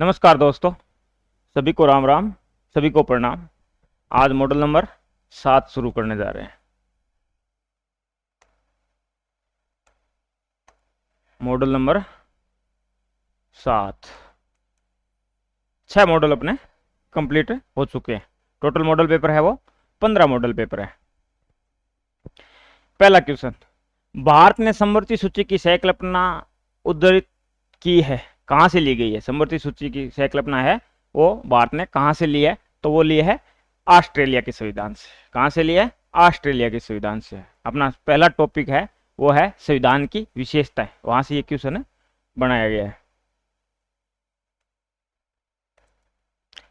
नमस्कार दोस्तों, सभी को राम राम, सभी को प्रणाम। आज मॉडल नंबर 7 शुरू करने जा रहे हैं। मॉडल नंबर 7, 6 मॉडल अपने कंप्लीट हो चुके हैं। टोटल मॉडल पेपर है वो 15 मॉडल पेपर है। पहला क्वेश्चन, भारत ने समवर्ती सूची की सहकल्पना उद्धृत की है, कहाँ से ली गई है? समवर्ती सूची की सहकल्पना है वो भारत ने कहाँ से ली है? तो वो ली है ऑस्ट्रेलिया के संविधान से। कहाँ से ली है? ऑस्ट्रेलिया के संविधान से। अपना पहला टॉपिक है वो है संविधान की विशेषताएं, वहां से ये क्वेश्चन बनाया गया है।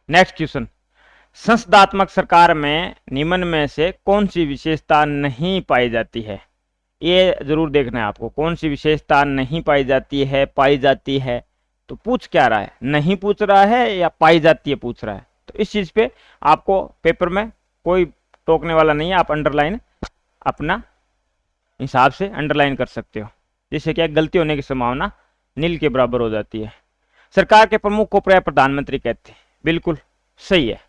नेक्स्ट क्वेश्चन, संसदात्मक सरकार में निम्न में से कौन सी विशेषता नहीं पाई जाती है? ये जरूर देखना है आपको, कौन सी विशेषता नहीं पाई जाती है, पाई जाती है। तो पूछ क्या रहा है? नहीं पूछ रहा है या पाई जाती है पूछ रहा है। तो इस चीज पे आपको पेपर में कोई टोकने वाला नहीं है, आप अंडरलाइन अपना हिसाब से अंडरलाइन कर सकते हो, जिससे क्या गलती होने की संभावना नील के बराबर हो जाती है। सरकार के प्रमुख को प्राय प्रधानमंत्री कहते हैं, बिल्कुल सही है।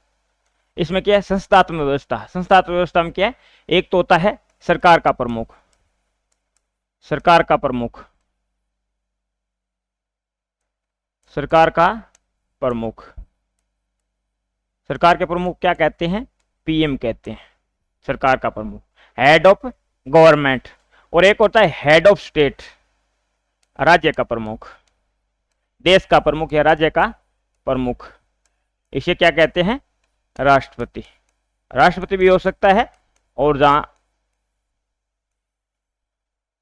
इसमें क्या है? संस्थात्मक व्यवस्था। संस्थात्मक व्यवस्था में क्या है? एक तो होता है सरकार का प्रमुख, सरकार का प्रमुख, सरकार का प्रमुख, सरकार के प्रमुख क्या कहते हैं? पीएम कहते हैं, सरकार का प्रमुख, हेड ऑफ गवर्नमेंट। और एक होता है हेड ऑफ स्टेट, राज्य का प्रमुख, देश का प्रमुख या राज्य का प्रमुख। इसे क्या कहते हैं? राष्ट्रपति। राष्ट्रपति भी हो सकता है, और जहां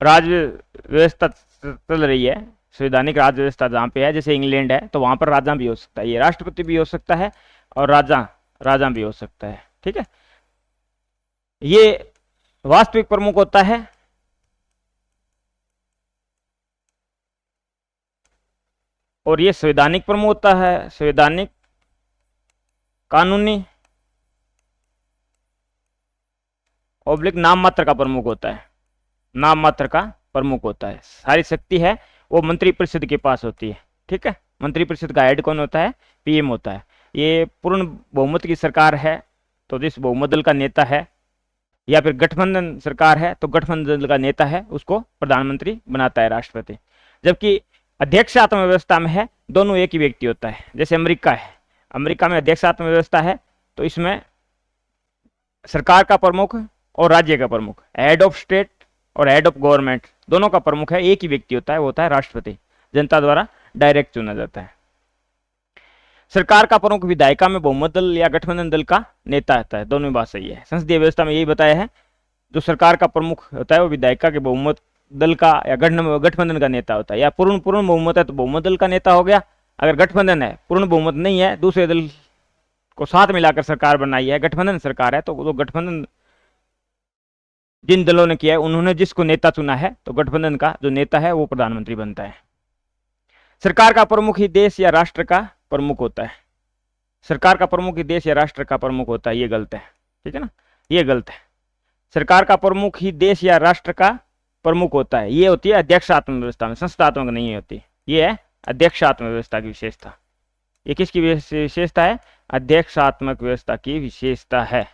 राज्य व्यवस्था चल रही है, संवैधानिक राज्य व्यवस्था जहां पे है, जैसे इंग्लैंड है, तो वहां पर राजा भी हो सकता है। ये राष्ट्रपति भी हो सकता है और राजा भी हो सकता है। ठीक है, ये वास्तविक प्रमुख होता है, और ये संवैधानिक प्रमुख होता है, संवैधानिक, कानूनी, ऑब्लिक नाम मात्र का प्रमुख होता है, नाम मात्र का प्रमुख होता है। सारी शक्ति है वो मंत्रिपरिषद के पास होती है। ठीक है, मंत्रिपरिषद का हेड कौन होता है? पीएम होता है। ये पूर्ण बहुमत की सरकार है, तो जिस बहुमत दल का नेता है, या फिर गठबंधन सरकार है तो गठबंधन दल का नेता है उसको प्रधानमंत्री बनाता है राष्ट्रपति। जबकि अध्यक्षात्मक व्यवस्था में है, दोनों एक ही व्यक्ति होता है। जैसे अमेरिका है, अमेरिका में अध्यक्षात्मक व्यवस्था है, तो इसमें सरकार का प्रमुख और राज्य का प्रमुख, हेड ऑफ स्टेट और हेड ऑफ गवर्नमेंट, दोनों का प्रमुख है, एक ही व्यक्ति होता है, वो होता है राष्ट्रपति, जनता द्वारा डायरेक्ट चुना जाता है। सरकार का प्रमुख विधायिका में बहुमत दल या गठबंधन दल का नेता होता है, दोनों बात सही है। संसदीय व्यवस्था में यही बताया है, जो सरकार का प्रमुख होता है वो विधायिका के बहुमत दल का या गठबंधन का नेता होता है। या पूर्ण बहुमत है तो बहुमत दल का नेता हो गया। अगर गठबंधन है, पूर्ण बहुमत नहीं है, दूसरे दल को साथ मिलाकर सरकार बनाई है, गठबंधन सरकार है, तो वो गठबंधन जिन दलों ने किया है उन्होंने जिसको नेता चुना है, तो गठबंधन का जो नेता है वो प्रधानमंत्री बनता है। सरकार का प्रमुख ही देश या राष्ट्र का प्रमुख होता है। सरकार का प्रमुख ही देश या राष्ट्र का प्रमुख होता है, ये गलत है। ठीक है ना, ये गलत है। सरकार का प्रमुख ही देश या राष्ट्र का प्रमुख होता है, ये होती है अध्यक्षात्मक व्यवस्था में, संस्थात्मक नहीं होती। ये है अध्यक्षात्मक व्यवस्था की विशेषता। ये किसकी विशेषता है? अध्यक्षात्मक व्यवस्था की विशेषता है।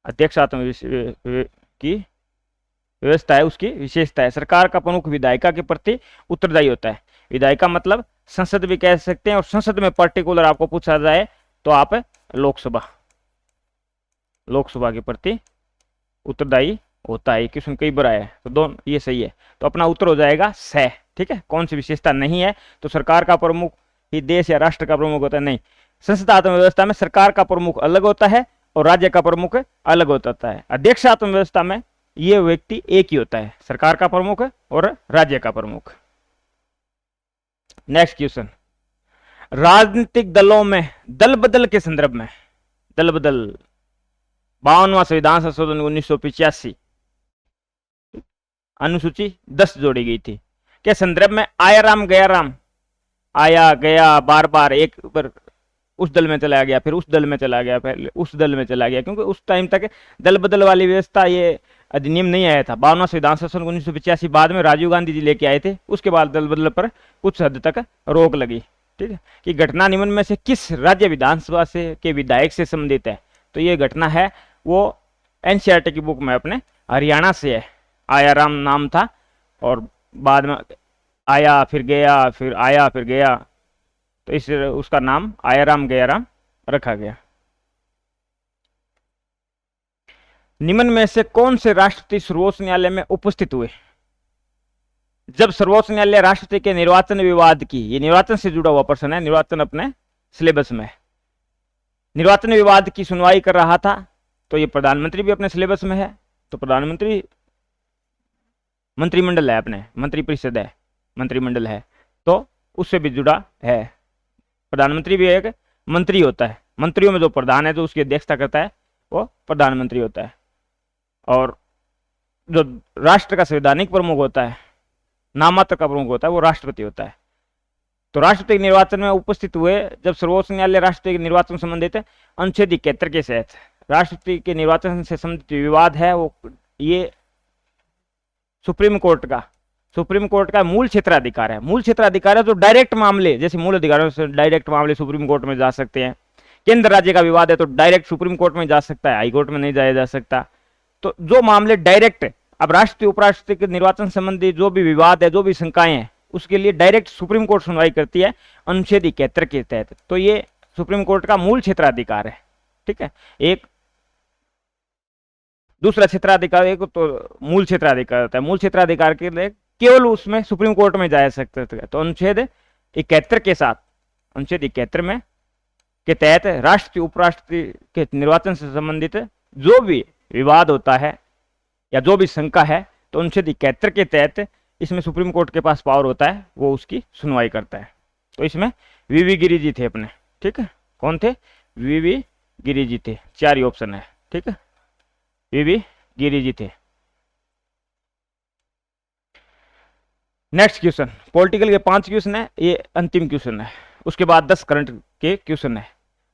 अध्यक्षात्मक की व्यवस्था है, उसकी विशेषता है। सरकार का प्रमुख विधायिका के प्रति उत्तरदायी होता है। विधायिका मतलब संसद भी कह सकते हैं, और संसद में पर्टिकुलर आपको पूछा जाए तो आप लोकसभा के प्रति उत्तरदायी होता है। क्वेश्चन कई बार आया है, तो दोनों ये सही है, तो अपना उत्तर हो जाएगा स। ठीक है, कौन सी विशेषता नहीं है? तो सरकार का प्रमुख ही देश या राष्ट्र का प्रमुख होता है, नहीं। संसदात्मक व्यवस्था में सरकार का प्रमुख अलग होता है और राज्य का प्रमुख अलग होता है। अध्यक्षात्मक व्यवस्था में ये व्यक्ति एक ही होता है, सरकार का प्रमुख और राज्य का प्रमुख। नेक्स्ट क्वेश्चन, राजनीतिक दलों में दल बदल के संदर्भ में, दल बदल 52वां संविधान संशोधन 1985 अनुसूची 10 जोड़ी गई थी के संदर्भ में आया राम गया राम, आया गया बार बार, एक बार उस दल में चला गया, फिर उस दल में चला गया, फिर उस दल में चला गया, क्योंकि उस टाइम तक दल बदल वाली व्यवस्था, ये अधिनियम नहीं आया था। 52वां संविधान संशोधन 1985 बाद में राजीव गांधी जी लेके आए थे, उसके बाद दल बदल पर कुछ हद तक रोक लगी। ठीक है, कि घटना निम्न में से किस राज्य विधानसभा से के विधायक से संबंधित है। तो ये घटना है वो एनसीईआरटी की बुक में अपने हरियाणा से है, आयाराम नाम था और बाद में आया फिर गया फिर आया फिर गया, तो इस उसका नाम आयाराम गयाराम रखा गया। निम्न में से कौन से राष्ट्रपति सर्वोच्च न्यायालय में उपस्थित हुए जब सर्वोच्च न्यायालय राष्ट्रपति के निर्वाचन विवाद की, ये निर्वाचन से जुड़ा हुआ प्रश्न है, निर्वाचन अपने सिलेबस में है, निर्वाचन विवाद की सुनवाई कर रहा था। तो ये प्रधानमंत्री भी अपने सिलेबस में है, तो प्रधानमंत्री मंत्रिमंडल है, अपने मंत्रिपरिषद है, मंत्रिमंडल है, तो उससे भी जुड़ा है। प्रधानमंत्री भी एक मंत्री होता है, मंत्रियों में जो प्रधान है जो उसकी अध्यक्षता करता है वो प्रधानमंत्री होता है, और जो राष्ट्र का संवैधानिक प्रमुख होता है, नाममात्र का प्रमुख होता है, वो राष्ट्रपति होता है। तो राष्ट्रपति निर्वाचन में उपस्थित हुए जब सर्वोच्च न्यायालय राष्ट्रपति के निर्वाचन संबंधित अनुच्छेद 71 के तहत राष्ट्रपति के निर्वाचन से संबंधित विवाद है, वो ये सुप्रीम कोर्ट का मूल क्षेत्राधिकार है। मूल क्षेत्राधिकार है तो डायरेक्ट मामले, जैसे मूल अधिकारों से डायरेक्ट मामले सुप्रीम कोर्ट में जा सकते हैं। केंद्र राज्य का विवाद है तो डायरेक्ट सुप्रीम कोर्ट में जा सकता है, हाई कोर्ट में नहीं जाया जा सकता। तो जो मामले डायरेक्ट, अब राष्ट्रपति उपराष्ट्रपति के निर्वाचन संबंधी जो भी विवाद है, जो भी शंकाएं हैं, उसके लिए डायरेक्ट सुप्रीम कोर्ट सुनवाई करती है अनुच्छेद 71 के तहत। तो ये सुप्रीम कोर्ट का मूल क्षेत्राधिकार है, ठीक है। एक दूसरा क्षेत्राधिकार, एक तो मूल क्षेत्राधिकार होता है, मूल क्षेत्राधिकार के लिए केवल उसमें सुप्रीम कोर्ट में जा सकते हैं। तो अनुच्छेद 71 के साथ, अनुच्छेद 71 में के तहत राष्ट्रपति उपराष्ट्रपति के निर्वाचन से संबंधित जो भी विवाद होता है या जो भी शंका है, तो अनुच्छेद 71 के तहत इसमें सुप्रीम कोर्ट के पास पावर होता है, वो उसकी सुनवाई करता है। तो इसमें वीवी गिरी जी थे अपने, ठीक है। कौन थे? वीवी गिरी जी थे, 4 ही ऑप्शन है, ठीक है, वीवी गिरी जी थे। नेक्स्ट क्वेश्चन, पॉलिटिकल के 5 क्वेश्चन है, ये अंतिम क्वेश्चन है, उसके बाद 10 करंट के क्वेश्चन है।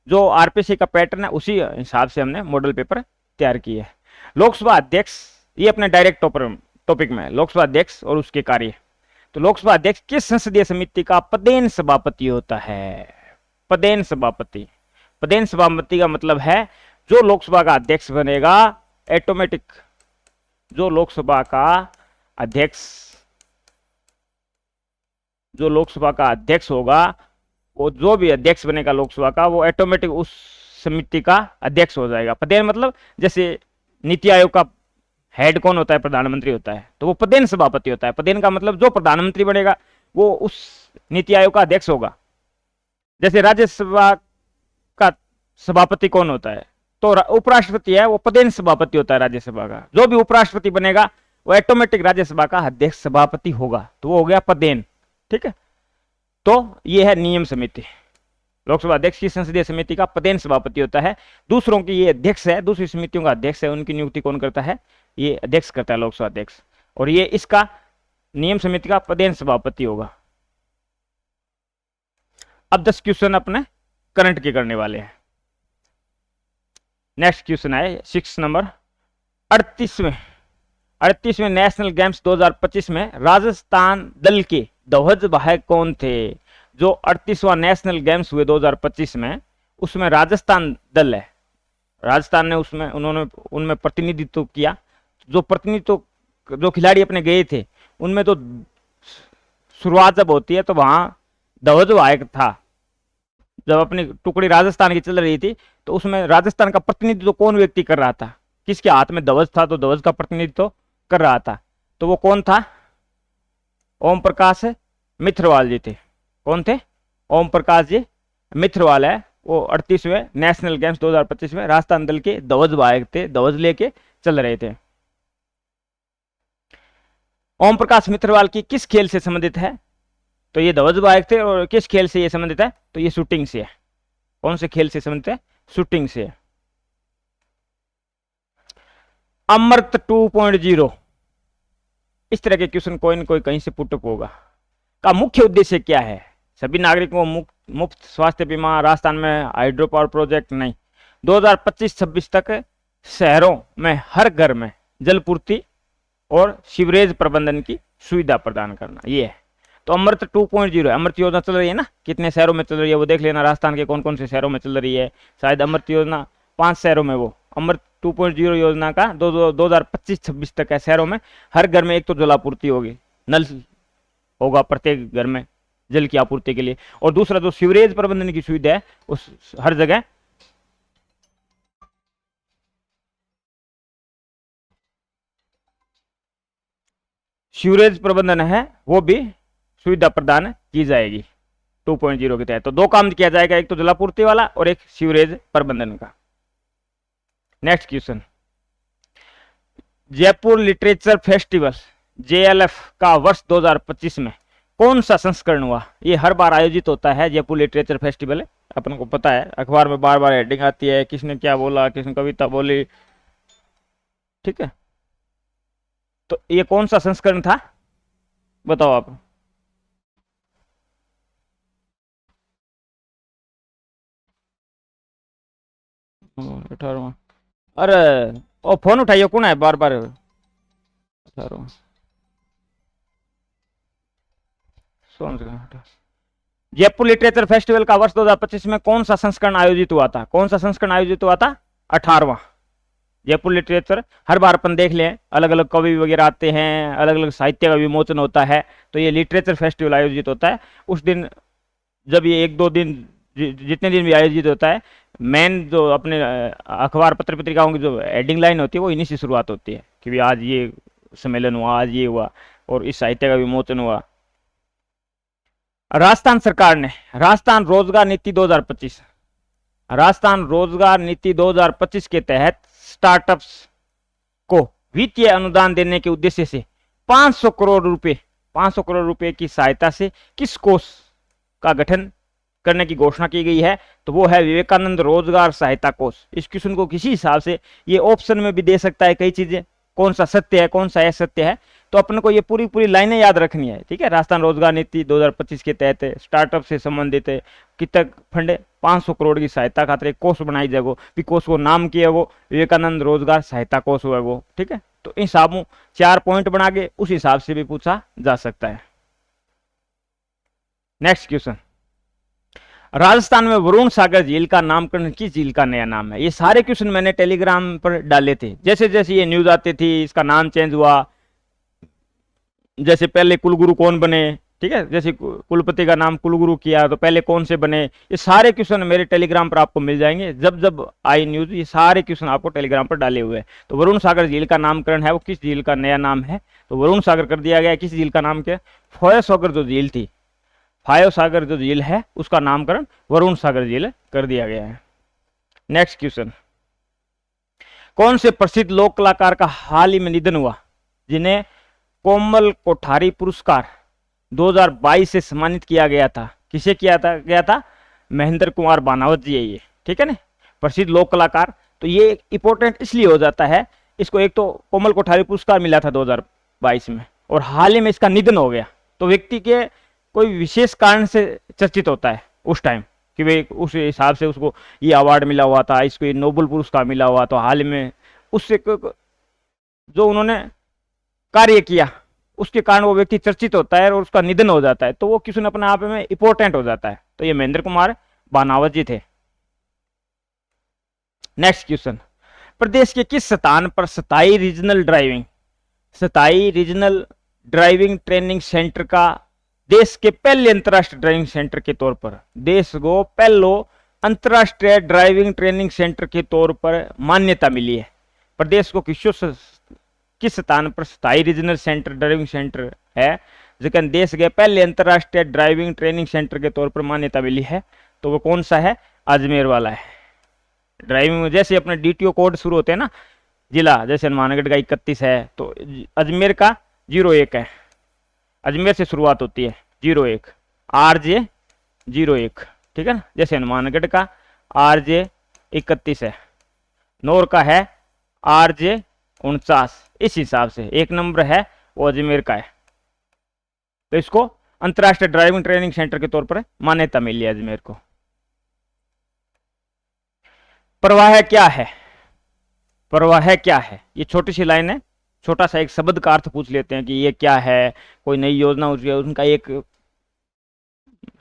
जो आरपीसी का पैटर्न है उसी हिसाब से हमने मॉडल पेपर तैयार किया है। लोकसभा अध्यक्ष, ये अपने डायरेक्ट टॉपिक में है, लोकसभा अध्यक्ष और उसके कार्य। तो लोकसभा अध्यक्ष किस संसदीय समिति का पदेन सभापति होता है? पदेन सभापति। पदेन सभापति का मतलब है जो लोकसभा का अध्यक्ष बनेगा ऑटोमेटिक, जो लोकसभा का अध्यक्ष होगा, वो जो भी अध्यक्ष बनेगा लोकसभा का, वो ऑटोमेटिक उस समिति का अध्यक्ष हो जाएगा। पदेन मतलब जैसे नीति आयोग का हेड कौन होता है? प्रधानमंत्री होता है, तो वो पदेन सभापति होता है। पदेन का मतलब जो प्रधानमंत्री बनेगा वो उस नीति आयोग का अध्यक्ष होगा। जैसे राज्यसभा का सभापति कौन होता है? तो उपराष्ट्रपति है, वो पदेन सभापति होता है राज्यसभा का। जो भी उपराष्ट्रपति बनेगा वो ऑटोमेटिक राज्यसभा का अध्यक्ष सभापति होगा, तो वो हो गया पदेन, ठीक है। तो ये है नियम समिति। लोकसभा अध्यक्ष की संसदीय समिति का पदेन सभापति होता है। दूसरों की ये अध्यक्ष है, दूसरी समितियों का अध्यक्ष है, उनकी नियुक्ति कौन करता है? ये अध्यक्ष करता है, लोकसभा अध्यक्ष, और ये इसका नियम समिति का पदेन सभापति होगा। अब 10 क्वेश्चन अपने करंट के करने वाले हैं। नेक्स्ट क्वेश्चन है 6 नंबर, 38वें नेशनल गेम्स 2025 में राजस्थान दल के ध्वज वाहक कौन थे? जो 38वां नेशनल गेम्स हुए 2025 में, उसमें राजस्थान दल है, राजस्थान ने उनमें प्रतिनिधित्व किया। जो खिलाड़ी अपने गए थे उनमें तो शुरुआत जब होती है तो वहां ध्वज वाहक था। जब अपनी टुकड़ी राजस्थान की चल रही थी तो उसमें राजस्थान का प्रतिनिधित्व कौन व्यक्ति कर रहा था? किसके हाथ में ध्वज था तो ध्वज का प्रतिनिधित्व कर रहा था, तो वो कौन था? ओम प्रकाश मिथरवाल जी थे। कौन थे? ओम प्रकाश जी मिथरवाल है, वो 38वें नेशनल गेम्स 2025 में राजस्थान दल के ध्वज वाहक थे, ध्वज लेके चल रहे थे। ओम प्रकाश मिथरवाल की किस खेल से संबंधित है? तो ये ध्वज वाहक थे, और किस खेल से ये संबंधित है? तो ये शूटिंग से है। कौन से खेल से संबंधित है? शूटिंग से। अमृत 2.0, इस तरह के क्वेश्चन कोई न कोई कहीं से पुटअप होगा। का मुख्य उद्देश्य क्या है? सभी नागरिकों को मुफ्त स्वास्थ्य बीमा, राजस्थान में हाइड्रो पावर प्रोजेक्ट नहीं, 2025-26 तक शहरों में हर घर में जलपूर्ति और सीवरेज प्रबंधन की सुविधा प्रदान करना, ये है। तो अमृत 2.0 है, अमृत योजना चल रही है ना, कितने शहरों में चल रही है वो देख लेना, राजस्थान के कौन कौन से शहरों में चल रही है। शायद अमृत योजना 5 शहरों में, वो अमृत 2.0 योजना का 2025-26 तक है। शहरों में हर घर में एक तो जलापूर्ति होगी, नल होगा प्रत्येक घर में जल की आपूर्ति के लिए, और दूसरा जो सीवरेज प्रबंधन की सुविधा है उस हर जगह सीवरेज प्रबंधन है वो भी सुविधा प्रदान की जाएगी 2.0 के तहत। तो दो काम किया जाएगा, एक तो जलापूर्ति वाला और एक सीवरेज प्रबंधन का। Next question, Jaipur literature festival JLF का वर्ष 2025 में कौन सा संस्करण हुआ? ये हर बार आयोजित होता है, जयपुर लिटरेचर फेस्टिवल है, अपन को पता है, अखबार में बार बार हेडिंग आती है, किसने क्या बोला, किसने कविता बोली, ठीक है। तो ये कौन सा संस्करण था बताओ आप? अरे ओ फोन उठाइए, कौन है बार बार? 18 जयपुर लिटरेचर फेस्टिवल का वर्ष 2025 में कौन सा संस्करण आयोजित हुआ था? कौन सा संस्करण आयोजित हुआ था? 18वां जयपुर लिटरेचर। हर बार अपन देख लें, अलग अलग कवि वगैरह आते हैं, अलग अलग साहित्य का विमोचन होता है, तो ये लिटरेचर फेस्टिवल आयोजित होता है उस दिन, जब ये 1-2 दिन जितने दिन भी आयोजित होता है, मेन जो अपने अखबार पत्र पत्रिकाओं की जो हेडिंग लाइन होती है वो इन्हीं से शुरुआत होती है कि भी आज ये सम्मेलन हुआ, आज ये हुआ और इस साहित्य का विमोचन हुआ। राजस्थान सरकार ने राजस्थान रोजगार नीति 2025, राजस्थान रोजगार नीति 2025 के तहत स्टार्टअप्स को वित्तीय अनुदान देने के उद्देश्य से 500 करोड़ रुपए की सहायता से किस कोष का गठन करने की घोषणा की गई है? तो वो है विवेकानंद रोजगार सहायता कोष। इस क्वेश्चन को किसी हिसाब से ये ऑप्शन में भी दे सकता है, कई चीजें, कौन सा सत्य है कौन सा असत्य है, तो अपन को ये पूरी पूरी लाइनें याद रखनी है, ठीक है। राजस्थान रोजगार नीति 2025 के तहत स्टार्टअप से संबंधित कितना फंड, 500 करोड़ की सहायता खातिर एक कोष बनाई जाएगा, कोष को नाम किया वो विवेकानंद रोजगार सहायता कोष हुआ वो, ठीक है। तो इन हिसाबों 4 पॉइंट बना के उस हिसाब से भी पूछा जा सकता है। नेक्स्ट क्वेश्चन, राजस्थान में वरुण सागर झील का नामकरण किस झील का नया नाम है? ये सारे क्वेश्चन मैंने टेलीग्राम पर डाले थे, जैसे जैसे ये न्यूज आती थी इसका नाम चेंज हुआ, जैसे पहले कुलगुरु कौन बने, ठीक है, जैसे कुलपति का नाम कुलगुरु किया तो पहले कौन से बने, ये सारे क्वेश्चन मेरे टेलीग्राम पर आपको मिल जाएंगे। जब जब आई न्यूज ये सारे क्वेश्चन आपको टेलीग्राम पर डाले हुए हैं। तो वरुण सागर झील का नामकरण है वो किस झील का नया नाम है? तो वरुण सागर कर दिया गया। किस झील का नाम क्या? फोय सागर जो झील थी, फायो सागर जो झील है उसका नामकरण वरुण सागर झील कर दिया गया है। नेक्स्ट क्वेश्चन, कौन से प्रसिद्ध लोक कलाकार का हाल ही में निधन हुआ जिन्हें कोमल कोठारी पुरस्कार 2022 से सम्मानित किया गया था? किसे किया था? महेंद्र कुमार बानावत जी है ये, ठीक है ना, प्रसिद्ध लोक कलाकार। तो ये इंपॉर्टेंट इसलिए हो जाता है, इसको एक तो कोमल कोठारी पुरस्कार मिला था 2022 में और हाल ही में इसका निधन हो गया, तो व्यक्ति के कोई विशेष कारण से चर्चित होता है उस टाइम कि भाई उस हिसाब से उसको ये अवार्ड मिला हुआ था, इसको ये नोबेल पुरस्कार मिला हुआ, तो हाल में उससे जो उन्होंने कार्य किया उसके कारण वो व्यक्ति चर्चित होता है और उसका निधन हो जाता है, तो वो क्वेश्चन अपने आप में इंपॉर्टेंट हो जाता है। तो ये महेंद्र कुमार बानावत जी थे। नेक्स्ट क्वेश्चन, प्रदेश के किस स्थान पर स्थायी रीजनल ड्राइविंग ट्रेनिंग सेंटर का देश के पहले अंतरराष्ट्रीय ड्राइविंग सेंटर के तौर पर, देश को पहलो अंतरराष्ट्रीय ड्राइविंग ट्रेनिंग सेंटर के तौर पर मान्यता मिली है? प्रदेश को किस स्थान पर स्थायी रीजनल सेंटर ड्राइविंग सेंटर है जिसके देश के पहले अंतरराष्ट्रीय ड्राइविंग ट्रेनिंग सेंटर के तौर पर मान्यता मिली है? तो वो कौन सा है? अजमेर वाला है। ड्राइविंग में जैसे अपने DTO कोड शुरू होते हैं ना, जिला जैसे हनुमानगढ़ का 31 है तो अजमेर का 01 है, अजमेर से शुरुआत होती है 01 RJ 01, ठीक है ना। जैसे हनुमानगढ़ का RJ 31 है, नौर का है RJ 49, इस हिसाब से 1 नंबर है वो अजमेर का है। तो इसको अंतरराष्ट्रीय ड्राइविंग ट्रेनिंग सेंटर के तौर पर मान्यता मिली है अजमेर को। प्रवाह क्या है? प्रवाह क्या है? ये छोटी सी लाइन है, छोटा सा एक शब्द का अर्थ पूछ लेते हैं कि ये क्या है, कोई नई योजना उनका एक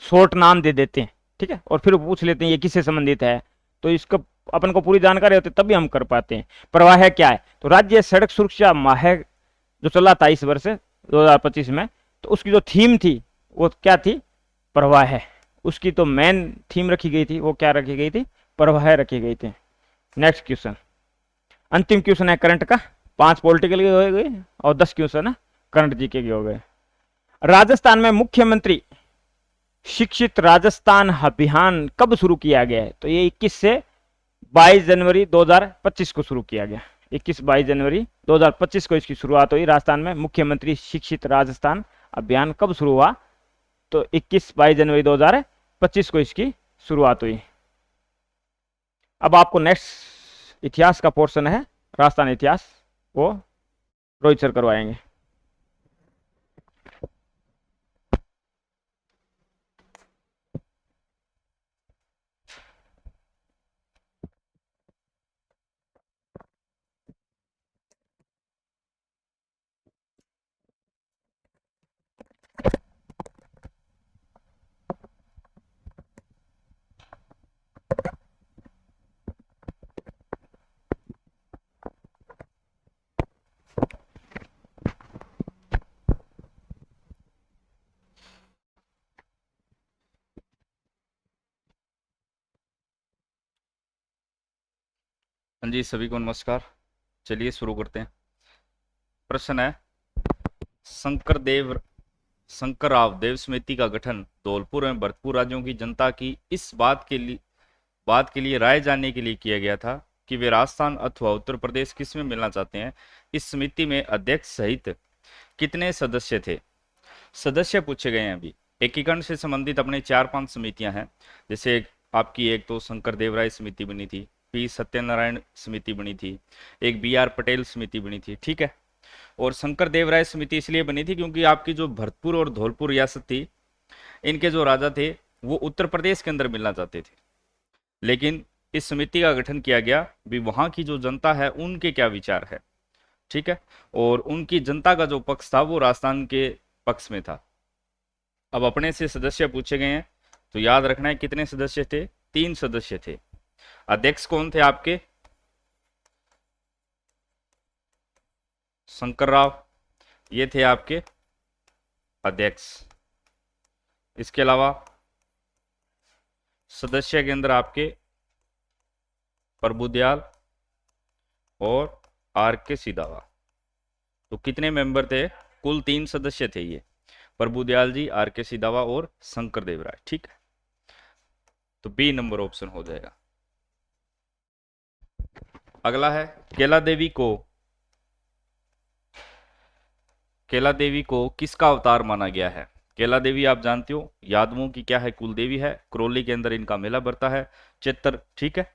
शॉर्ट नाम दे देते हैं, ठीक है, और फिर पूछ लेते हैं ये किससे संबंधित है, तो इसको अपन को पूरी जानकारी होती है तभी हम कर पाते हैं। प्रवाह क्या है, तो राज्य सड़क सुरक्षा माह जो चला था इस वर्ष 2025 में, तो उसकी जो थीम थी वो क्या थी, प्रवाह है। उसकी तो मेन थीम रखी गई थी, वो क्या रखी गई थी, प्रवाह रखी गई थी। नेक्स्ट क्वेश्चन, अंतिम क्वेश्चन है करंट का, 5 पॉलिटिकल के हो गए और 10 क्वेश्चन है करंट जीके के हो गए। राजस्थान में मुख्यमंत्री शिक्षित राजस्थान अभियान कब शुरू किया गया है, तो ये 21 से 22 जनवरी 2025 को शुरू किया गया। 21-22 जनवरी 2025 को इसकी शुरुआत हुई। राजस्थान में मुख्यमंत्री शिक्षित राजस्थान अभियान कब शुरू हुआ, तो 21-22 जनवरी 2025 को इसकी शुरुआत हुई। अब आपको नेक्स्ट इतिहास का पोर्शन है, राजस्थान इतिहास, वो रोहित सर करवाएंगे। हाँ जी, सभी को नमस्कार। चलिए शुरू करते हैं। प्रश्न है, शंकरराव देव समिति का गठन धौलपुर एवं भरतपुर राज्यों की जनता की इस बात के लिए राय जानने के लिए किया गया था कि वे राजस्थान अथवा उत्तर प्रदेश किस में मिलना चाहते हैं। इस समिति में अध्यक्ष सहित कितने सदस्य थे? सदस्य पूछे गए हैं। अभी एकीकरण से संबंधित अपने 4-5 समितियां हैं। जैसे आपकी एक तो शंकर देवराय समिति बनी थी, पी सत्यनारायण समिति बनी थी, एक बी आर पटेल समिति बनी थी, ठीक है। और शंकर देवराय समिति इसलिए बनी थी क्योंकि आपकी जो भरतपुर और धौलपुर रियासत थी, इनके जो राजा थे वो उत्तर प्रदेश के अंदर मिलना चाहते थे, लेकिन इस समिति का गठन किया गया भी वहां की जो जनता है उनके क्या विचार है, ठीक है। और उनकी जनता का जो पक्ष था वो राजस्थान के पक्ष में था। अब अपने से सदस्य पूछे गए हैं, तो याद रखना है कितने सदस्य थे, 3 सदस्य थे। अध्यक्ष कौन थे आपके, शंकरराव, ये थे आपके अध्यक्ष। इसके अलावा सदस्य के अंदर आपके प्रभुदयाल और आर के सिदावा। तो कितने मेंबर थे, कुल 3 सदस्य थे ये, प्रभुदयाल जी, आर के सिदावा और शंकर देवराय, ठीक है। तो बी नंबर ऑप्शन हो जाएगा। अगला है, केला देवी को किसका अवतार माना गया है? केला देवी आप जानते हो यादवों की क्या है, कुल देवी है। करौली के अंदर इनका मेला बढ़ता है, चित्तर, ठीक है।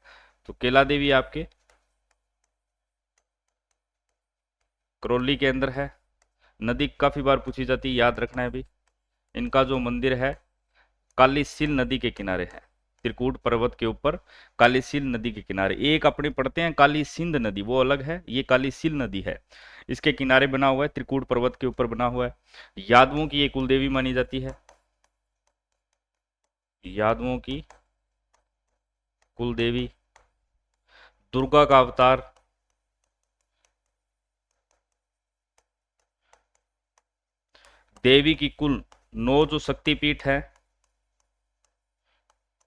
तो केला देवी आपके करौली के अंदर है। नदी काफी बार पूछी जाती है, याद रखना है भी। इनका जो मंदिर है काली सील नदी के किनारे है, त्रिकूट पर्वत के ऊपर काली सील नदी के किनारे। एक अपने पढ़ते हैं काली सिंध नदी, वो अलग है, ये काली सील नदी है, इसके किनारे बना हुआ है, त्रिकूट पर्वत के ऊपर बना हुआ है। यादवों की ये कुलदेवी मानी जाती है, यादवों की कुलदेवी, दुर्गा का अवतार, देवी की कुल 9 जो शक्तिपीठ है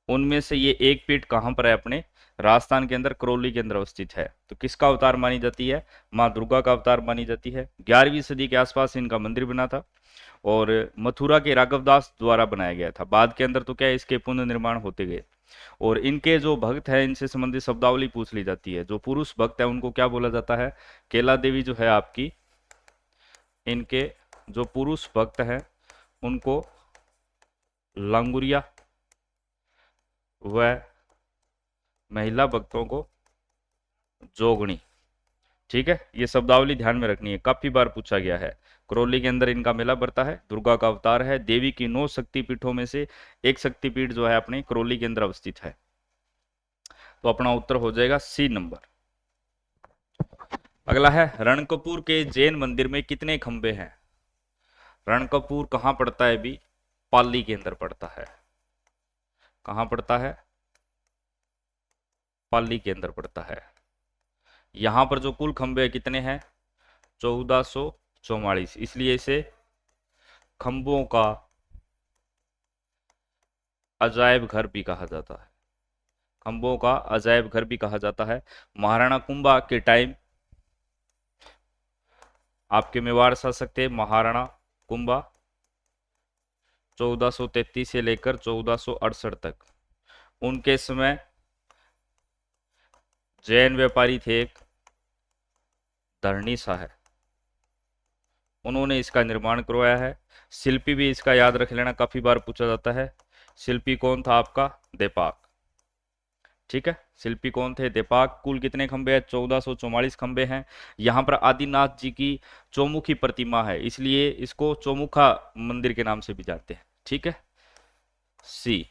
उनमें से ये एक पीठ कहां पर है, अपने राजस्थान के अंदर करौली के अंदर अवस्थित है। तो किसका अवतार मानी जाती है, माँ दुर्गा का अवतार मानी जाती है। 11वीं सदी के आसपास इनका मंदिर बना था और मथुरा के राघवदास द्वारा बनाया गया था। बाद के अंदर तो क्या है, इसके पुनर्निर्माण होते गए। और इनके जो भक्त हैं इनसे संबंधित शब्दावली पूछ ली जाती है। जो पुरुष भक्त है उनको क्या बोला जाता है, केला देवी जो है आपकी, इनके जो पुरुष भक्त हैं उनको लांगुरिया, व महिला भक्तों को जोगणी, ठीक है। ये शब्दावली ध्यान में रखनी है, काफी बार पूछा गया है। करौली के अंदर इनका मेला बढ़ता है, दुर्गा का अवतार है, देवी की 9 शक्तिपीठों में से एक शक्तिपीठ जो है अपने करौली के अंदर अवस्थित है। तो अपना उत्तर हो जाएगा सी नंबर। अगला है, रणकपुर के जैन मंदिर में कितने खंबे हैं? रणकपुर कहां पड़ता है भी, पाली के अंदर पड़ता है। कहाँ पड़ता है? पाली के अंदर पड़ता है। यहां पर जो कुल खंभे कितने हैं? 1444, इसलिए इसे खंभों का अजायब घर भी कहा जाता है। खंभों का अजायब घर भी कहा जाता है। महाराणा कुंभा के टाइम आपके मेवाड़ शासक थे महाराणा कुंभा, 1433 से लेकर 1468 तक। उनके समय जैन व्यापारी थे एक धरणी शाह, उन्होंने इसका निर्माण करवाया है। शिल्पी भी इसका याद रख लेना, काफी बार पूछा जाता है। शिल्पी कौन था आपका? देपाक। ठीक है, शिल्पी कौन थे? देपाक। कुल कितने खंबे हैं? 1444 खंबे हैं। यहां पर आदिनाथ जी की चौमुखी प्रतिमा है, इसलिए इसको चौमुखा मंदिर के नाम से भी जानते हैं। ठीक है, सी।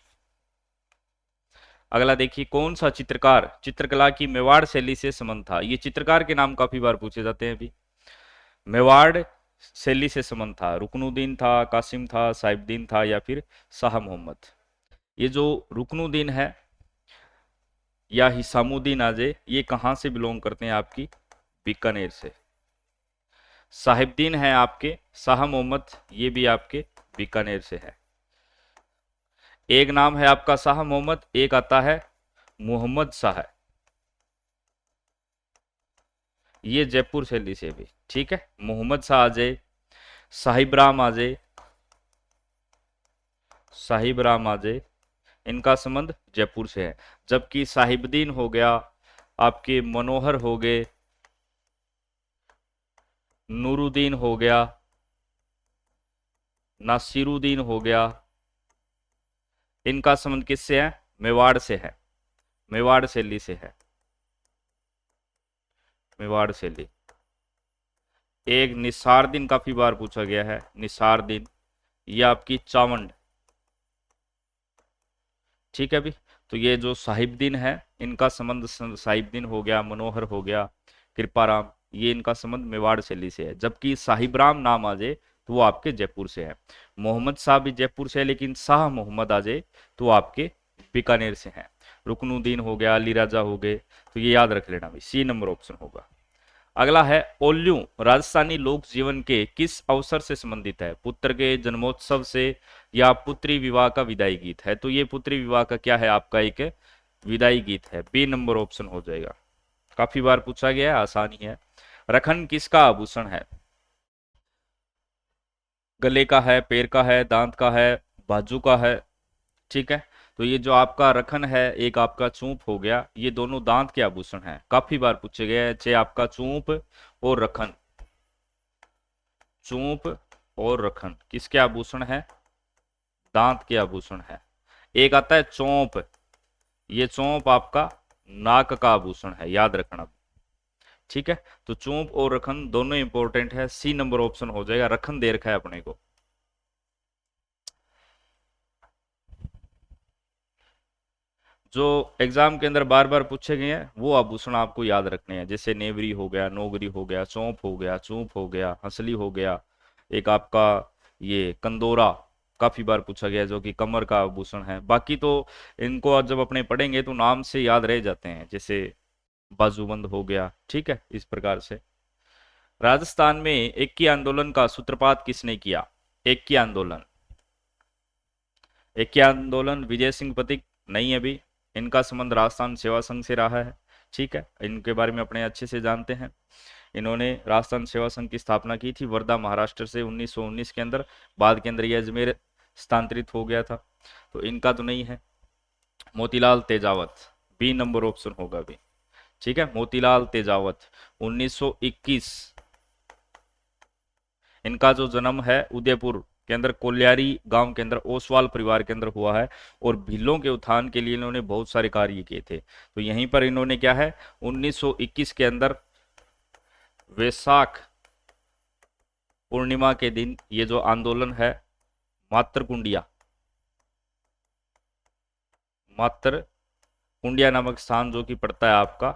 अगला देखिए, कौन सा चित्रकार चित्रकला की मेवाड़ शैली से संबंध था? ये चित्रकार के नाम काफी बार पूछे जाते हैं। अभी मेवाड़ शैली से संबंध था, रुकनुद्दीन था, कासिम था, साहिबुद्दीन था, या फिर शाह मोहम्मद। ये जो रुकनुद्दीन है या हिसामुद्दीन आजे, ये कहां से बिलोंग करते हैं? आपकी बीकानेर से। साहिबुद्दीन है आपके शाह मोहम्मद, ये भी आपके बीकानेर से है। एक नाम है आपका शाह मोहम्मद, एक आता है मोहम्मद शाह, ये जयपुर शैली से भी। ठीक है, मोहम्मद शाह आजे, साहिबराम आजे, साहिबराम आजे, इनका संबंध जयपुर से है। जबकि साहिबुद्दीन हो गया, आपके मनोहर हो गए, नूरुद्दीन हो गया, नासिरुद्दीन हो गया, इनका संबंध किससे है? मेवाड़ से है, मेवाड़ शैली से है, मेवाड़ शैली। एक निसारदीन काफी बार पूछा गया है, निसारदीन, ये आपकी चावंड। ठीक है भी, तो ये जो साहिबुद्दीन है, इनका संबंध साहिबुद्दीन हो गया, मनोहर हो गया, कृपाराम, ये इनका संबंध मेवाड़ शैली से है। जबकि साहिबराम नाम आ जाए तो वो आपके जयपुर से है। मोहम्मद शाह भी जयपुर से है, लेकिन शाह मोहम्मद आ जाए तो वो आपके बीकानेर से हैं। रुकनुद्दीन हो गया, अली राजा हो गए, तो ये याद रख लेना भाई, सी नंबर ऑप्शन होगा। अगला है, ओल्लू राजस्थानी लोक जीवन के किस अवसर से संबंधित है? पुत्र के जन्मोत्सव से या पुत्री विवाह का विदाई गीत है? तो ये पुत्री विवाह का क्या है? आपका एक विदाई गीत है, बी नंबर ऑप्शन हो जाएगा। काफी बार पूछा गया है, आसानी है। रखन किसका आभूषण है? गले का है, पैर का है, दांत का है, बाजू का है। ठीक है, तो ये जो आपका रखन है, एक आपका चूंप हो गया, ये दोनों दांत के आभूषण हैं। काफी बार पूछे गए हैं, चाहे आपका चूंप और रखन, चूंप और रखन किसके आभूषण है? दांत के आभूषण है। एक आता है चौंप, ये चौंप आपका नाक का आभूषण है, याद रखना। ठीक है, तो चौंप और रखन दोनों इंपॉर्टेंट है, सी नंबर ऑप्शन हो जाएगा। रखन दे रखा है अपने को। जो एग्जाम के अंदर बार बार पूछे गए हैं वो आभूषण आपको याद रखने हैं, जैसे नेवरी हो गया, नोगरी हो गया, चौंप हो गया, चूंप हो गया, हंसली हो गया, एक आपका ये कंदोरा काफी बार पूछा गया है, जो कि कमर का आभूषण है। बाकी तो इनको आज जब अपने पढ़ेंगे तो नाम से याद रह जाते हैं, जैसे बाजूबंद हो गया। ठीक है, इस प्रकार से। राजस्थान में एक्की आंदोलन का सूत्रपात किसने किया? एक्की आंदोलन, एक्की आंदोलन विजय सिंह पथिक नहीं है भी, इनका संबंध राजस्थान सेवा संघ से रहा है। ठीक है, इनके बारे में अपने अच्छे से जानते हैं। इन्होंने राजस्थान सेवा संघ की स्थापना की थी वर्धा महाराष्ट्र से 1919 के अंदर, बाद के अंदर यह अजमेर स्थानांतरित हो गया था, तो इनका तो नहीं है। Motilal Tejawat, B number option होगा भी। ठीक है, मोतीलाल तेजावत 1921, इनका जो जन्म है उदयपुर के अंदर कोल्यारी गांव के अंदर ओसवाल परिवार के अंदर हुआ है, और भीलों के उत्थान के लिए इन्होंने बहुत सारे कार्य किए थे। तो यहीं पर इन्होंने क्या है, 1921 के अंदर वैशाख पूर्णिमा के दिन ये जो आंदोलन है, मातरकुंडिया, मातरकुंडिया नामक स्थान जो कि पड़ता है आपका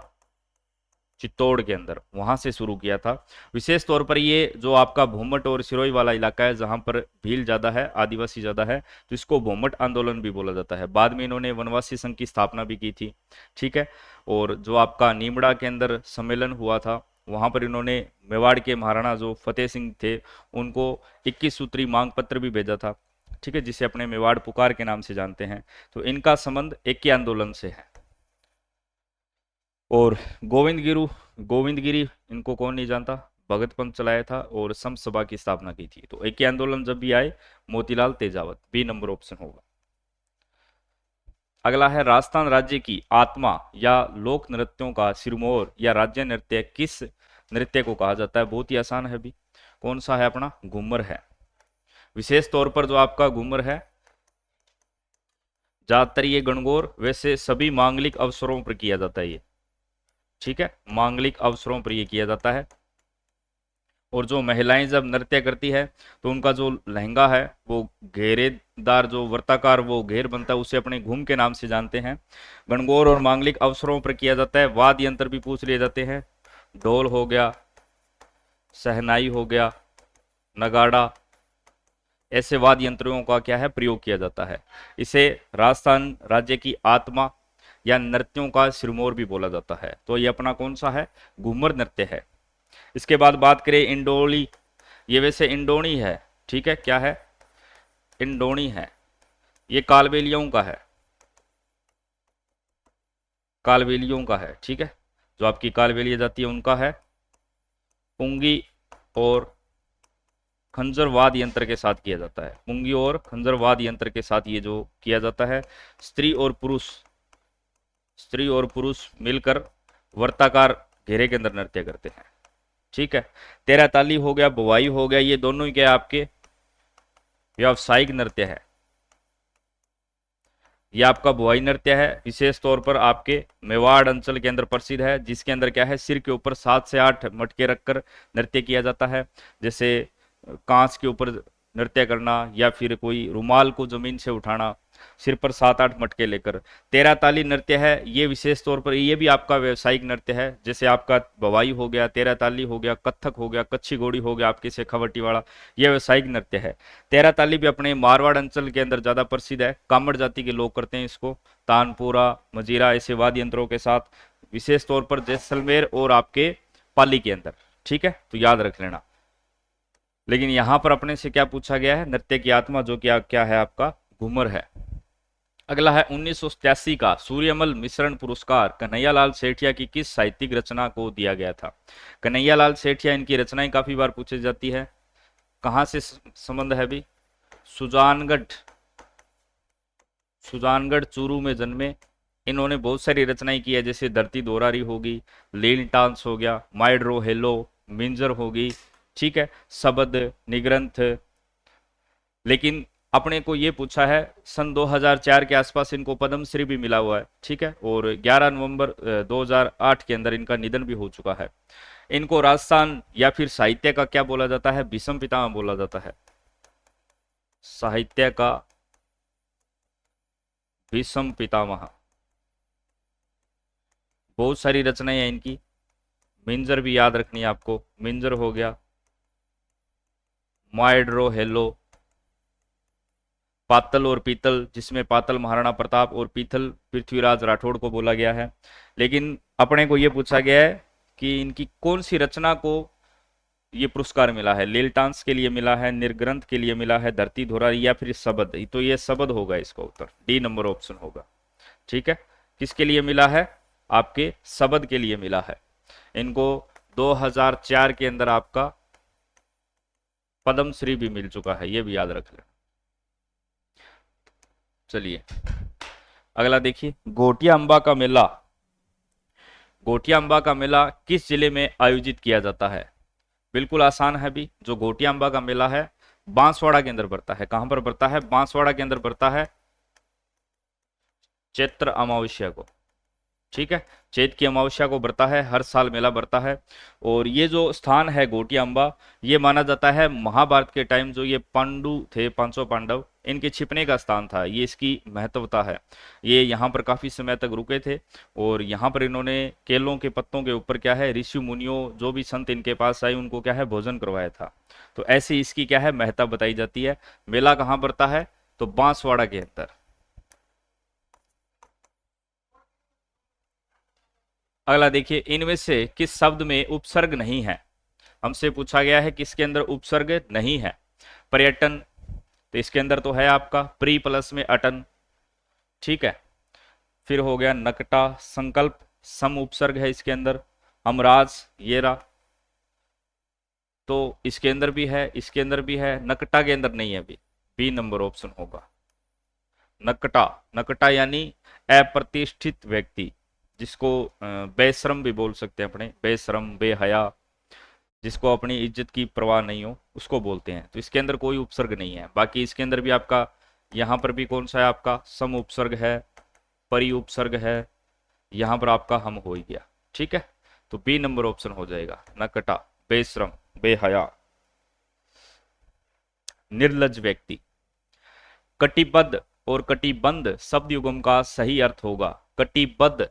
चित्तौड़ के अंदर, वहां से शुरू किया था। विशेष तौर पर ये जो आपका भूमट और सिरोही वाला इलाका है, जहां पर भील ज्यादा है, आदिवासी ज्यादा है, तो इसको भूमट आंदोलन भी बोला जाता है। बाद में इन्होंने वनवासी संघ की स्थापना भी की थी, ठीक है। और जो आपका नीमड़ा के अंदर सम्मेलन हुआ था, वहां पर इन्होंने मेवाड़ के महाराणा जो फतेह सिंह थे, उनको 21 सूत्री मांग पत्र भी भेजा था, ठीक है, जिसे अपने मेवाड़ पुकार के नाम से जानते हैं। तो इनका संबंध एक आंदोलन से है। और गोविंद गिरी इनको कौन नहीं जानता, भगत पंथ चलाया था और सम सभा की स्थापना की थी। तो एक आंदोलन जब भी आए, Motilal Tejawat, B number option होगा। अगला है राजस्थान राज्य की आत्मा या लोक नृत्यों का सिरमौर या राज्य नृत्य किस नृत्य को कहा जाता है? बहुत ही आसान है भी, कौन सा है? अपना घूमर है। विशेष तौर पर जो आपका घूमर है, ज्यादातर ये गणगौर, वैसे सभी मांगलिक अवसरों पर किया जाता है ये, ठीक है, मांगलिक अवसरों पर ये किया जाता है। और जो महिलाएं जब नृत्य करती है तो उनका जो लहंगा है वो घेरेदार, जो वर्ताकार वो घेर बनता है, उसे अपने घूम के नाम से जानते हैं। गणगौर और मांगलिक अवसरों पर किया जाता है। वाद्य यंत्र भी पूछ लिए जाते हैं, ढोल हो गया, सहनाई हो गया, नगाड़ा, ऐसे वाद्य यंत्रों का क्या है, प्रयोग किया जाता है। इसे राजस्थान राज्य की आत्मा या नृत्यों का सिरमौर भी बोला जाता है। तो ये अपना कौन सा है? घूमर नृत्य है। इसके बाद बात करें इंडोली, ये वैसे इंडोनी है, ठीक है, क्या है? इंडोनी है। ये कालबेलियों का है, कालबेलियों का है, ठीक है, जो आपकी कालबेलिया जाती है उनका है। पुंगी और खंजरवाद यंत्र के साथ किया जाता है, पुंगी और खंजरवाद यंत्र के साथ ये जो किया जाता है। स्त्री और पुरुष मिलकर वर्ताकार घेरे के अंदर नृत्य करते हैं, ठीक है। तेरा ताली हो गया, बुवाई हो गया, ये दोनों ही क्या आपके व्यावसायिक नृत्य है। ये आपका बुवाई नृत्य है, विशेष तौर पर आपके मेवाड़ अंचल के अंदर प्रसिद्ध है, जिसके अंदर क्या है, सिर के ऊपर 7 से 8 मटके रखकर नृत्य किया जाता है। जैसे कांच के ऊपर नृत्य करना या फिर कोई रुमाल को जमीन से उठाना, सिर पर 7-8 मटके लेकर। तेरा ताली नृत्य है, ये विशेष तौर पर ये भी आपका व्यवसायिक नृत्य है। जैसे आपका बवाई हो गया, तेरा ताली हो गया, कत्थक हो गया, कच्ची घोड़ी हो गया, आपके शेखावटी वाला, ये व्यवसायिक नृत्य है। तेरा ताली भी अपने मारवाड़ अंचल के अंदर ज्यादा प्रसिद्ध है, कामड़ जाति के लोग करते हैं इसको, तानपुरा, मजीरा, ऐसे वाद्य यंत्रों के साथ, विशेष तौर पर जैसलमेर और आपके पाली के अंदर, ठीक है, तो याद रख लेना। लेकिन यहां पर अपने से क्या पूछा गया है? नृत्य की आत्मा, जो क्या है आपका घूमर है। अगला है 1987 का सूर्यमल मिश्रण पुरस्कार कन्हैयालाल सेठिया की किस साहित्यिक रचना को दिया गया था? कन्हैयालाल सेठिया, इनकी रचनाएं काफी बार पूछी जाती है। कहां से संबंध है भी? सुजानगढ़ चूरू में जन्मे। इन्होंने बहुत सारी रचनाएं की है, जैसे धरती दोरारी होगी, लील टांस हो गया, माइड्रो हेलो, मिंजर होगी, ठीक है, शब्द निग्रंथ। लेकिन अपने को ये पूछा है, सन 2004 के आसपास इनको पद्मश्री भी मिला हुआ है, ठीक है, और 11 नवंबर 2008 के अंदर इनका निधन भी हो चुका है। इनको राजस्थान या फिर साहित्य का क्या बोला जाता है? भीष्म पितामह बोला जाता है। साहित्य का भीष्म पितामह। बहुत सारी रचनाएं हैं इनकी। मिंजर भी याद रखनी है आपको, मिंजर हो गया, माइड्रो हेलो, पातल और पीतल, जिसमें पातल महाराणा प्रताप और पीतल पृथ्वीराज राठौड़ को बोला गया है। लेकिन अपने को यह पूछा गया है कि इनकी कौन सी रचना को ये पुरस्कार मिला है? लीलटांस के लिए मिला है, निर्ग्रंथ के लिए मिला है, धरती धोरारी, या फिर शब्द? तो ये शब्द होगा इसका उत्तर, डी नंबर ऑप्शन होगा, ठीक है। किसके लिए मिला है? आपके शब्द के लिए मिला है। इनको 2004 के अंदर आपका पद्मश्री भी मिल चुका है, ये भी याद रख लें। चलिए अगला देखिए, गोटिया अंबा का मेला। गोटिया अंबा का मेला किस जिले में आयोजित किया जाता है? बिल्कुल आसान है भी। जो गोटिया अंबा का मेला है, बांसवाड़ा के अंदर पड़ता है। कहां पर पड़ता है? बांसवाड़ा के अंदर पड़ता है, चैत्र अमावस्या को, ठीक है, चैत की अमावस्या को बढ़ता है, हर साल मेला बढ़ता है। और ये जो स्थान है गोटिया अंबा, ये माना जाता है महाभारत के टाइम जो ये पांडु थे, 500 पांडव, इनके छिपने का स्थान था, ये इसकी महत्वता है। ये यहाँ पर काफी समय तक रुके थे और यहाँ पर इन्होंने केलों के पत्तों के ऊपर क्या है, ऋषि मुनियों जो भी संत इनके पास आए उनको क्या है, भोजन करवाया था। तो ऐसे इसकी क्या है, महत्ता बताई जाती है। मेला कहाँ पड़ता है, तो बांसवाड़ा के अंदर। अगला देखिए, इनमें से किस शब्द में उपसर्ग नहीं है। हमसे पूछा गया है किसके अंदर उपसर्ग नहीं है। पर्यटन, तो इसके अंदर तो है आपका प्री प्लस में अटन, ठीक है। फिर हो गया नकटा, संकल्प सम उपसर्ग है इसके अंदर। हमराज, ये रहा, तो इसके अंदर भी है, इसके अंदर भी है, नकटा के अंदर नहीं है अभी। बी नंबर ऑप्शन होगा नकटा। नकटा यानी अप्रतिष्ठित व्यक्ति, जिसको बेशरम भी बोल सकते हैं अपने, बेशरम बेहया, जिसको अपनी इज्जत की परवाह नहीं हो, उसको बोलते हैं। तो इसके अंदर कोई उपसर्ग नहीं है। बाकी इसके अंदर भी आपका, यहाँ पर भी कौन सा है आपका, सम उपसर्ग है, परि उपसर्ग है, यहाँ पर आपका हम हो ही गया, ठीक है। तो बी नंबर ऑप्शन हो जाएगा नकटा, बेशरम बेहया। निर्लज व्यक्ति। कटिबद्ध और कटिबंध शब्द युगम का सही अर्थ होगा कटिबद्ध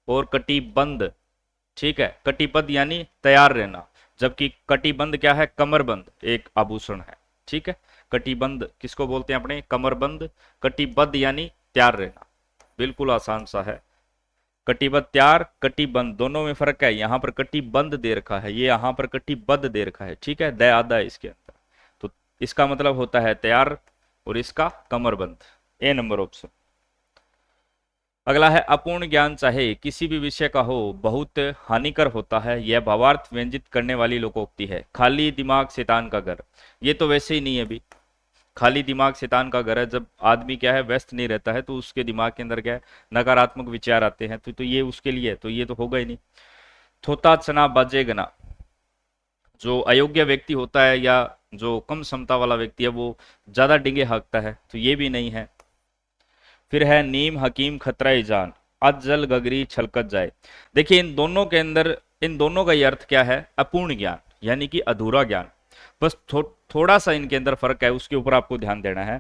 और कटिबंध, ठीक है। कटिबद्ध यानी तैयार रहना, जबकि कटिबंध क्या है, कमरबंद एक आभूषण है, ठीक है। कटिबंध किसको बोलते हैं अपने, कमरबंद। कटिबद्ध यानी तैयार रहना, बिल्कुल आसान सा है। कटिबद्ध तैयार, कटिबंध दोनों में फर्क है। यहाँ पर कटिबंध दे रखा है, ये यहाँ पर कटिबद्ध दे रखा है, ठीक है। दया आधा है इसके अंदर, तो इसका मतलब होता है तैयार और इसका कमरबंद। ए नंबर ऑप्शन। अगला है, अपूर्ण ज्ञान चाहे किसी भी विषय का हो बहुत हानिकर होता है, यह भावार्थ व्यंजित करने वाली लोकोक्ति है। खाली दिमाग शैतान का घर, ये तो वैसे ही नहीं है अभी। खाली दिमाग शैतान का घर है, जब आदमी क्या है, व्यस्त नहीं रहता है, तो उसके दिमाग के अंदर क्या है, नकारात्मक विचार आते हैं, तो ये उसके लिए, तो ये तो होगा ही नहीं। थोता चना बाजे गना, जो अयोग्य व्यक्ति होता है या जो कम क्षमता वाला व्यक्ति है वो ज्यादा डिंगे हाँकता है, तो ये भी नहीं है। फिर है नीम हकीम खतरा जान, अज जल गगरी छलकत जाए। देखिए इन दोनों के अंदर, इन दोनों का ये अर्थ क्या है, अपूर्ण ज्ञान यानी कि अधूरा ज्ञान। बस थोड़ा सा इनके अंदर फर्क है, उसके ऊपर आपको ध्यान देना है।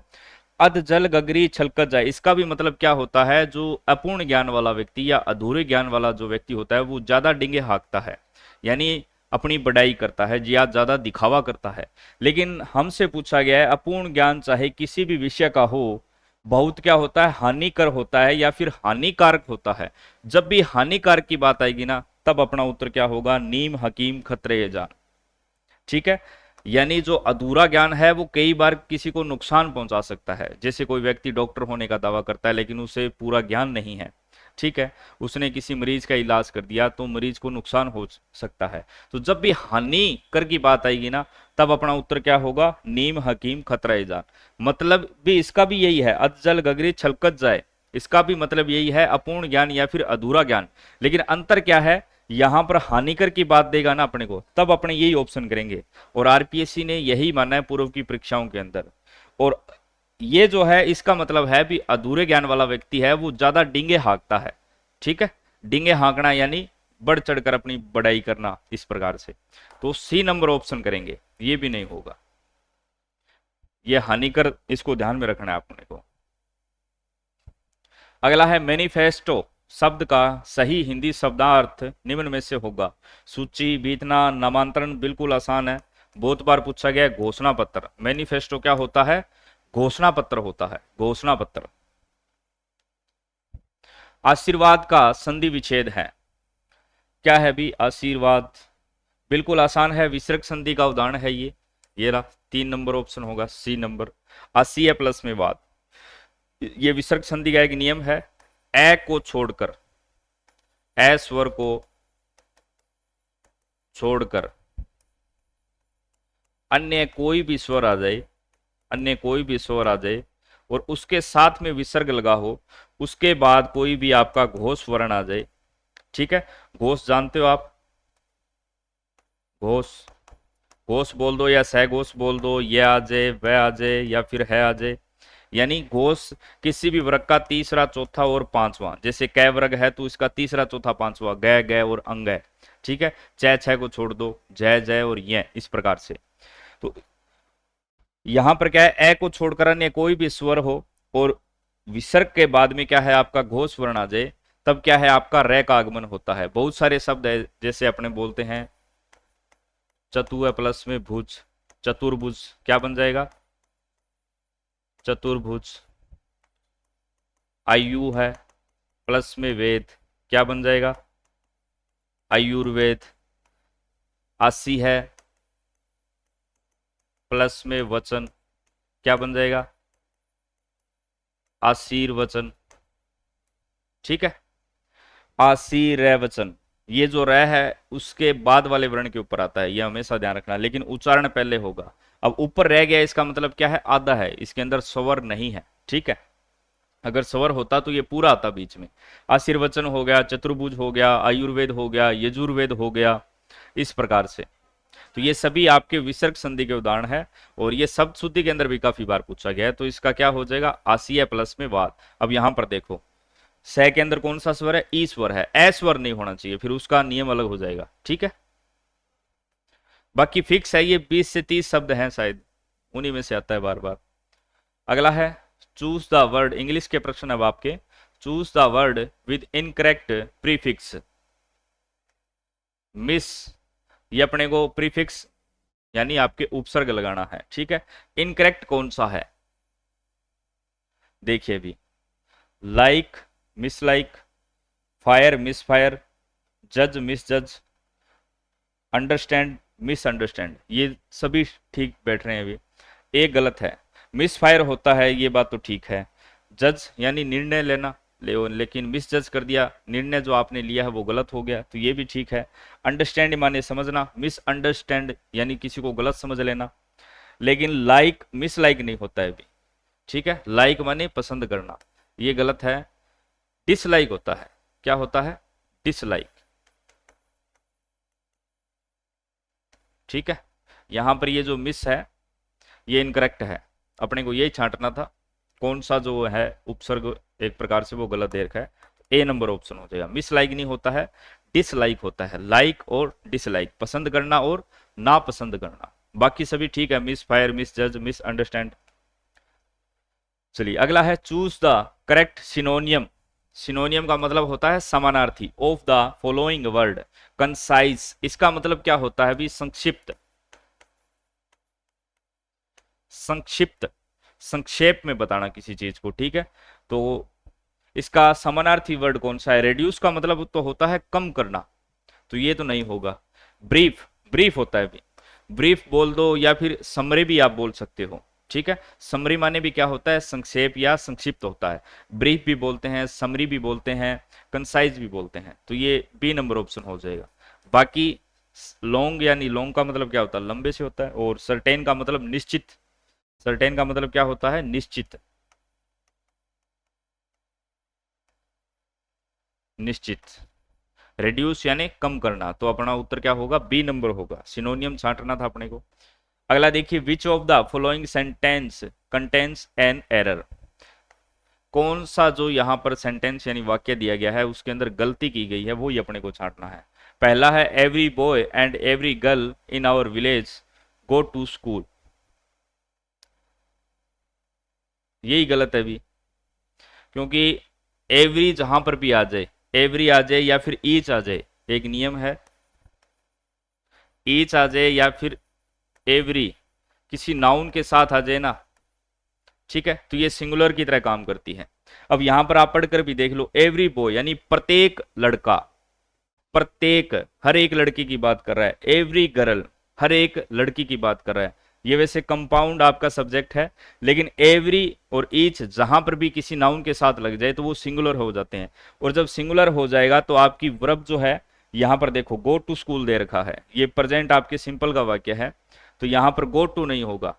अध जल गगरी छलकत जाए, इसका भी मतलब क्या होता है, जो अपूर्ण ज्ञान वाला व्यक्ति या अधूरे ज्ञान वाला जो व्यक्ति होता है वो ज्यादा डिंगे हाँकता है, यानी अपनी बड़ाई करता है या ज्यादा दिखावा करता है। लेकिन हमसे पूछा गया है, अपूर्ण ज्ञान चाहे किसी भी विषय का हो बहुत क्या होता है, हानिकर होता है या फिर हानिकारक होता है। जब भी हानिकारक की बात आएगी ना, तब अपना उत्तर क्या होगा, नीम हकीम खतरे जान, ठीक है। यानी जो अधूरा ज्ञान है वो कई बार किसी को नुकसान पहुंचा सकता है। जैसे कोई व्यक्ति डॉक्टर होने का दावा करता है लेकिन उसे पूरा ज्ञान नहीं है, ठीक है, उसने किसी मरीज का इलाज कर दिया तो मरीज को नुकसान हो सकता है। तो जब भी हानि कर की बात आएगी ना, तब अपना उत्तर क्या होगा, नीम हकीम खतरा जान। मतलब भी इसका भी यही है, अजल गगरी छलकत जाए, इसका भी मतलब यही है, अपूर्ण ज्ञान या फिर अधूरा ज्ञान। लेकिन अंतर क्या है, यहां पर हानिकर की बात देगा ना अपने को, तब अपने यही ऑप्शन करेंगे। और आरपीएससी ने यही माना है पूर्व की परीक्षाओं के अंदर। और ये जो है इसका मतलब है भी अधूरे ज्ञान वाला व्यक्ति है वो ज्यादा डिंगे हाँकता है, ठीक है। डिंगे हाँकना यानी बढ़ चढ़कर अपनी बड़ाई करना, इस प्रकार से। तो सी नंबर ऑप्शन करेंगे, ये भी नहीं होगा, ये हानिकर, इसको ध्यान में रखना है अपने को। अगला है, मैनिफेस्टो शब्द का सही हिंदी शब्दार्थ निम्न में से होगा। सूची, बीतना, नामांतरण, बिल्कुल आसान है, बहुत बार पूछा गया है। घोषणा पत्र, मैनिफेस्टो क्या होता है, घोषणा पत्र होता है, घोषणा पत्र। आशीर्वाद का संधि विच्छेद है, क्या है भी आशीर्वाद, बिल्कुल आसान है, विसर्ग संधि का उदाहरण है ये रहा, 3 नंबर ऑप्शन होगा सी नंबर। आशीय प्लस में वाद, ये विसर्ग संधि का एक नियम है, ए को छोड़कर, ए स्वर को छोड़कर अन्य कोई भी स्वर आ जाए, अन्य कोई भी स्वर आ जाए और उसके साथ में विसर्ग लगा हो, उसके बाद कोई भी आपका घोष वर्ण आ जाए, ठीक है। घोष जानते हो आप, घोष, घोष बोल दो या सहघोष बोल दो, ये आ जाए, वह आ जाए या फिर है आ जाए, यानी घोष किसी भी वर्ग का तीसरा, चौथा और पांचवा। जैसे कै वर्ग है तो इसका तीसरा, चौथा, पांचवा, गय, गय और अंग है, ठीक है। छह को छोड़ दो, जय, जय और ये, इस प्रकार से। तो यहां पर क्या है, ए को छोड़कर अन्य कोई भी स्वर हो और विसर्ग के बाद में क्या है आपका घोष वर्ण आ जाए, तब क्या है आपका रे का आगमन होता है। बहुत सारे शब्द है, जैसे अपने बोलते हैं चतु है प्लस में भुज, चतुर्भुज क्या बन जाएगा, चतुर्भुज। आयु है प्लस में वेद क्या बन जाएगा, आयुर्वेद। आसी है प्लस में वचन क्या बन जाएगा, आशीर्वचन। ठीक है, आशीर वचन, ये जो र है उसके बाद वाले वर्ण के ऊपर आता है, ये हमेशा ध्यान रखना, लेकिन उच्चारण पहले होगा। अब ऊपर रह गया इसका मतलब क्या है, आधा है, इसके अंदर स्वर नहीं है। ठीक है, अगर स्वर होता तो ये पूरा आता बीच में। आशीर्वचन हो गया, चतुर्भुज हो गया, आयुर्वेद हो गया, यजुर्वेद हो गया, इस प्रकार से। तो ये सभी आपके विसर्ग संधि के उदाहरण है, और ये शब्द शुद्धि के अंदर भी काफी बार पूछा गया है। तो इसका क्या हो जाएगा, आसीय प्लस में वाद। अब यहां पर देखो, स के अंदर कौन सा स्वर है, ई स्वर है, ए स्वर नहीं होना चाहिए, फिर उसका नियम अलग हो जाएगा। ठीक है, बाकी फिक्स है, ये 20 से 30 शब्द हैं शायद, उन्हीं में से आता है बार बार। अगला है चूज द वर्ड, इंग्लिश के प्रश्न अब आपके, choose the word with incorrect prefix. Miss, ये अपने को प्रीफिक्स यानी आपके उपसर्ग लगाना है। ठीक है, इनकरेक्ट कौन सा है, देखिए भी, like miss like, fire miss fire, जज मिस जज, अंडरस्टैंड मिस अंडरस्टैंड, ये सभी ठीक बैठ रहे हैं। अभी एक गलत है, मिस फायर होता है, ये बात तो ठीक है। जज यानी निर्णय लेना, लेकिन मिस जज कर दिया, निर्णय जो आपने लिया है वो गलत हो गया, तो ये भी ठीक है। अंडरस्टैंड माने समझना, मिस अंडरस्टैंड यानी किसी को गलत समझ लेना। लेकिन लाइक मिस लाइक नहीं होता है भी। ठीक है, लाइक माने पसंद करना, ये गलत है। डिसलाइक होता है, क्या होता है, डिसलाइक। ठीक है, यहां पर ये जो मिस है ये इनकरेक्ट है, अपने को यही छांटना था कौन सा जो है उपसर्ग एक प्रकार से वो गलत दे रखा है। ए नंबर ऑप्शन हो जाएगा। मिस लाइक नहीं होता है, डिसलाइक होता है। लाइक और डिसलाइक, पसंद करना और ना पसंद करना, बाकी सभी ठीक है, मिस फायर मिस जज मिस अंडरस्टैंड। चलिए अगला है चूज द करेक्ट सिनोनियम। सिनोनियम का मतलब होता है समानार्थी of the following word. Concise, इसका मतलब क्या होता है भी, संक्षिप्त, संक्षिप्त, संक्षेप में बताना किसी चीज को। ठीक है, तो इसका समानार्थी वर्ड कौन सा है, रेड्यूस का मतलब तो होता है कम करना, तो ये तो नहीं होगा। ब्रीफ, ब्रीफ होता है भी, ब्रीफ बोल दो, या फिर समरी भी आप बोल सकते हो। ठीक है, समरी माने भी क्या होता है, संक्षेप या संक्षिप्त होता है। ब्रीफ भी बोलते हैं, समरी भी बोलते हैं, कंसाइज भी बोलते हैं, तो ये बी नंबर ऑप्शन हो जाएगा। बाकी लॉन्ग यानी लॉन्ग का मतलब क्या होता है, लंबे से होता है, और सर्टेन का मतलब निश्चित, सर्टेन का मतलब क्या होता है, निश्चित, निश्चित। रिड्यूस यानी कम करना, तो अपना उत्तर क्या होगा, बी नंबर होगा। सिनोनियम छांटना था अपने को। अगला देखिए, which of the following sentence contains an error. कौन सा जो यहां पर सेंटेंस यानी वाक्य दिया गया है उसके अंदर गलती की गई है, वो ही अपने को छांटना है। पहला है every boy and every girl in our village go to school, यही गलत है भी, क्योंकि एवरी जहां पर भी आ जाए, एवरी आ जाए या फिर ईच आ जाए, एक नियम है, ईच आ जाए या फिर एवरी किसी नाउन के साथ आ जाए ना, ठीक है, तो ये सिंगुलर की तरह काम करती है। अब यहां पर आप पढ़कर भी देख लो, एवरी बॉय यानी प्रत्येक लड़का, प्रत्येक हर एक लड़की की बात कर रहा है। एवरी गर्ल हर एक लड़की की बात कर रहा है। ये वैसे कंपाउंड आपका सब्जेक्ट है, लेकिन एवरी और ईच जहां पर भी किसी नाउन के साथ लग जाए तो वो सिंगुलर हो जाते हैं। और जब सिंगुलर हो जाएगा तो आपकी वर्ब जो है, यहां पर देखो गो टू स्कूल दे रखा है, ये प्रेजेंट आपके सिंपल का वाक्य है, तो यहां पर गो टू नहीं होगा,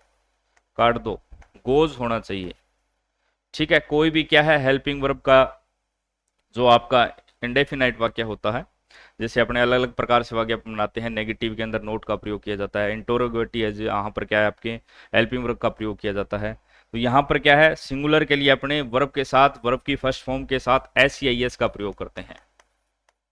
काट दो, गोज होना चाहिए। ठीक है, कोई भी क्या है हेल्पिंग वर्ब का जो आपका इंडेफिनाइट वाक्य होता है, जैसे अपने अलग अलग प्रकार से वाक्य बनाते हैं, नेगेटिव के अंदर नोट का प्रयोग किया जाता है, इंटरोगेटिव यहाँ पर क्या है आपके हेल्पिंग वर्ब का प्रयोग किया जाता है। तो यहाँ पर क्या है, सिंगुलर के लिए अपने वर्ब के साथ, वर्ब की फर्स्ट फॉर्म के साथ एस या ईएस का प्रयोग करते हैं,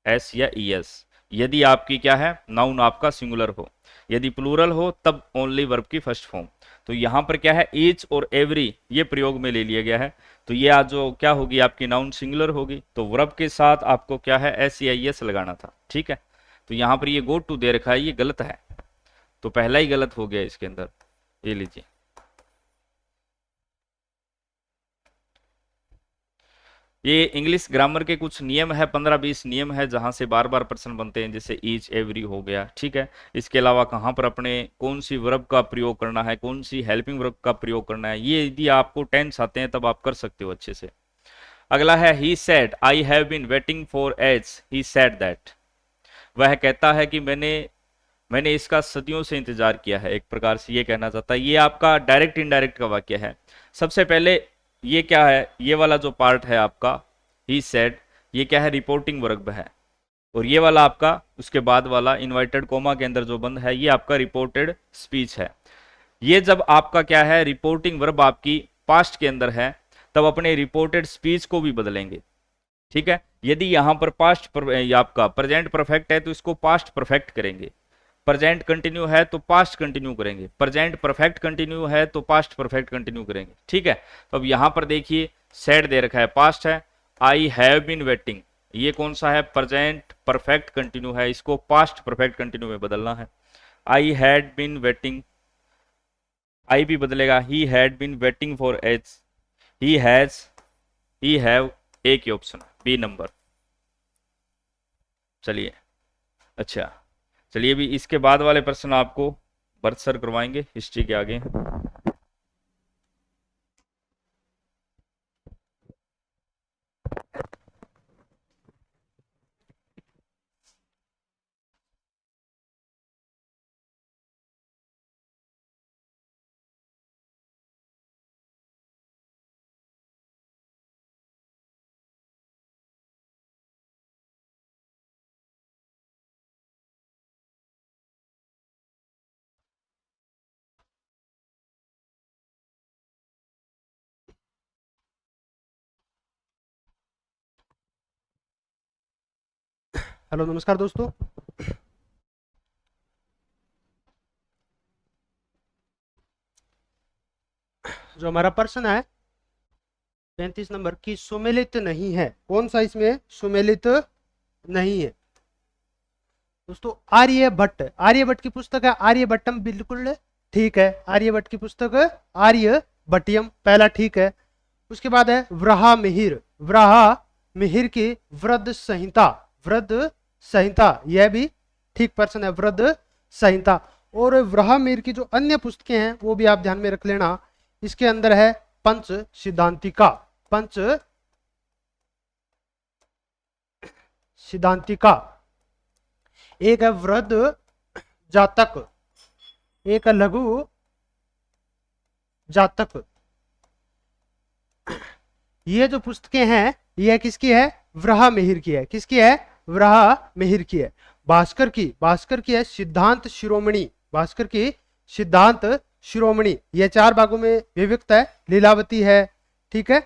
एस या ईएस। यदि आपकी क्या है नाउन आपका सिंगुलर हो, यदि प्लूरल हो तब ओनली वर्ब की फर्स्ट फॉर्म। तो यहाँ पर क्या है, ईच और एवरी ये प्रयोग में ले लिया गया है। तो ये आज जो क्या होगी आपकी नाउन सिंगुलर होगी, तो वर्ब के साथ आपको क्या है SEIS लगाना था, ठीक है। तो यहाँ पर ये गो टू दे रखा है, ये गलत है, तो पहला ही गलत हो गया इसके अंदर, ये लीजिए। ये इंग्लिश ग्रामर के कुछ नियम है, 15-20 नियम है जहां से बार बार प्रश्न बनते हैं, जैसे ईच एवरी हो गया, ठीक है। इसके अलावा कहाँ पर अपने कौन सी वर्ब का प्रयोग करना है, कौन सी हेल्पिंग वर्ब का प्रयोग करना है, ये यदि आपको टेंस आते हैं तब आप कर सकते हो अच्छे से। अगला है he said I have been waiting for age he said that, वह कहता है कि मैंने इसका सदियों से इंतजार किया है, एक प्रकार से ये कहना चाहता है। ये आपका डायरेक्ट इनडायरेक्ट का वाक्य है। सबसे पहले ये क्या है, ये वाला जो पार्ट है आपका ही सेड, ये क्या है, रिपोर्टिंग वर्ब है, और ये वाला आपका उसके बाद वाला इन्वर्टेड कोमा के अंदर जो बंद है, ये आपका रिपोर्टेड स्पीच है। ये जब आपका क्या है, रिपोर्टिंग वर्ब आपकी पास्ट के अंदर है, तब अपने रिपोर्टेड स्पीच को भी बदलेंगे, ठीक है। यदि यहां पर आपका प्रेजेंट परफेक्ट है तो इसको पास्ट परफेक्ट करेंगे, प्रेजेंट कंटिन्यू है तो पास्ट कंटिन्यू करेंगे, प्रेजेंट परफेक्ट कंटिन्यू है तो पास्ट परफेक्ट कंटिन्यू करेंगे, ठीक है। तो अब यहां पर देखिए सेड दे रखा है, पास्ट है, आई हैव बीन वेटिंग, ये कौन सा है, प्रेजेंट परफेक्ट कंटिन्यू है, इसको पास्ट परफेक्ट कंटिन्यू में बदलना है। I had been waiting, I भी बदलेगा, he had been waiting for age, he has, he have, एक ही ऑप्शन बी नंबर। चलिए अच्छा, चलिए भी इसके बाद वाले प्रश्न आपको बर्थ सर करवाएंगे हिस्ट्री के आगे। हेलो नमस्कार दोस्तों। जो हमारा प्रश्न है 35 नंबर की सुमेलित नहीं है, कौन सा इसमें सुमेलित नहीं है दोस्तों? आर्यभट्ट, आर्यभट्ट की पुस्तक है आर्यभट्टम, बिल्कुल ठीक है। आर्यभट्ट की पुस्तक आर्यभट्टियम पहला ठीक है। उसके बाद है व्राहा मिहिर, व्राहा मिहिर की वृद्ध संहिता, वृद्ध संहिता यह भी ठीक प्रश्न है, वृद्ध संहिता। और व्राहा मिहिर की जो अन्य पुस्तकें हैं वो भी आप ध्यान में रख लेना। इसके अंदर है पंच सिद्धांतिका, पंच सिद्धांतिका, एक है वृद्ध जातक, एक है लघु जातक। ये जो पुस्तकें हैं यह किसकी है, व्राहा मिहिर की है, किसकी है, व्राहा मिहिर की है। भास्कर की, भास्कर की है सिद्धांत शिरोमणि, भास्कर की सिद्धांत शिरोमणि, यह 4 भागों में विभक्त है, लीलावती है, ठीक है।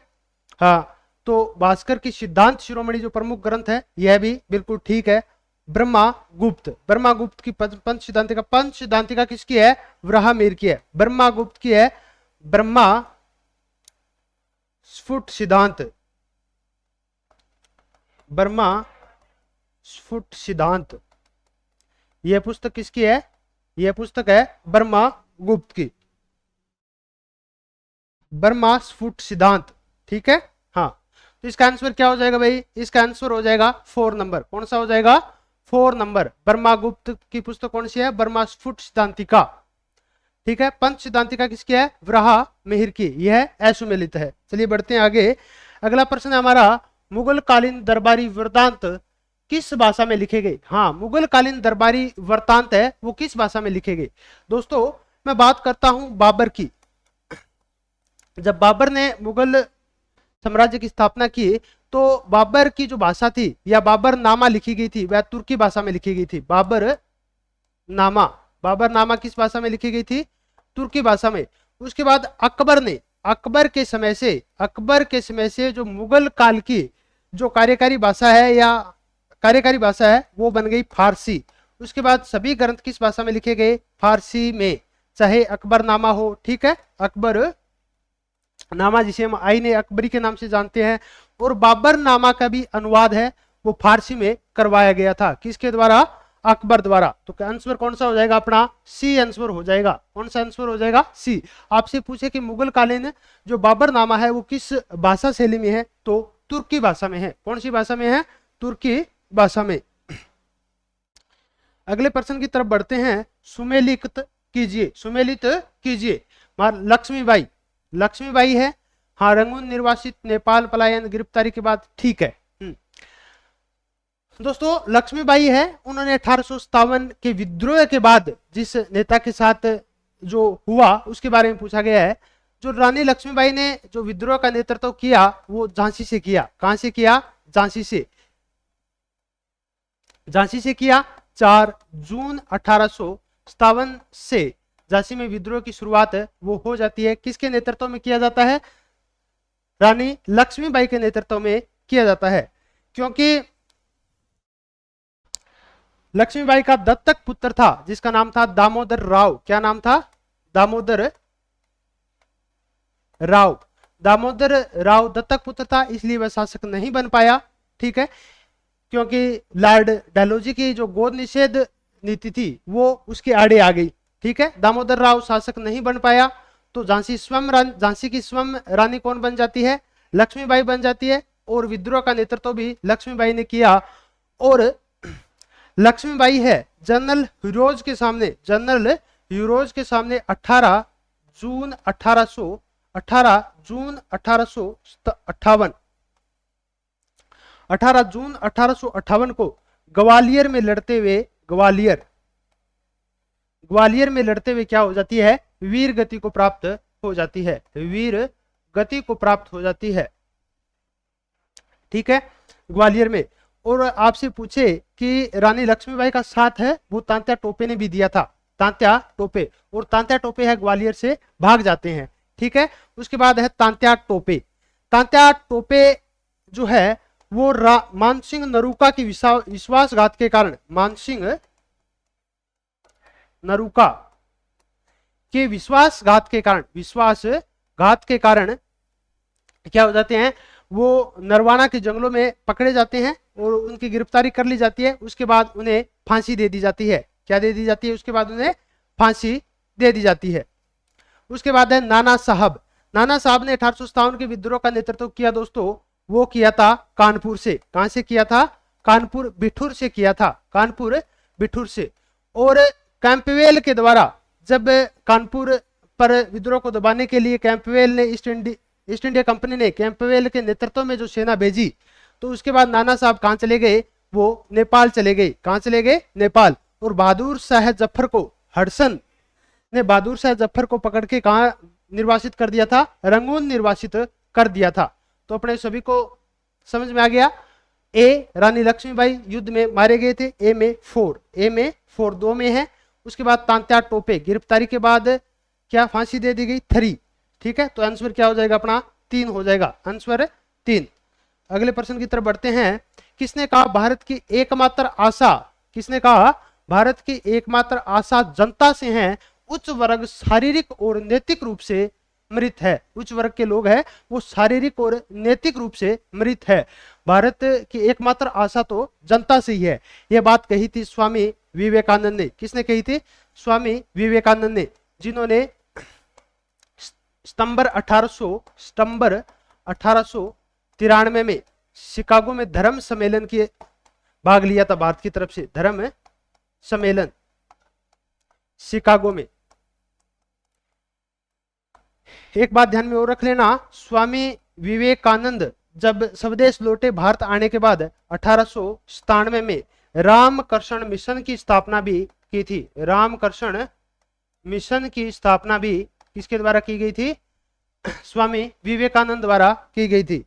हाँ, तो भास्कर की सिद्धांत शिरोमणि जो प्रमुख ग्रंथ है यह भी बिल्कुल ठीक है। ब्रह्मागुप्त, ब्रह्मागुप्त की पंच सिद्धांतिका, पंच सिद्धांतिका किसकी है, व्राहा मिहिर की है। ब्रह्मागुप्त की है ब्रह्मा स्फुट सिद्धांत, ब्रह्मा स्फुट सिद्धांत, यह पुस्तक किसकी है, यह पुस्तक है ब्रह्मागुप्त की, ब्रह्मा स्फुट सिद्धांत, ठीक है। हाँ, तो इसका आंसर क्या हो जाएगा भाई, इसका आंसर हो जाएगा 4 नंबर। कौन सा हो जाएगा, 4 नंबर। ब्रह्मागुप्त की पुस्तक कौन सी है, ब्रह्मा स्फुट सिद्धांतिका, ठीक है। पंच सिद्धांतिका किसकी है, व्राहा मिहिर की, यह असुमेलित है। चलिए बढ़ते हैं आगे। अगला प्रश्न है हमारा, मुगल कालीन दरबारी वृत्तांत किस भाषा में लिखे गए? हाँ, मुगल कालीन दरबारी वृत्तांत है वो किस भाषा में लिखे गए? दोस्तों मैं बात करता हूं बाबर की। जब बाबर ने मुगल साम्राज्य की स्थापना की तो बाबर की जो भाषा थी या बाबर नामा लिखी गई थी वह तुर्की भाषा में लिखी गई थी। बाबर नामा, बाबर नामा किस भाषा में लिखी गई थी, तुर्की भाषा में। उसके बाद अकबर ने, अकबर के समय से जो मुगल काल की जो कार्यकारी भाषा है या कार्यकारी भाषा है वो बन गई फारसी। उसके बाद सभी ग्रंथ किस भाषा में लिखे गए, फारसी में। चाहे अकबरनामा हो, ठीक है, अकबर नामा जिसे हम आईने अकबरी के नाम से जानते हैं, और बाबरनामा का भी अनुवाद है वो फारसी में करवाया गया था, किसके द्वारा, अकबर द्वारा। तो आंसर कौन सा हो जाएगा अपना, सी आंसर हो जाएगा। कौन सा आंसर हो जाएगा, सी। आपसे पूछे कि मुगल कालीन जो बाबरनामा है वो किस भाषा शैली में है, तो तुर्की भाषा में है। कौन सी भाषा में है, तुर्की भाषा में। अगले प्रश्न की तरफ बढ़ते हैं, सुमेलित कीजिए, सुमेलित कीजिए। लक्ष्मीबाई, लक्ष्मीबाई है, हाँ, रंगून निर्वासित, नेपाल पलायन, गिरफ्तारी के बाद, ठीक है। दोस्तों लक्ष्मीबाई है, उन्होंने 1857 के विद्रोह के बाद जिस नेता के साथ जो हुआ उसके बारे में पूछा गया है। जो रानी लक्ष्मीबाई ने जो विद्रोह का नेतृत्व किया वो झांसी से किया। कहां से किया, झांसी से, झांसी से किया। 4 जून 1857 से झांसी में विद्रोह की शुरुआत वो हो जाती है। किसके नेतृत्व में किया जाता है, रानी लक्ष्मीबाई के नेतृत्व में किया जाता है, क्योंकि लक्ष्मीबाई का दत्तक पुत्र था जिसका नाम था दामोदर राव। क्या नाम था, दामोदर राव। दामोदर राव दत्तक पुत्र था, इसलिए वह शासक नहीं बन पाया, ठीक है, क्योंकि लॉर्ड डलहौजी की जो गोद निषेध नीति थी वो उसके आड़े आ गई, ठीक है। दामोदर राव शासक नहीं बन पाया, तो झांसी की स्वयं रानी कौन बन जाती है, लक्ष्मीबाई बन जाती है, और विद्रोह का नेतृत्व भी लक्ष्मीबाई ने किया। और लक्ष्मीबाई है जनरल ह्यूरोज के सामने, जनरल ह्यूरोज के सामने 18 जून 1858 को ग्वालियर में लड़ते हुए, ग्वालियर में लड़ते हुए क्या हो जाती है, वीर गति को प्राप्त हो जाती है, वीर गति को प्राप्त हो जाती है, ठीक है, ग्वालियर में। और आपसे पूछे कि रानी लक्ष्मीबाई का साथ है वो तांत्या टोपे ने भी दिया था, तांत्या टोपे, और तांत्या टोपे है ग्वालियर से भाग जाते हैं, ठीक है। उसके बाद है तांत्या टोपे। तांत्या टोपे जो है वो मानसिंह नरूका की विश्वासघात के कारण, मानसिंह नरूका के विश्वासघात के कारण क्या हो जाते हैं, वो नरवाना के जंगलों में पकड़े जाते हैं और उनकी गिरफ्तारी कर ली जाती है। उसके बाद उन्हें फांसी दे दी जाती है। क्या दे दी जाती है, उसके बाद उन्हें फांसी दे दी जाती है। उसके बाद है नाना साहब। नाना साहब ने 1857 के विद्रोह का नेतृत्व किया दोस्तों, वो किया था कानपुर से। कहां से किया था, कानपुर बिठूर से किया था, कानपुर बिठूर से। और कैंपवेल के द्वारा, जब कानपुर पर विद्रोह को दबाने के लिए कैंपवेल ने ईस्ट इंडिया कंपनी ने कैंपवेल के नेतृत्व में जो सेना भेजी, तो उसके बाद नाना साहब कहां चले गए, वो नेपाल चले गए। कहां चले गए, नेपाल। और बहादुर शाह जफर को, हडसन ने बहादुर शाह जफर को पकड़ के कहां निर्वासित कर दिया था, रंगून निर्वासित कर दिया था। तो अपने सभी को समझ में आ गया। ए रानी लक्ष्मीबाई युद्ध में मारे गए थे, ए में 4 2 में है। उसके बाद तांत्या टोपे गिरफ्तारी के बाद क्या फांसी दे दी गई, 3, ठीक है। तो आंसर क्या हो जाएगा अपना, 3 हो जाएगा, आंसर 3। अगले प्रश्न की तरफ बढ़ते हैं। किसने कहा भारत की एकमात्र आशा, किसने कहा भारत की एकमात्र आशा जनता से है, उच्च वर्ग शारीरिक और नैतिक रूप से मृत है। उच्च वर्ग के लोग हैं वो शारीरिक और नैतिक रूप से मृत है। भारत की एकमात्र आशा तो जनता से ही है। यह बात कही थी स्वामी विवेकानंद ने। किसने कही थी, स्वामी विवेकानंद ने, जिन्होंने सितंबर 1893 में शिकागो में धर्म सम्मेलन की भाग लिया था, भारत की तरफ से धर्म सम्मेलन शिकागो में। एक बात ध्यान में और रख लेना, स्वामी विवेकानंद जब स्वदेश लौटे, भारत आने के बाद 1897 में रामकृष्ण मिशन की स्थापना भी की थी। रामकृष्ण मिशन की स्थापना भी किसके द्वारा की गई थी, स्वामी विवेकानंद द्वारा की गई थी।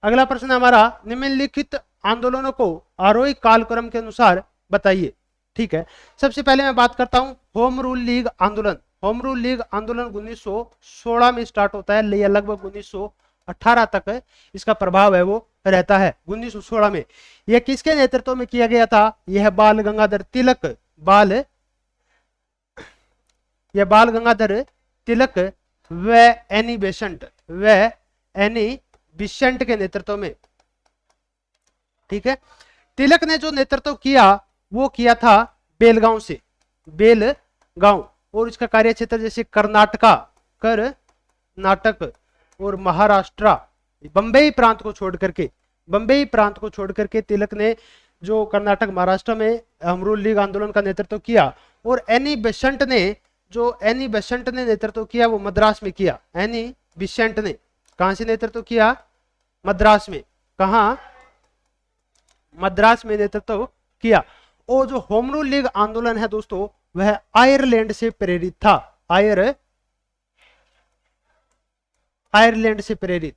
अगला प्रश्न हमारा, निम्नलिखित आंदोलनों को आरोही कालक्रम के अनुसार बताइए, ठीक है। सबसे पहले मैं बात करता हूं होम रूल लीग आंदोलन। होम रूल लीग आंदोलन 1916 में स्टार्ट होता है, या लगभग 1918 तक इसका प्रभाव है वो रहता है। 1916 में यह किसके नेतृत्व में किया गया था, यह बाल गंगाधर तिलक, बाल यह बाल गंगाधर तिलक व एनी बेसेंट के नेतृत्व में, ठीक है। तिलक ने जो नेतृत्व किया वो किया था बेलगांव से, बेलगांव, और इसका कार्य क्षेत्र जैसे कर्नाटक और महाराष्ट्र, बंबई प्रांत को छोड़ करके तिलक ने जो कर्नाटक महाराष्ट्र में होम लीग आंदोलन का नेतृत्व किया। और एनी बेसेंट ने नेतृत्व किया वो मद्रास में किया। एनी बेसेंट ने कहां से नेतृत्व किया? मद्रास में। कहां? मद्रास में नेतृत्व किया। और जो होम रूल लीग आंदोलन है दोस्तों वह आयरलैंड से प्रेरित था। आयरलैंड से प्रेरित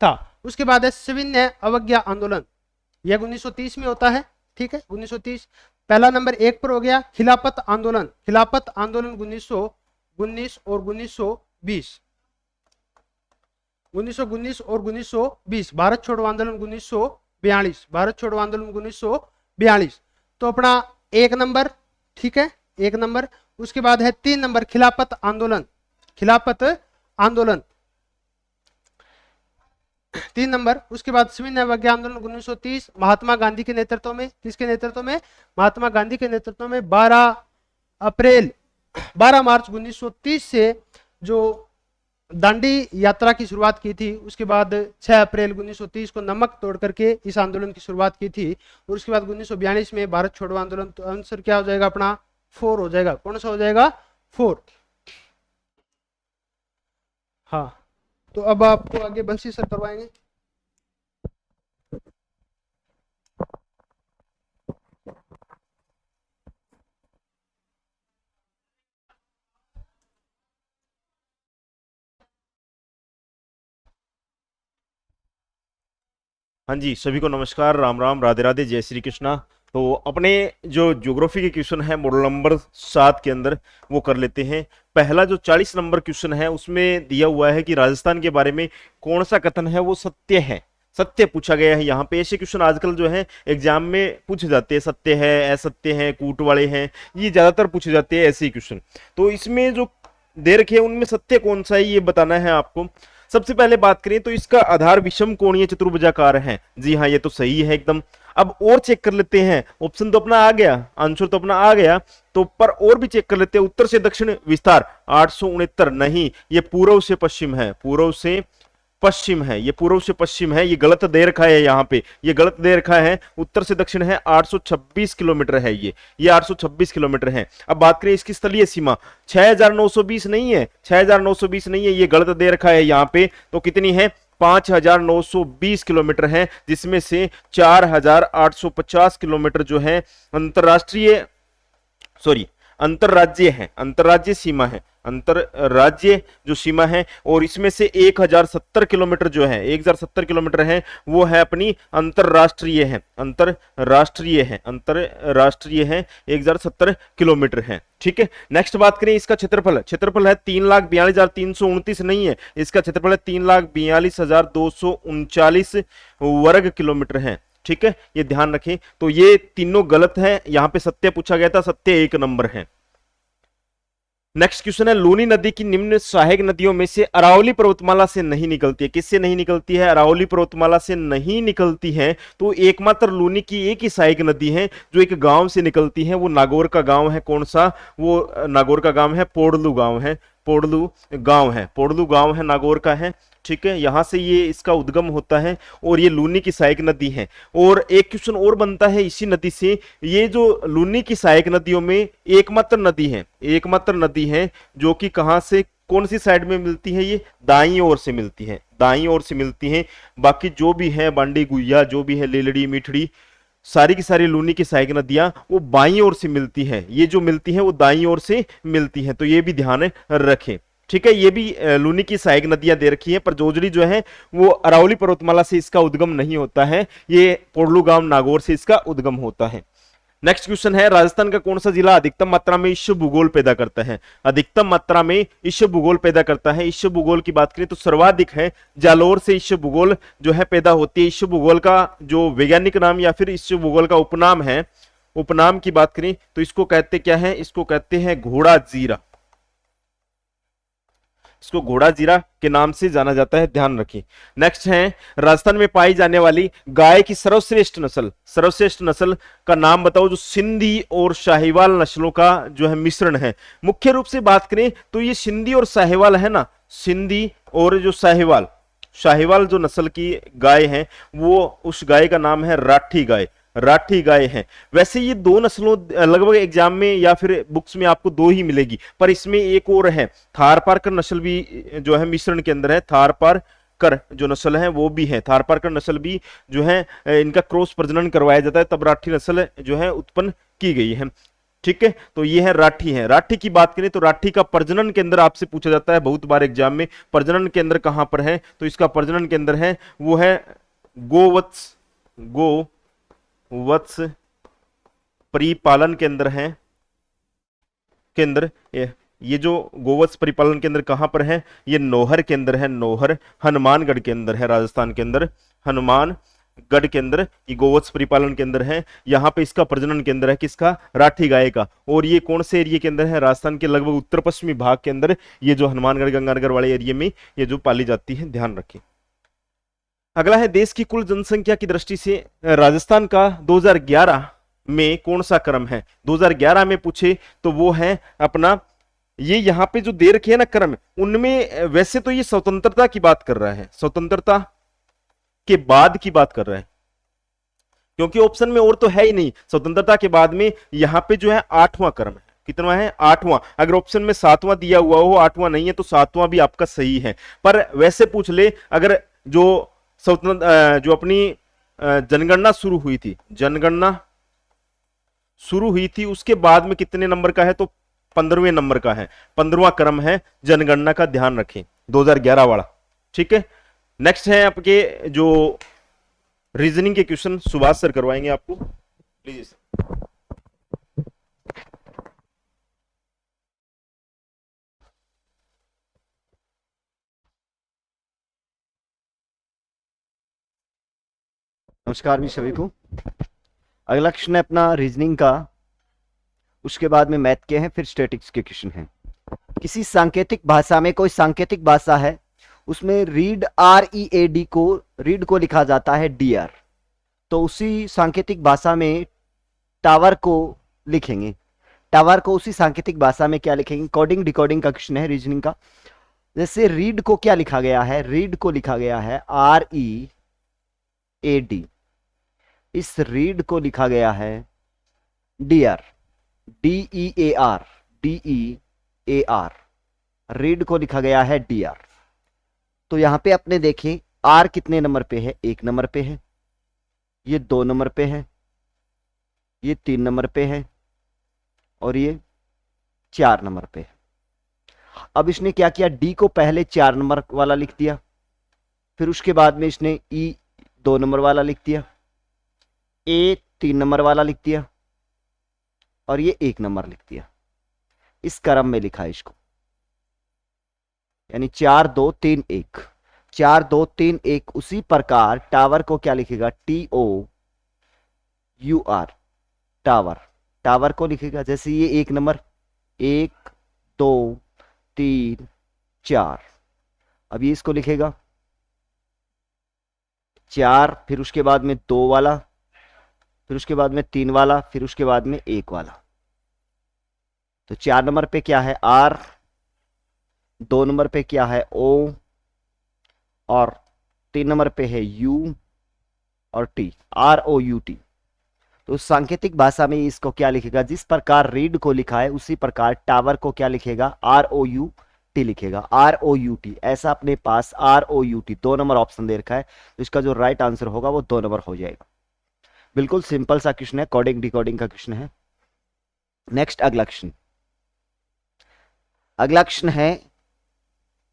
था। उसके बाद है सविनय अवज्ञा आंदोलन, यह 1930 में होता है, ठीक है, 1930। पहला नंबर 1 पर हो गया खिलाफत आंदोलन 1919 और 1920, 1919 और 1920। भारत छोड़ो आंदोलन 1942, भारत छोड़ो आंदोलन 1942। तो अपना 1 नंबर, ठीक है, 1 नंबर। उसके बाद है 3 नंबर खिलाफत आंदोलन 3 नंबर। उसके बाद सविनय अवज्ञा आंदोलन 1930 महात्मा गांधी के नेतृत्व में, किसके नेतृत्व में? महात्मा गांधी के नेतृत्व में। 12 मार्च 1930 से जो दांडी यात्रा की शुरुआत की थी, उसके बाद 6 अप्रैल 1930 को नमक तोड़ करके इस आंदोलन की शुरुआत की थी। और उसके बाद 1942 में भारत छोड़ो आंदोलन। तो आंसर क्या हो जाएगा अपना? 4 हो जाएगा। कौन सा हो जाएगा? 4। हाँ, तो अब आपको आगे बंसी सर करवाएंगे। हाँ जी, सभी को नमस्कार, राम राम, राधे राधे, जय श्री कृष्णा। तो अपने जो ज्योग्राफी के क्वेश्चन है मॉडल नंबर 7 के अंदर वो कर लेते हैं। पहला जो 40 नंबर क्वेश्चन है उसमें दिया हुआ है कि राजस्थान के बारे में कौन सा कथन है वो सत्य है। सत्य पूछा गया है यहाँ पे। ऐसे क्वेश्चन आजकल जो है एग्जाम में पूछे जाते हैं, सत्य है, असत्य है, कूट वाले हैं, ये ज्यादातर पूछे जाते हैं ऐसे ही क्वेश्चन। तो इसमें जो दे रखे हैं उनमें सत्य कौन सा है ये बताना है आपको। सबसे पहले बात करें तो इसका आधार विषम कोणीय चतुर्भुजाकार है। जी हाँ, ये तो सही है एकदम। अब और चेक कर लेते हैं। ऑप्शन तो अपना आ गया, आंसर तो अपना आ गया, तो पर और भी चेक कर लेते हैं। उत्तर से दक्षिण विस्तार 869 नहीं, ये पूर्व से पश्चिम है, पूर्व से पश्चिम है, ये पूर्व से पश्चिम है, ये गलत दे रखा है यहाँ पे, ये गलत दे रखा है। उत्तर से दक्षिण है 826 किलोमीटर है, ये 826 किलोमीटर है। अब बात करें इसकी स्थलीय सीमा 6920 नहीं है, 6920 नहीं है, ये गलत दे रखा है यहाँ पे। तो कितनी है? 5920 किलोमीटर है, जिसमें से 4850 किलोमीटर जो है अंतरराष्ट्रीय, सॉरी अंतरराज्य है, अंतरराज्य सीमा है, अंतरराज्य जो सीमा है। और इसमें से 1070 किलोमीटर जो है, 1070 किलोमीटर है वो है अपनी अंतरराष्ट्रीय है, अंतरराष्ट्रीय है, अंतरराष्ट्रीय है, 1070 किलोमीटर है। ठीक है, नेक्स्ट बात करें इसका क्षेत्रफल। क्षेत्रफल है 3,42,329 नहीं है, इसका क्षेत्रफल है 3,42,239 वर्ग किलोमीटर है। ठीक है, ये ध्यान रखें। तो ये तीनों गलत है, यहां पे सत्य पूछा गया था, सत्य 1 नंबर है। नेक्स्ट क्वेश्चन है, लूनी नदी की निम्न सहायक नदियों में से अरावली पर्वतमाला से नहीं निकलती है। किससे नहीं निकलती है? अरावली पर्वतमाला से नहीं निकलती है। तो एकमात्र लूनी की एक ही सहायक नदी है जो एक गांव से निकलती है, वो नागौर का गांव है। कौन सा? वो नागौर का गांव है, पोड़लू गांव है, पोड़लू गांव है, पोड़लू गांव है, नागौर का है। ठीक है, यहां से ये इसका उद्गम होता है और ये लूनी की सहायक नदी है। और एक क्वेश्चन और बनता है इसी नदी से, ये जो लूनी की सहायक नदियों में एकमात्र नदी है, एकमात्र नदी है जो कि कहां से, कौन सी साइड में मिलती है? ये दाईं ओर से मिलती है, दाईं ओर से मिलती है। बाकी जो भी है बांडी गुइया, जो भी है लेलड़ी मीठड़ी, सारी की सारी लूनी की सहायक नदियां वो बाईं ओर से मिलती है। ये जो मिलती है वो दाईं ओर से मिलती है, तो ये भी ध्यान रखें। ठीक है, ये भी लूनी की सहायक नदियां दे रखी हैं, पर जोजड़ी जो है वो अरावली पर्वतमाला से इसका उद्गम नहीं होता है, ये पोड़लू गांव नागौर से इसका उद्गम होता है। नेक्स्ट क्वेश्चन है, राजस्थान का कौन सा जिला अधिकतम मात्रा में ईश्व भूगोल पैदा करता है? अधिकतम मात्रा में ईश्व भूगोल पैदा करता है। ईश्व भूगोल की बात करें तो सर्वाधिक है जालोर से ईश्व भूगोल जो है पैदा होती है। ईश्व भूगोल का जो वैज्ञानिक नाम या फिर ईश्व भूगोल का उपनाम है उपनाम की बात करें तो इसको कहते क्या है, इसको कहते हैं घोड़ा जीरा। इसको घोड़ा जीरा के नाम से जाना जाता है, ध्यान रखें। नेक्स्ट है राजस्थान में पाई जाने वाली गाय की सर्वश्रेष्ठ नस्ल। सर्वश्रेष्ठ नस्ल का नाम बताओ जो सिंधी और शाहीवाल नस्लों का जो है मिश्रण है। मुख्य रूप से बात करें तो ये सिंधी और साहिवाल है ना, सिंधी और जो साहिवाल, शाहीवाल जो नस्ल की गाय है वो उस गाय का नाम है राठी गाय। राठी गाय है। वैसे ये दो नस्लों लगभग एग्जाम में या फिर बुक्स में आपको दो ही मिलेगी, पर इसमें एक और है, थारपारकर नस्ल भी जो है मिश्रण के अंदर है। थारपारकर जो नस्ल है वो भी है, थारपारकर नस्ल भी जो है इनका क्रॉस प्रजनन करवाया जाता है, तब राठी नस्ल जो है उत्पन्न की गई है। ठीक है, तो ये है राठी है। राठी की बात करें तो राठी का प्रजनन के अंदर आपसे पूछा जाता है बहुत बार एग्जाम में, प्रजनन के अंदर कहां पर है, तो इसका प्रजनन के अंदर है वो है गोवत्स, गोवत्स परिपालन के अंदर है, के अंदर ये जो गोवत्स परिपालन के अंदर कहां पर है, ये नौहर के अंदर है, नौहर हनुमानगढ़ के अंदर है, राजस्थान के अंदर हनुमानगढ़ के अंदर ये गोवत्स परिपालन के अंदर है। यहाँ पे इसका प्रजनन के अंदर है किसका, राठी गाय का। और ये कौन से एरिया के अंदर है, राजस्थान के लगभग उत्तर पश्चिमी भाग के अंदर ये जो हनुमानगढ़ गंगानगर वाले एरिया में ये जो पाली जाती है, ध्यान रखें। अगला है देश की कुल जनसंख्या की दृष्टि से राजस्थान का 2011 में कौन सा क्रम है। 2011 में पूछे तो वो है अपना, ये यहाँ पे जो दे रखे है ना क्रम, उनमें वैसे तो ये स्वतंत्रता की बात कर रहा है, स्वतंत्रता के बाद की बात कर रहा है, क्योंकि ऑप्शन में और तो है ही नहीं। स्वतंत्रता के बाद में यहां पे जो है 8वां क्रम है, कितना है 8वां। अगर ऑप्शन में 7वां दिया हुआ हो, 8वां नहीं है तो 7वां भी आपका सही है। पर वैसे पूछ ले, अगर जो स्वतंत्र जो अपनी जनगणना शुरू हुई थी, जनगणना शुरू हुई थी उसके बाद में कितने नंबर का है, तो 15वें नंबर का है, 15वां क्रम है जनगणना का, ध्यान रखें 2011 वाला। ठीक है, नेक्स्ट है आपके जो रीजनिंग के क्वेश्चन सुभाष सर करवाएंगे आपको, प्लीज। नमस्कार भी सभी को। अगला क्वेश्चन है अपना रीजनिंग का, उसके बाद में मैथ के हैं, फिर स्टैटिक्स के क्वेश्चन हैं। किसी सांकेतिक भाषा में, कोई सांकेतिक भाषा है उसमें रीड READ को, रीड को लिखा जाता है DR, तो उसी सांकेतिक भाषा में टावर को लिखेंगे। टावर को उसी सांकेतिक भाषा में क्या लिखेंगे, कोडिंग डिकोडिंग का क्वेश्चन है रीजनिंग का। जैसे रीड को क्या लिखा गया है, रीड को लिखा गया है READ, इस रीड को लिखा गया है DR, DEAR, DEAR, रीड को लिखा गया है DR। तो यहां पे अपने देखें R कितने नंबर पे है, 1 नंबर पे है, ये 2 नंबर पे है, ये 3 नंबर पे है, और ये 4 नंबर पे है। अब इसने क्या किया, D को पहले 4 नंबर वाला लिख दिया, फिर उसके बाद में इसने E 2 नंबर वाला लिख दिया, A 3 नंबर वाला लिख दिया, और ये 1 नंबर लिख दिया। इस क्रम में लिखा है इसको, यानी 4 2 3 1, 4 2 3 1। उसी प्रकार टावर को क्या लिखेगा, TOUR, टावर, टावर को लिखेगा। जैसे ये 1 नंबर, 1 2 3 4, अब ये इसको लिखेगा 4, फिर उसके बाद में 2 वाला, फिर उसके बाद में 3 वाला, फिर उसके बाद में 1 वाला। तो 4 नंबर पे क्या है R, 2 नंबर पे क्या है O, और 3 नंबर पे है U और T, ROUT। तो सांकेतिक भाषा में इसको क्या लिखेगा, जिस प्रकार रीड को लिखा है उसी प्रकार टावर को क्या लिखेगा, ROUT लिखेगा, ROUT। ऐसा अपने पास ROUT 2 नंबर ऑप्शन दे रखा है, तो इसका जो राइट आंसर होगा वो 2 नंबर हो जाएगा। बिल्कुल सिंपल सा क्वेश्चन है, कोडिंग डिकोडिंग का क्वेश्चन है। नेक्स्ट अगला क्वेश्चन, अगला क्वेश्चन है,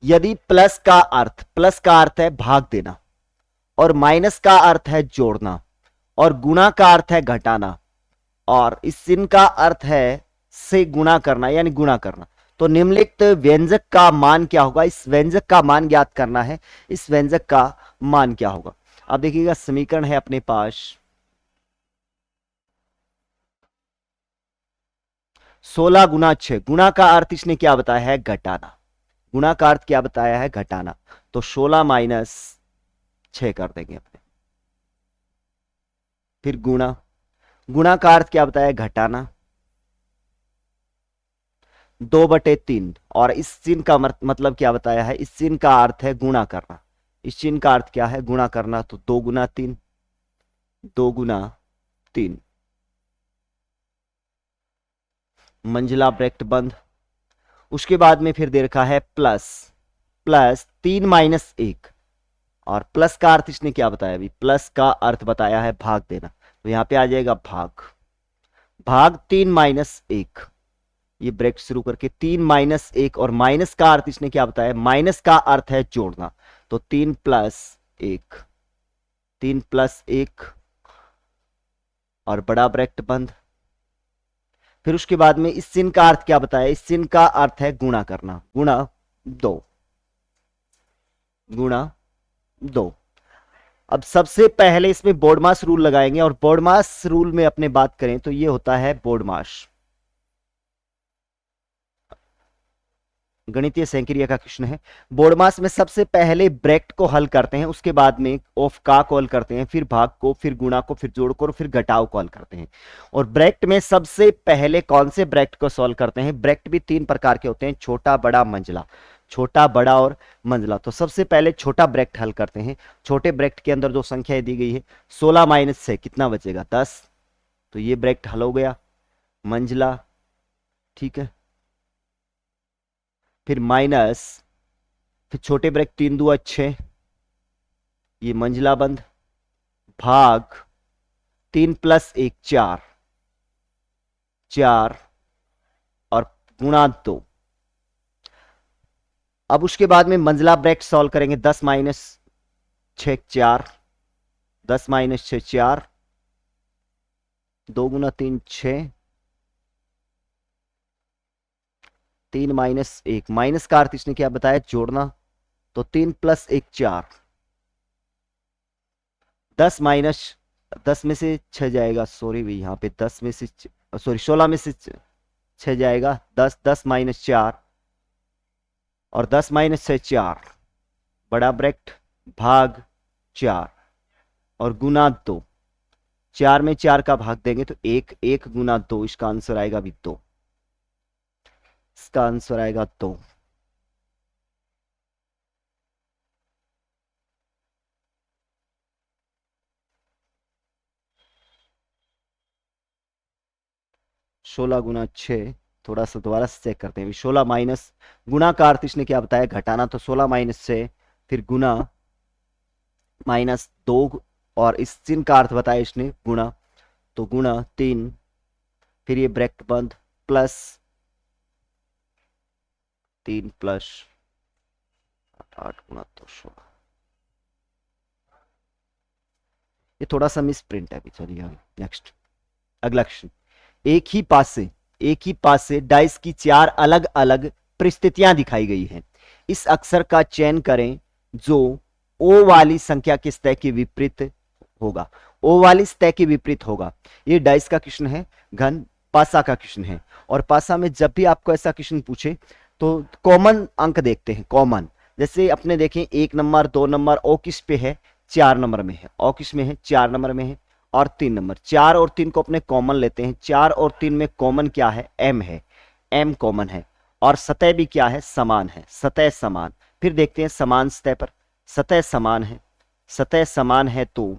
यदि प्लस का अर्थ है भाग देना, और माइनस का अर्थ है जोड़ना, और गुणा का अर्थ है घटाना, और इस चिन्ह का अर्थ है से गुणा करना, यानी गुणा करना, तो निम्नलिखित व्यंजक का मान क्या होगा। इस व्यंजक का मान ज्ञात करना है, इस व्यंजक का मान क्या होगा। अब देखिएगा समीकरण है अपने पास 16 गुना 6, गुना का अर्थ इसने क्या बताया है? घटाना। गुना का अर्थ क्या बताया है? घटाना। तो 16 माइनस 6 कर देंगे अपने। फिर गुना, गुना का अर्थ क्या बताया? घटाना। 2/3, और इस चिन्ह का मतलब क्या बताया है? इस चिन्ह का अर्थ है गुणा करना। इस चिन्ह का अर्थ क्या है? गुणा करना। तो 2 गुना 3, 2 गुना 3, मंजिला ब्रैकेट बंद। उसके बाद में फिर दे रखा है प्लस, प्लस 3 माइनस 1, और प्लस का अर्थ इसने क्या बताया? अभी प्लस का अर्थ बताया है भाग देना। तो यहां पे आ जाएगा भाग, भाग 3 माइनस 1, ये ब्रैकेट शुरू करके 3 माइनस 1, और माइनस का अर्थ इसने क्या बताया? माइनस का अर्थ है जोड़ना। तो 3 प्लस 1, 3 प्लस 1, और बड़ा ब्रैकेट बंद। फिर उसके बाद में इस चिन्ह का अर्थ क्या बताया? इस चिन्ह का अर्थ है गुणा करना। गुणा 2, गुणा 2। अब सबसे पहले इसमें बोर्डमास रूल लगाएंगे, और बोर्डमास रूल में अपने बात करें तो ये होता है बोर्डमास, गणितीय संक्रिया का क्वेश्चन है। बोर्डमास में सबसे पहले ब्रैकेट को हल करते हैं, उसके बाद में ऑफ का को हल करते हैं, फिर भाग को, फिर गुणा को, फिर जोड़ को, और फिर घटाव को हल करते हैं। और ब्रैकेट में सबसे पहले कौन से ब्रैकेट को सॉल्व करते हैं? ब्रैकेट भी 3 प्रकार के होते हैं, छोटा, बड़ा, मंझला। छोटा, बड़ा और मंझला। तो सबसे पहले छोटा ब्रैकेट हल करते हैं। छोटे ब्रैकेट के अंदर जो संख्या दी गई है 16 माइनस 6 कितना बचेगा? 10। तो ये ब्रैकेट हल हो गया। मंझला, ठीक है। फिर माइनस, फिर छोटे ब्रैकेट 3 दूआ 6, ये मंझला बंद, भाग 3 प्लस 1 4, 4 और गुणा 2। अब उसके बाद में मंझला ब्रैकेट सॉल्व करेंगे। 10 माइनस 6 4, 10 माइनस 6 4, 2 गुना 3 6, 3 माइनस 1, माइनस का अर्थ इसने क्या बताया? जोड़ना। तो 3 प्लस 1 4, 10 माइनस 10 में से 6 जाएगा, सॉरी भाई यहाँ पे 10 में से सॉरी 16 में से 6 जाएगा, 10, 10 माइनस 4, और 10 माइनस 6 4, बड़ा ब्रैकेट, भाग 4 और गुना 2। 4 में 4 का भाग देंगे तो 1, 1 गुना 2, इसका आंसर आएगा अभी 2, इसका आंसर आएगा 2। सोलह गुना 6, थोड़ा सा दोबारा से चेक करते हैं। 16 माइनस, गुना का अर्थ इसने क्या बताया? घटाना। तो 16 माइनस 6, फिर गुना, माइनस 2, और इस चिन्ह का अर्थ बताया इसने गुणा। तो गुणा 3, फिर ये ब्रैकेट बंद, प्लस 3 प्लस 8 गुना 2 16। ये थोड़ा सा मिस प्रिंट है अभी, चलिए आगे नेक्स्ट। अगला क्वेश्चन। एक ही पास से डाइस की 4 अलग अलग परिस्थितियां दिखाई गई हैं। इस अक्षर का चयन करें जो ओ वाली संख्या के सतह के विपरीत होगा। ओ वाली सतह के विपरीत होगा। ये डाइस का क्वेश्चन है, घन पासा का क्वेश्चन है। और पासा में जब भी आपको ऐसा क्वेश्चन पूछे तो कॉमन अंक देखते हैं, कॉमन। जैसे अपने देखें 1 नंबर, 2 नंबर, ओ किस पे है? 4 नंबर में है। ओ किस में है? 4 नंबर में है। और 3 नंबर, 4 और 3 को अपने कॉमन लेते हैं। 4 और 3 में कॉमन क्या है? m है, m कॉमन है। और सतह भी क्या है? समान है, सतह समान। फिर देखते हैं समान सतह पर, सतह समान है। सतह समान है तो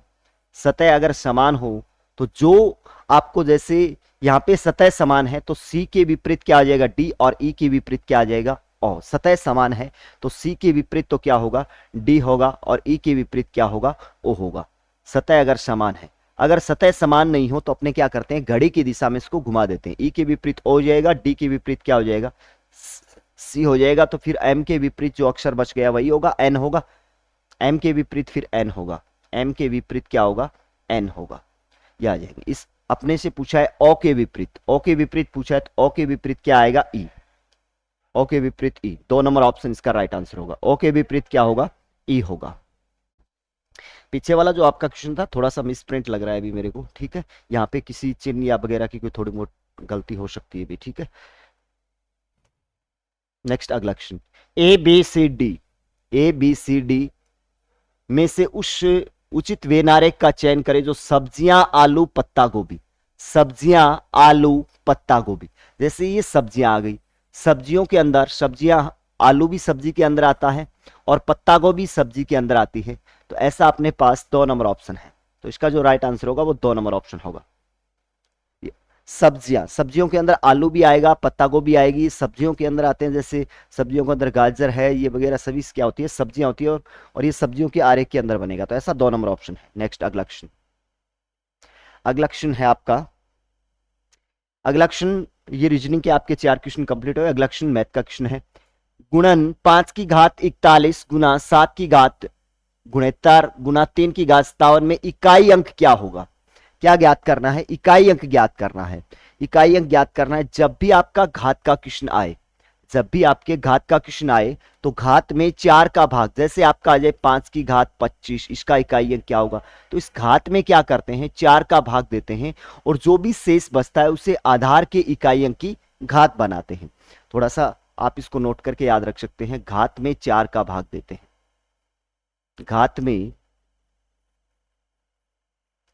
सतह अगर समान हो तो जो आपको, जैसे यहाँ पे सतह समान है तो C के विपरीत क्या आ जाएगा? D, और E के विपरीत क्या आ जाएगा? O। सतह समान है तो C के विपरीत तो क्या होगा? D होगा, और E के विपरीत क्या होगा? O होगा। सतह अगर समान है। अगर सतह समान नहीं हो तो अपने क्या करते हैं? घड़ी की दिशा में इसको घुमा देते हैं। E के विपरीत O हो जाएगा, D के विपरीत क्या हो जाएगा? C हो जाएगा। तो फिर M के विपरीत जो अक्षर बच गया वही होगा, N होगा। M के विपरीत फिर N होगा, M के विपरीत क्या होगा? N होगा। ये आ जाएंगे। इस अपने से पूछा है O के विपरीत, O के विपरीत पूछा है तो O के विपरीत क्या आएगा? E। O के विपरीत E, 2 नंबर ऑप्शन इसका राइट आंसर होगा। O के विपरीत क्या होगा? E होगा। पीछे वाला जो आपका क्वेश्चन था थोड़ा सा मिसप्रिंट लग रहा है अभी मेरे को, ठीक है। यहाँ पे किसी चिन्ह या वगैरह की कोई थोड़ी बहुत गलती हो सकती है भी, ठीक है। नेक्स्ट अगला question, A B C D में से उस उचित वेनारेक का चयन करें जो सब्जियां आलू पत्ता गोभी, सब्जियां आलू पत्ता गोभी। जैसे ये सब्जियां आ गई, सब्जियों के अंदर सब्जियां, आलू भी सब्जी के अंदर आता है और पत्ता गोभी सब्जी के अंदर आती है, तो ऐसा अपने पास 2 नंबर ऑप्शन है। तो इसका जो राइट आंसर होगा वो 2 नंबर ऑप्शन होगा। सब्जियां, सब्जियों के अंदर आलू भी आएगा, पत्ता गोभी आएगी, सब्जियों के अंदर आते हैं, जैसे सब्जियों के अंदर गाजर है, ये वगैरह सभी क्या होती है, सब्जियां होती है, और ये सब्जियों के आरेख के अंदर बनेगा। तो ऐसा 2 नंबर ऑप्शन है। नेक्स्ट अगला क्वेश्चन, अगला क्वेश्चन है आपका, अगला क्वेश्चन, ये रीजनिंग के आपके 4 क्वेश्चन कंप्लीट हो गए। अगला क्वेश्चन मैथ का क्वेश्चन है, गुणन 5 की घात 41 गुना 7 की घात गुणेत्तर गुना 3 की घात 57 में इकाई अंक क्या होगा। क्या ज्ञात करना है, इकाई अंक ज्ञात करना है। इकाई अंक ज्ञात करना है, जब भी आपका घात का क्वेश्चन आए, जब भी आपके घात का क्वेश्चन आए तो घात में 4 का भाग, जैसे आपका आ जाए 5 की घात 25, इसका इकाई अंक क्या होगा। तो इस घात में क्या करते हैं, 4 का भाग देते हैं और जो भी शेष बचता है उसे आधार के इकाई अंक की घात बनाते हैं। थोड़ा सा आप इसको नोट करके याद रख सकते हैं, घात में 4 का भाग देते हैं, घात में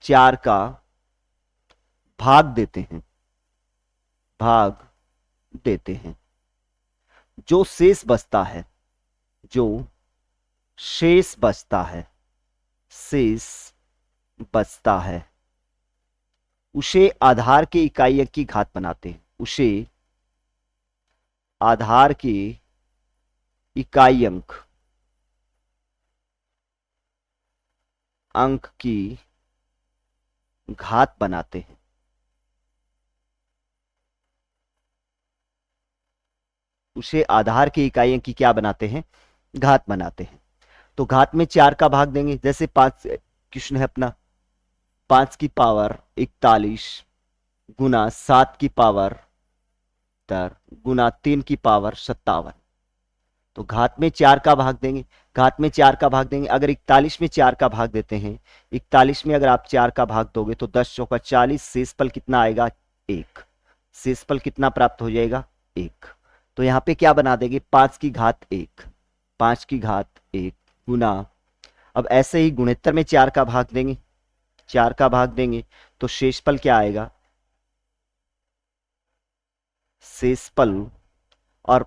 4 का भाग देते हैं, भाग देते हैं, जो शेष बचता है, जो शेष बचता है, शेष बचता है, उसे आधार के इकाई अंक की घात बनाते हैं, उसे आधार के इकाई अंक की घात बनाते हैं। उसे आधार के इकाई अंक की क्या बनाते हैं, घात बनाते हैं। तो घात में 4 का भाग देंगे, जैसे 5 क्वेश्चन है अपना, 5 की पावर 41 गुना 7 की पावर 70 गुना 3 की पावर 57। तो घात में 4 का भाग देंगे, घात में 4 का भाग देंगे। अगर 41 में 4 का भाग देते हैं, 41 में अगर आप 4 का भाग दोगे तो 10 चौका 40, शेषफल कितना आएगा, 1। शेषफल कितना प्राप्त हो जाएगा, 1। तो यहां पे क्या बना देंगे, 5 की घात 1, 5 की घात 1 गुना, अब ऐसे ही गुणोत्तर में 4 का भाग देंगे, 4 का भाग देंगे तो शेषफल क्या आएगा, शेषफल, और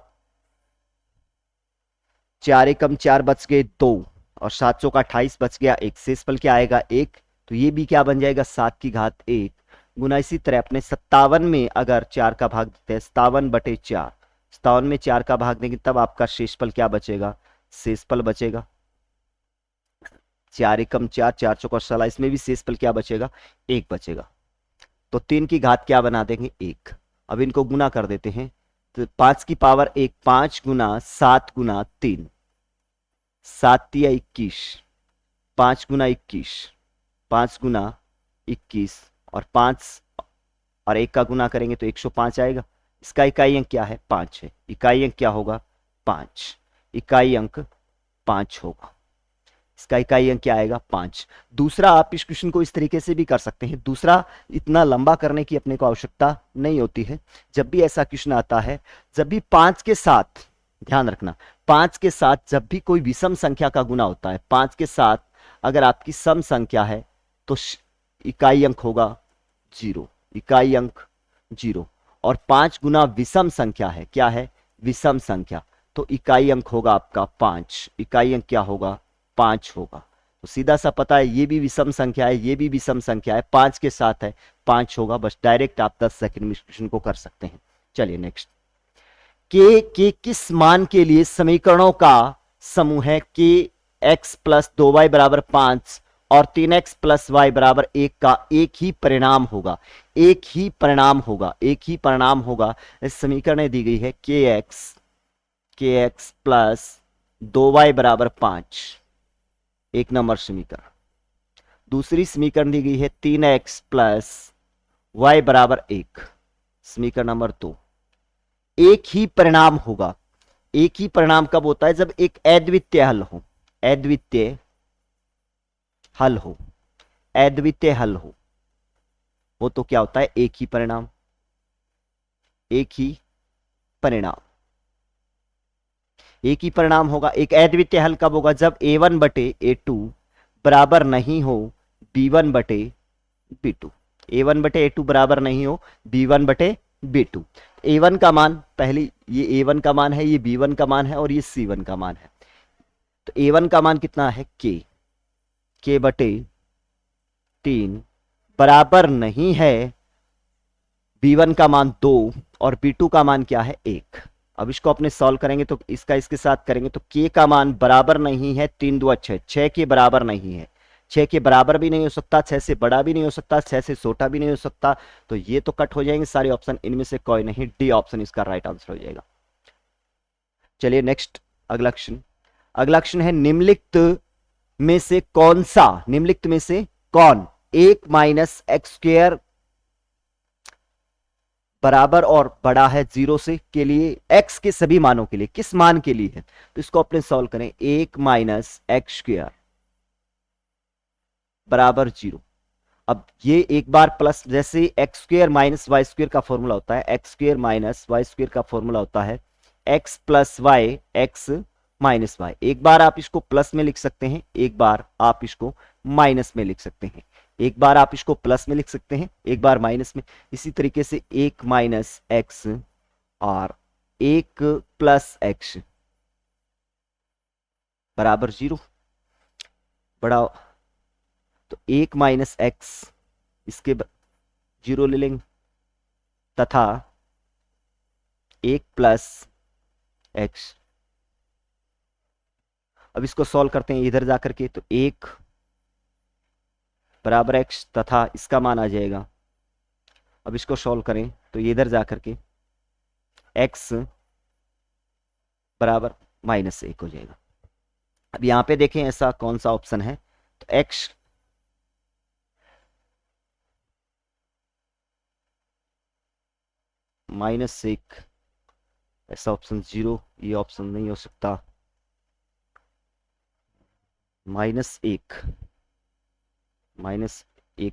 4 एकम 4 बच गए 2 और 7 चौका 28 बच गया 1, शेषफल क्या आएगा 1। तो ये भी क्या बन जाएगा, 7 की घात 1 गुना, इसी तरह अपने 57 में अगर 4 का भाग देते हैं, 57/4, 57 में 4 का भाग देंगे तब आपका शेषफल क्या बचेगा, शेषफल बचेगा 4 एकम 4, 4 चौका 16, इसमें भी शेषफल क्या बचेगा, 1 बचेगा। तो 3 की घात क्या बना देंगे, 1। अब इनको गुना कर देते हैं, तो 5 की पावर 1, 5 गुना 7 गुना 3, 7 तिया 21, 5 गुना 21, 5 गुना 21 और 5 और 1 का गुना करेंगे तो 105 आएगा। इसका इकाई अंक क्या है, 5 है। इकाई अंक क्या होगा, 5। इकाई अंक 5 होगा। इसका इकाई अंक क्या आएगा, 5। दूसरा, आप इस क्वेश्चन को इस तरीके से भी कर सकते हैं। दूसरा, इतना लंबा करने की अपने को आवश्यकता नहीं होती है। जब भी ऐसा क्वेश्चन आता है, जब भी 5 के साथ, ध्यान रखना, 5 के साथ जब भी कोई विषम संख्या का गुना होता है, 5 के साथ अगर आपकी सम संख्या है तो इकाई अंक होगा 0, इकाई अंक 0। और 5 गुना विषम संख्या है, क्या है, विषम संख्या, तो इकाई अंक होगा आपका 5, इकाई अंक क्या होगा, 5 होगा। तो सीधा सा पता है, ये भी विषम संख्या है, ये भी विषम संख्या है, 5 के साथ है, 5 होगा। बस डायरेक्ट आप 10 सेकंड में इस क्वेश्चन को कर सकते हैं। चलिए नेक्स्ट, के किस मान के लिए समीकरणों का समूह है, के एक्स प्लस 2y बराबर 5 और 3x प्लस y बराबर 1 का एक ही परिणाम होगा, एक ही परिणाम होगा, एक ही परिणाम होगा। इस समीकरण दी गई है के एक्स प्लस 2y बराबर 5, एक नंबर समीकरण। दूसरी समीकरण दी गई है 3x प्लस y बराबर 1, समीकरण नंबर 2। एक ही परिणाम होगा। एक ही परिणाम कब होता है, जब एक अद्वितीय हल हो, अद्वितीय हल हो, अद्वितीय हल हो, वो तो क्या होता है, एक ही परिणाम। एक ही परिणाम, एक ही परिणाम होगा। एक अद्वितीय हल कब होगा? जब a1 बटे a2 बराबर नहीं हो b1 बटे b2। a1 बटे a2 बराबर नहीं हो b1 बटे b2। a1 का मान, पहली ये a1 का मान है, ये b1 का मान है और ये c1 का मान है। तो a1 का मान कितना है? k बटे 3 बराबर नहीं है b1 का मान 2 और b2 का मान क्या है? 1। अब इसको अपने सॉल्व करेंगे तो इसका इसके साथ करेंगे तो k का मान बराबर नहीं है 3 2 6, 6 के बराबर नहीं है, 6 के बराबर भी नहीं हो सकता, 6 से बड़ा भी नहीं हो सकता, 6 से छोटा भी नहीं हो सकता। तो ये तो कट हो जाएंगे सारे ऑप्शन, इनमें से कोई नहीं, डी ऑप्शन इसका राइट आंसर हो जाएगा। चलिए नेक्स्ट, अगला क्वेश्चन। अगला क्वेश्चन है निम्नलिखित में से कौन सा, निम्नलिखित में से कौन 1 माइनस एक्स स्क्वायर बराबर और बड़ा है 0 से के लिए, x के सभी मानों के लिए, किस मान के लिए है? तो इसको अपने सॉल्व करें। 1 माइनस एक्स स्क्वायर बराबर 0। अब ये एक बार प्लस, जैसे x square minus y square का फॉर्मूला होता है, x square minus y square का फॉर्मूला होता है x plus y x minus y. एक बार आप इसको प्लस में लिख सकते हैं, एक बार आप इसको माइनस में लिख सकते हैं, एक बार आप इसको प्लस में लिख सकते हैं, एक बार माइनस में। इसी तरीके से 1 माइनस एक्स और 1 प्लस एक्स बराबर 0। बड़ा तो 1 माइनस एक्स इसके 0 ले लेंगे तथा 1 प्लस एक्स। अब इसको सॉल्व करते हैं इधर जाकर के, तो 1 बराबर एक्स तथा इसका मान आ जाएगा। अब इसको सॉल्व करें तो ये इधर जाकर के एक्स बराबर -1 हो जाएगा। अब यहां पे देखें ऐसा कौन सा ऑप्शन है, तो एक्स -1, ऐसा ऑप्शन 0, ये ऑप्शन नहीं हो सकता। -1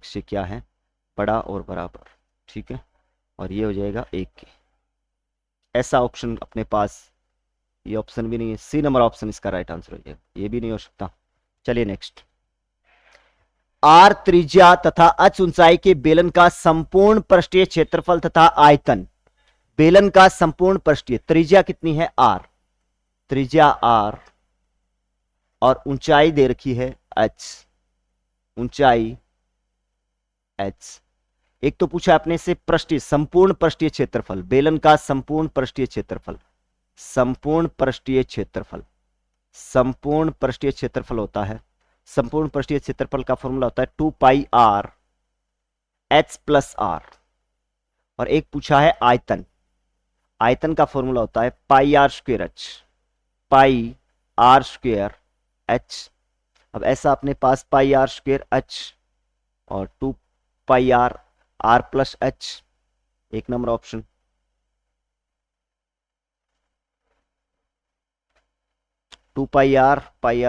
से क्या है? बड़ा और बराबर, ठीक है, और ये हो जाएगा 1 के। ऐसा ऑप्शन अपने पास, ये ऑप्शन भी नहीं है, सी नंबर ऑप्शन इसका राइट आंसर हो जाएगा, ये भी नहीं हो सकता। चलिए नेक्स्ट। आर त्रिज्या तथा h ऊंचाई के बेलन का संपूर्ण पृष्ठीय क्षेत्रफल तथा आयतन, बेलन का संपूर्ण पृष्ठीय, त्रिज्या कितनी है? r, त्रिज्या r और ऊंचाई दे रखी है h, ऊंचाई h। एक तो पूछा अपने से पृष्ठीय, संपूर्ण पृष्ठीय क्षेत्रफल, बेलन का संपूर्ण पृष्ठीय क्षेत्रफल, संपूर्ण पृष्ठीय क्षेत्रफल, संपूर्ण पृष्ठीय क्षेत्रफल होता है, संपूर्ण पृष्ठीय क्षेत्रफल का फॉर्मूला होता है 2 pi r h plus r। और एक पूछा है आयतन, आयतन का फॉर्मूला होता है pi r square h, pi r square h। अब ऐसा अपने पास पाई r स्क्वायर h और 2 pi r r plus h, 1 number option. Two pi r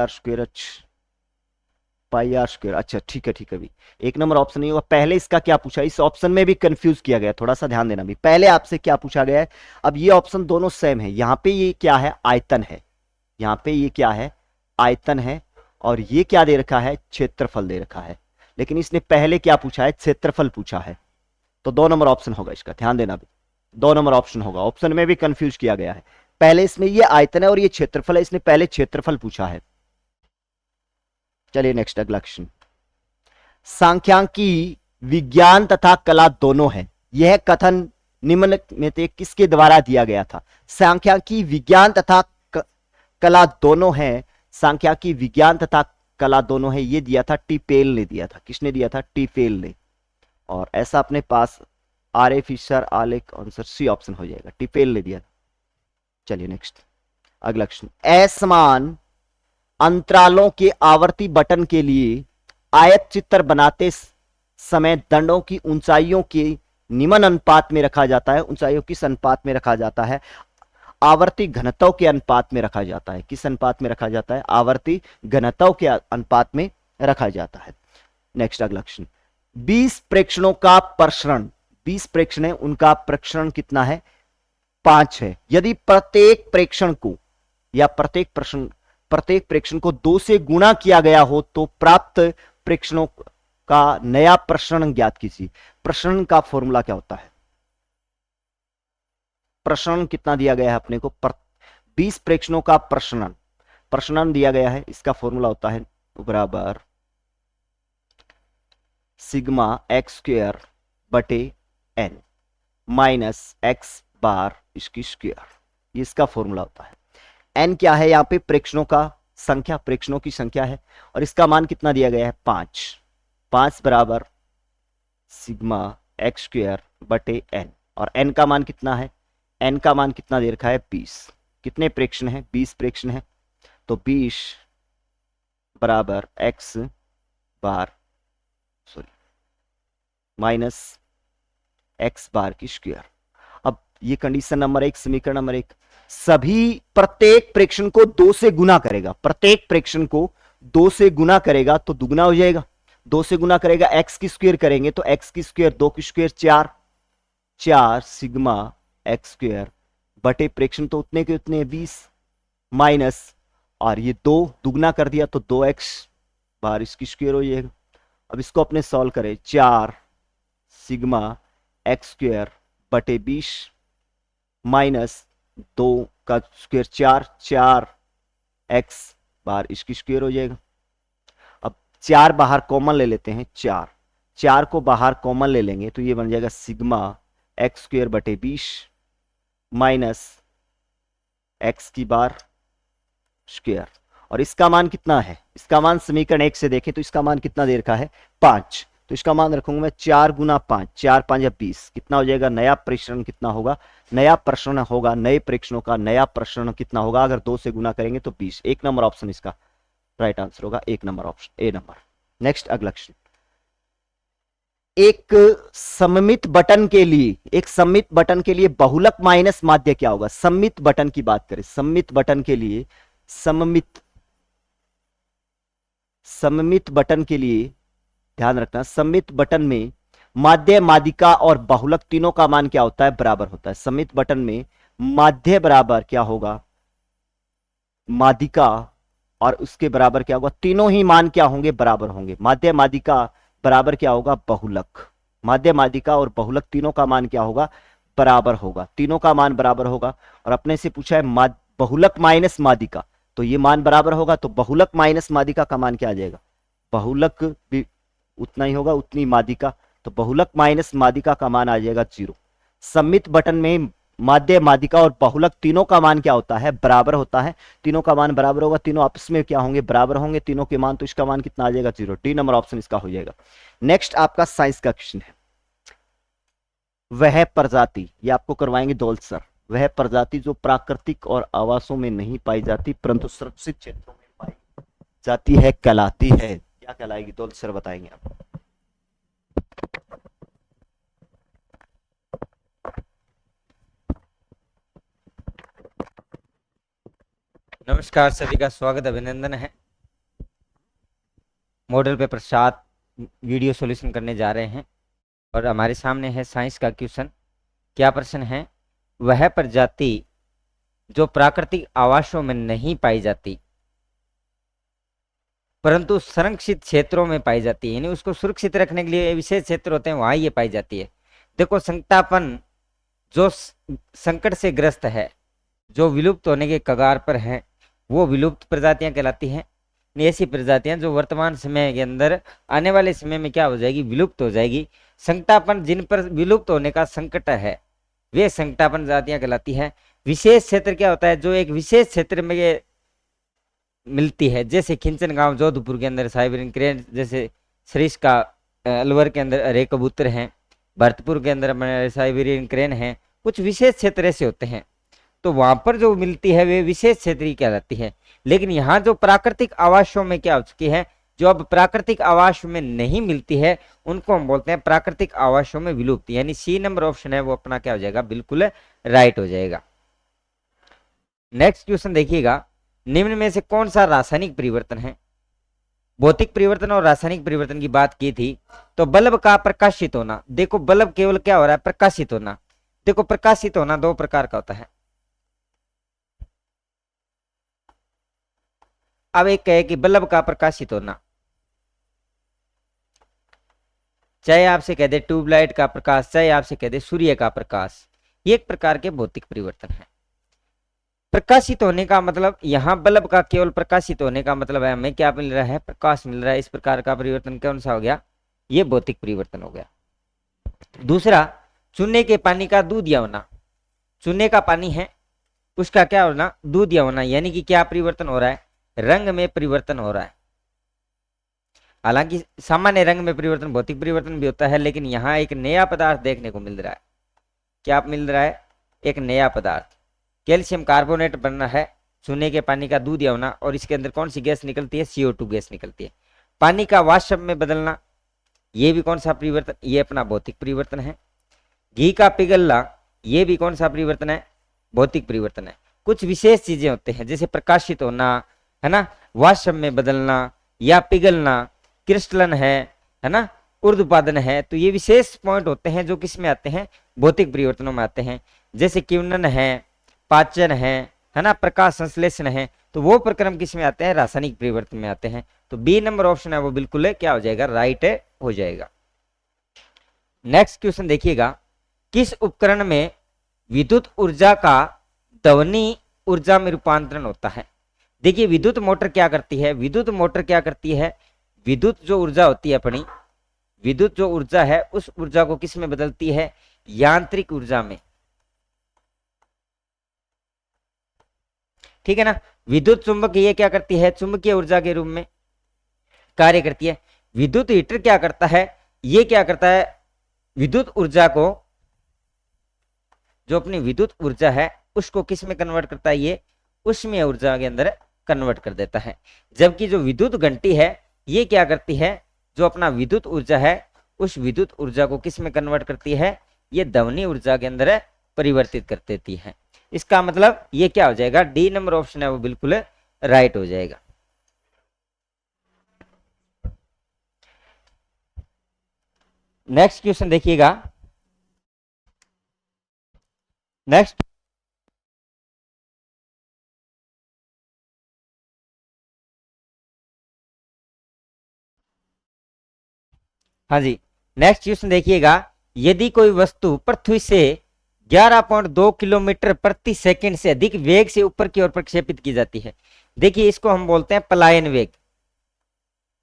square h, pi r square, अच्छा ठीक है ठीक है भी, 1 नंबर ऑप्शन नहीं होगा। पहले इसका क्या पूछा, इस ऑप्शन में भी कंफ्यूज किया गया, थोड़ा सा ध्यान देना भी। पहले आपसे क्या पूछा गया है, अब ये ऑप्शन दोनों सेम है। यहां पे ये क्या है? आयतन है, यहां पे ये क्या है? आयतन है, और ये क्या दे रखा है? क्षेत्रफल दे रखा है। लेकिन इसने पहले क्या पूछा है? क्षेत्रफल पूछा है, तो 2 नंबर ऑप्शन होगा इसका, ध्यान देना भी, 2 नंबर ऑप्शन होगा। ऑप्शन में भी कंफ्यूज किया गया है, पहले इसमें ये आयतन है और ये क्षेत्रफल है, इसने पहले क्षेत्रफल पूछा है। चलिए नेक्स्ट, अगला क्वेश्चन। सांख्यिकी विज्ञान तथा कला दोनों है, यह कथन निम्न में से किसके द्वारा दिया गया था? सांख्यिकी विज्ञान तथा कला दोनों है, सांख्यिकी विज्ञान तथा कला दोनों है, ये दिया था टिपेल ने दिया था। किसने दिया था? टिपेल ने। और ऐसा अपने पास R.A. फिशर, आलेख, आंसर सी ऑप्शन हो जाएगा, टिपेल ने दिया था। चलिए नेक्स्ट, अगला क्वेश्चन। असमान अंतरालों के आवर्ती बटन के लिए आयत चित्र बनाते समय दंडों की ऊंचाइयों के निम्न अनुपात में रखा जाता है। ऊंचाइयों किस अनुपात में रखा जाता है? आवर्ती घनत्व के अनुपात में रखा जाता है। किस अनुपात में रखा जाता है? आवर्ती घनत्व के अनुपात में रखा जाता है। नेक्स्ट, अगला क्वेश्चन। 20 प्रेक्षणों का प्रसरण, 20 प्रेक्षण है, उनका प्रक्षरण कितना है? 5 है। यदि प्रत्येक प्रेक्षण को या प्रत्येक प्रेक्षण को 2 से गुणा किया गया हो तो प्राप्त प्रेक्षणों का नया प्रसरण ज्ञात कीजिए। प्रसरण का फॉर्मूला क्या होता है? प्रसरण कितना दिया गया है अपने को? 20 प्रेक्षणों का प्रसरण दिया गया है। इसका फॉर्मूला होता है बराबर सिग्मा एक्स स्क्वायर बटे एन माइनस एक्स बार इसकी स्क्वायर, ये इसका फॉर्मूला होता है। एन क्या है? यहाँ पे प्रेक्षणों का संख्या, प्रेक्षणों की संख्या है और इसका मान कितना दिया गया है? 5 बराबर सिग्मा एक्स स्क्वायर बटे एन, और एन का मान कितना है? एन का मान कितना दे रखा है? 20। कितने प्रेक्षण है? 20 प्रेक्षण है, तो 20 बराबर एक्स बार माइनस एक्स बार की स्क्वायर। अब ये कंडीशन नंबर 1, समीकरण नंबर 1, सभी प्रत्येक प्रेक्षण को 2 से गुना करेगा। प्रत्येक प्रेक्षण को 2 से गुना करेगा तो दुगुना हो जाएगा। 2 से गुना करेगा, एक्स की स्क्वायर करेंगे तो एक्स की स्क्वायर, 2 की स्क्वायर 4 सिग्मा एक्स स्क्वायर बटे प्रेक्षण तो उतने के उतने 20 माइनस, और ये 2 दुगना कर दिया तो 2x बार इसकी स्क्वायर हो जाएगा। अब इसको अपने सॉल्व करें, 4 सिग्मा एक्स स्क्वायर बटे 20 माइनस 2 का स्क्वायर 4 एक्स बार इसकी स्क्वायर हो जाएगा। अब 4 बाहर कॉमन ले लेते हैं, 4 को बाहर कॉमन ले लेंगे तो ये बन जाएगा सिग्मा एक्स स्क्वायर बटे 20 माइनस एक्स की बार स्क्वायर, और इसका मान कितना है? इसका मान समीकरण 1 से देखें तो इसका मान कितना दे रखा है? 5। तो इसका मान रखूंगा मैं 4 गुना 5, 4 5 या 20, कितना हो जाएगा? नया प्रेक्षण कितना होगा? नया प्रसरण होगा, नए प्रेक्षणों का नया प्रसरण कितना होगा? अगर 2 से गुना करेंगे तो 20। 1 नंबर ऑप्शन इसका राइट आंसर होगा, 1 नंबर ऑप्शन, ए नंबर। नेक्स्ट अगला क्वेश्चन, एक सममित बटन के लिए बहुलक माइनस माध्य क्या होगा? सममित बटन की बात करें, सममित बटन के लिए, सममित बटन के लिए ध्यान रखना, सममित बटन में माध्य, माध्यिका और बहुलक तीनों का मान क्या होता है? बराबर होता है। सममित बटन में माध्य बराबर क्या होगा? माध्यिका, और उसके बराबर क्या होगा? तीनों ही मान क्या होंगे? बराबर होंगे। माध्य माध्यिका बराबर क्या होगा? बहुलक। माध्य माध्यिका और बहुलक तीनों का मान क्या होगा? बराबर होगा। तीनों का मान बराबर होगा, और अपने से पूछा है बहुलक माइनस माध्यिका, तो ये मान बराबर होगा, तो बहुलक माइनस माध्यिका का मान क्या आ जाएगा? बहुलक भी उतना ही होगा, उतनी माध्यिका, तो बहुलक माइनस माध्यिका का मान आ जाएगा 0। सममित बटन में माध्य, माध्यिका और बहुलक तीनों का मान क्या होता है? बराबर होता है। तीनों का मान बराबर होगा, तीनों आपस में क्या होंगे? बराबर होंगे तीनों के मान, तो इसका मान कितना आ जाएगा? 0। डी नंबर ऑप्शन इसका हो जाएगा। नेक्स्ट आपका साइंस का क्वेश्चन है, वह प्रजाति, ये आपको करवाएंगे दौल सर, वह प्रजाति जो प्राकृतिक और आवासों में नहीं पाई जाती परंतु सुरक्षित क्षेत्रों में पाई जाती है, कहलाती है, क्या कहलाएगी? दौल सर बताएंगे आप। नमस्कार, सभी का स्वागत, अभिनंदन है। मॉडल पेपर 7 वीडियो सॉल्यूशन करने जा रहे हैं और हमारे सामने है साइंस का क्वेश्चन। क्या प्रश्न है? वह प्रजाति जो प्राकृतिक आवासों में नहीं पाई जाती परंतु संरक्षित क्षेत्रों में पाई जाती है, यानी उसको सुरक्षित रखने के लिए विशेष क्षेत्र होते हैं, वहां ये पाई जाती है। देखो, संकटापन जो संकट से ग्रस्त है, जो विलुप्त होने के कगार पर है, वो विलुप्त प्रजातियां कहलाती हैं। ऐसी प्रजातियां जो वर्तमान समय के अंदर आने वाले समय में क्या हो जाएगी? विलुप्त हो जाएगी। संकटापन जिन पर विलुप्त होने का संकट है वे संकटापन प्रजातियां कहलाती है। विशेष क्षेत्र क्या होता है? जो एक विशेष क्षेत्र में ये मिलती है, जैसे खिंचन गांव जोधपुर के अंदर साइबेरियन क्रेन, जैसे सरिस्का अलवर के अंदर अरे कबूतर हैं, भरतपुर के अंदर साइबेरियन क्रेन है। कुछ विशेष क्षेत्र ऐसे होते हैं, तो वहां पर जो मिलती है वे विशेष क्षेत्रीय कहलाती है। लेकिन यहाँ जो प्राकृतिक आवासों में क्या हो चुकी है, जो अब प्राकृतिक आवास में नहीं मिलती है, उनको हम बोलते हैं प्राकृतिक आवासों में विलुप्त, यानी सी नंबर ऑप्शन है वो अपना क्या हो जाएगा? बिल्कुल राइट हो जाएगा। नेक्स्ट क्वेश्चन देखिएगा, निम्न में से कौन सा रासायनिक परिवर्तन है? भौतिक परिवर्तन और रासायनिक परिवर्तन की बात की थी, तो बल्ब का प्रकाशित होना। देखो, बल्ब केवल क्या हो रहा है? प्रकाशित होना। देखो प्रकाशित होना दो प्रकार का होता है। अब एक कहे कि बल्ब का प्रकाशित होना, चाहे आपसे कह दे ट्यूबलाइट का प्रकाश, चाहे आपसे कह दे सूर्य का प्रकाश, ये एक प्रकार के भौतिक परिवर्तन है। प्रकाशित होने का मतलब, यहां बल्ब का केवल प्रकाशित होने का मतलब है हमें क्या मिल रहा है, प्रकाश मिल रहा है। इस प्रकार का परिवर्तन कौन सा हो गया, ये भौतिक परिवर्तन हो गया। दूसरा, चूने के पानी का दूध या होना, चूने का पानी है उसका क्या होना, दूध या होना, यानी कि क्या परिवर्तन हो रहा है, रंग में परिवर्तन हो रहा है। हालांकि सामान्य रंग में परिवर्तन भौतिक परिवर्तन भी होता है, लेकिन यहाँ एक नया पदार्थ देखने को मिल रहा है। क्या मिल रहा है, एक नया पदार्थ, कैल्शियम कार्बोनेट बनना है, चूने के पानी का दूध या होना, और इसके अंदर कौन सी गैस निकलती है, CO2 गैस निकलती है। पानी का वाष्प में बदलना, ये भी कौन सा परिवर्तन, ये अपना भौतिक परिवर्तन है। घी का पिघलना, ये भी कौन सा परिवर्तन है, भौतिक परिवर्तन है। कुछ विशेष चीजें होते हैं जैसे प्रकाशित होना, है ना, वाष्प में बदलना या पिघलना, क्रिस्टलन है ना, ऊर्ध्वपादन है, तो ये विशेष पॉइंट होते हैं जो किस में आते हैं, भौतिक परिवर्तनों में आते हैं। जैसे किण्वन है, पाचन है ना, प्रकाश संश्लेषण है, तो वो प्रक्रम किस में आते हैं, रासायनिक परिवर्तन में आते हैं। तो बी नंबर ऑप्शन है वो बिल्कुल क्या हो जाएगा, राइट हो जाएगा। नेक्स्ट क्वेश्चन देखिएगा, किस उपकरण में विद्युत ऊर्जा का ध्वनि ऊर्जा में रूपांतरण होता है। देखिए विद्युत मोटर क्या करती है, विद्युत मोटर क्या करती है, विद्युत जो ऊर्जा होती है अपनी, विद्युत जो ऊर्जा है उस ऊर्जा को किस में बदलती है, यांत्रिक ऊर्जा में। ठीक है ना। विद्युत चुंबक ये क्या करती है, चुंबकीय ऊर्जा के रूप में कार्य करती है। विद्युत हीटर क्या करता है, ये क्या करता है, विद्युत ऊर्जा को, जो अपनी विद्युत ऊर्जा है उसको किस में कन्वर्ट करता है, ये उष्मीय ऊर्जा के अंदर कन्वर्ट कर देता है। जबकि जो विद्युत घंटी है ये क्या करती है, जो अपना विद्युत ऊर्जा है उस विद्युत ऊर्जा को किस में कन्वर्ट करती है, ये ध्वनि ऊर्जा के अंदर परिवर्तित कर देती है। इसका मतलब ये क्या हो जाएगा, डी नंबर ऑप्शन है वो बिल्कुल राइट हो जाएगा। नेक्स्ट क्वेश्चन देखिएगा, नेक्स्ट हाँ जी, नेक्स्ट क्वेश्चन देखिएगा, यदि कोई वस्तु पृथ्वी से 11.2 किलोमीटर प्रति सेकंड से अधिक वेग से ऊपर की ओर प्रक्षेपित की जाती है। देखिए इसको हम बोलते हैं पलायन वेग।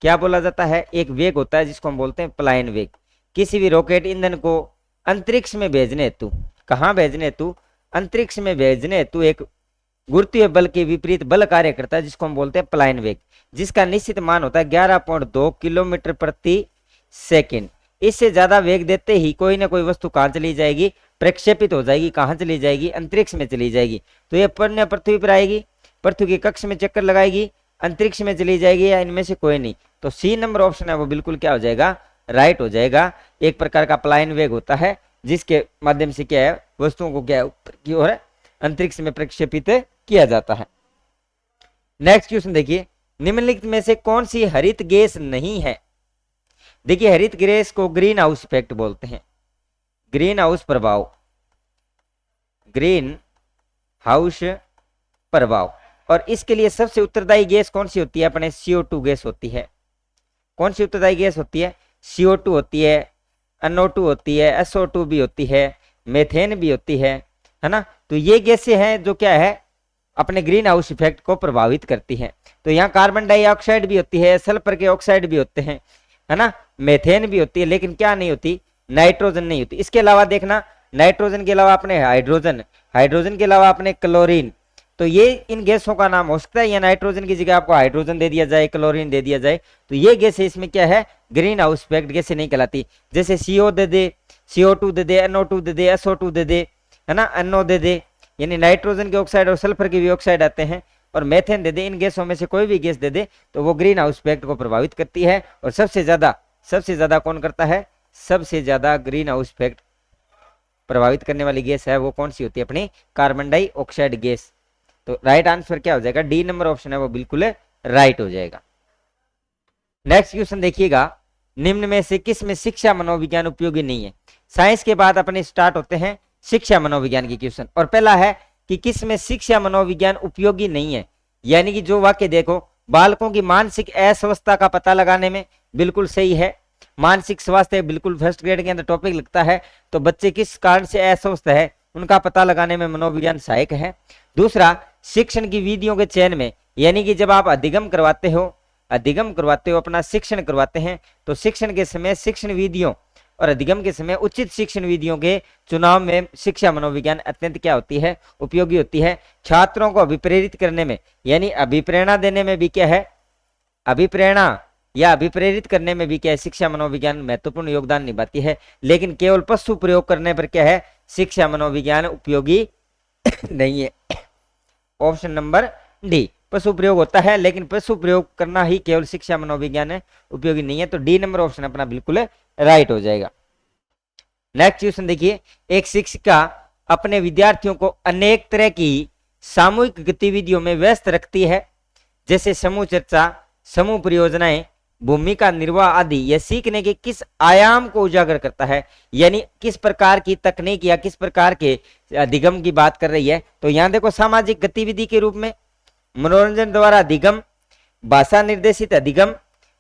क्या बोला जाता है, एक वेग होता है जिसको हम बोलते हैं पलायन वेग। किसी भी रॉकेट ईंधन को अंतरिक्ष में भेजने हेतु, कहाँ भेजने हेतु, अंतरिक्ष में भेजने हेतु एक गुरुत्वीय बल के विपरीत बल कार्य करता है जिसको हम बोलते हैं पलायन वेग, जिसका निश्चित मान होता है 11.2 किलोमीटर प्रति सेकंड। इससे ज्यादा वेग देते ही कोई ना कोई वस्तु कहाँ चली जाएगी, प्रक्षेपित हो जाएगी। कहाँ चली जाएगी, अंतरिक्ष में चली जाएगी। तो ये पृथ्वी पर आएगी, पृथ्वी के कक्ष में चक्कर लगाएगी, अंतरिक्ष में चली जाएगी, या इनमें से कोई नहीं। तो सी नंबर ऑप्शन है वो बिल्कुल क्या हो जाएगा, राइट हो जाएगा। एक प्रकार का पलायन वेग होता है जिसके माध्यम से क्या है, वस्तुओं को क्या है ऊपर की ओर अंतरिक्ष में प्रक्षेपित किया जाता है। नेक्स्ट क्वेश्चन देखिए, निम्नलिखित में से कौन सी हरित गैस नहीं है। देखिए हरित गैस को ग्रीन हाउस इफेक्ट बोलते हैं, ग्रीन हाउस प्रभाव, ग्रीन हाउस प्रभाव। और इसके लिए सबसे उत्तरदायी गैस कौन सी होती है, अपने CO2 गैस होती है। कौन सी उत्तरदायी गैस होती है, CO2 होती है, NO2 होती है, SO2 भी होती है, मेथेन भी होती है ना। तो ये गैसें हैं जो क्या है, अपने ग्रीन हाउस इफेक्ट को प्रभावित करती हैं। तो यहाँ कार्बन डाइऑक्साइड भी होती है, सल्फर के ऑक्साइड भी होते हैं, है ना, मेथेन भी होती है, लेकिन क्या नहीं होती, नाइट्रोजन नहीं होती। इसके अलावा देखना, नाइट्रोजन के अलावा अपने हाइड्रोजन, हाइड्रोजन के अलावा अपने क्लोरीन। तो ये इन गैसों का नाम हो सकता है, या नाइट्रोजन की जगह आपको हाइड्रोजन दे दिया जाए, क्लोरीन दे दिया जाए, तो ये गैसें इसमें क्या है, ग्रीन हाउस इफेक्ट गैसें नहीं कहलाती। जैसे CO दे दे, CO2 दे दे, NO2 दे दे, SO2 दे दे, है ना, NO दे दे, यानी नाइट्रोजन के ऑक्साइड और सल्फर के भी ऑक्साइड आते हैं, और मेथेन दे दे, इन गैसों में से कोई भी गैस दे दे तो वो ग्रीन हाउस इफेक्ट को प्रभावित करती है। और सबसे ज्यादा कौन करता है, सबसे ज्यादा ग्रीन हाउस इफेक्ट प्रभावित करने वाली गैस है वो कौन सी होती है, अपनी कार्बन डाइऑक्साइड गैस। तो राइट आंसर क्या हो जाएगा, डी नंबर ऑप्शन है वो बिल्कुल राइट हो जाएगा। नेक्स्ट क्वेश्चन देखिएगा, निम्न में से किस में शिक्षा मनोविज्ञान उपयोगी नहीं है। साइंस के बाद अपने स्टार्ट होते हैं शिक्षा मनोविज्ञान की क्वेश्चन। और पहला है कि किस में शिक्षा मनोविज्ञान उपयोगी नहीं है, यानी कि जो वाक्य देखो, बालकों की मानसिक अस्वस्थता का पता लगाने में, बिल्कुल सही है। मानसिक स्वास्थ्य बिल्कुल फर्स्ट ग्रेड के अंदर टॉपिक लगता है, तो बच्चे किस कारण से अस्वस्थ है उनका पता लगाने में मनोविज्ञान सहायक है। दूसरा, शिक्षण की विधियों के चयन में, यानी कि जब आप अधिगम करवाते हो अपना शिक्षण करवाते हैं, तो शिक्षण के समय शिक्षण विधियों और अधिगम के समय उचित शिक्षण विधियों के चुनाव में शिक्षा मनोविज्ञान अत्यंत क्या होती है, उपयोगी होती है। छात्रों को अभिप्रेरित करने में, यानी अभिप्रेरणा देने में भी क्या है, अभिप्रेरणा या अभिप्रेरित करने में भी क्या है, शिक्षा मनोविज्ञान महत्वपूर्ण योगदान निभाती है। लेकिन केवल पशु प्रयोग करने पर क्या है, शिक्षा मनोविज्ञान उपयोगी नहीं है। ऑप्शन नंबर डी, पशु प्रयोग होता है लेकिन पशु प्रयोग करना ही केवल शिक्षा मनोविज्ञान है, उपयोगी नहीं है। तो डी नंबर ऑप्शन अपना बिल्कुल राइट हो जाएगा। नेक्स्ट क्वेश्चन देखिए, एक शिक्षिका अपने विद्यार्थियों को अनेक तरह की सामूहिक गतिविधियों में व्यस्त रखती है, जैसे समूह चर्चा, समूह परियोजनाएं, भूमिका निर्वाह आदि। यह सीखने के किस आयाम को उजागर करता है, यानी किस प्रकार की तकनीक या किस प्रकार के अधिगम की बात कर रही है। तो यहां देखो, सामाजिक गतिविधि के रूप में, मनोरंजन द्वारा अधिगम, भाषा निर्देशित अधिगम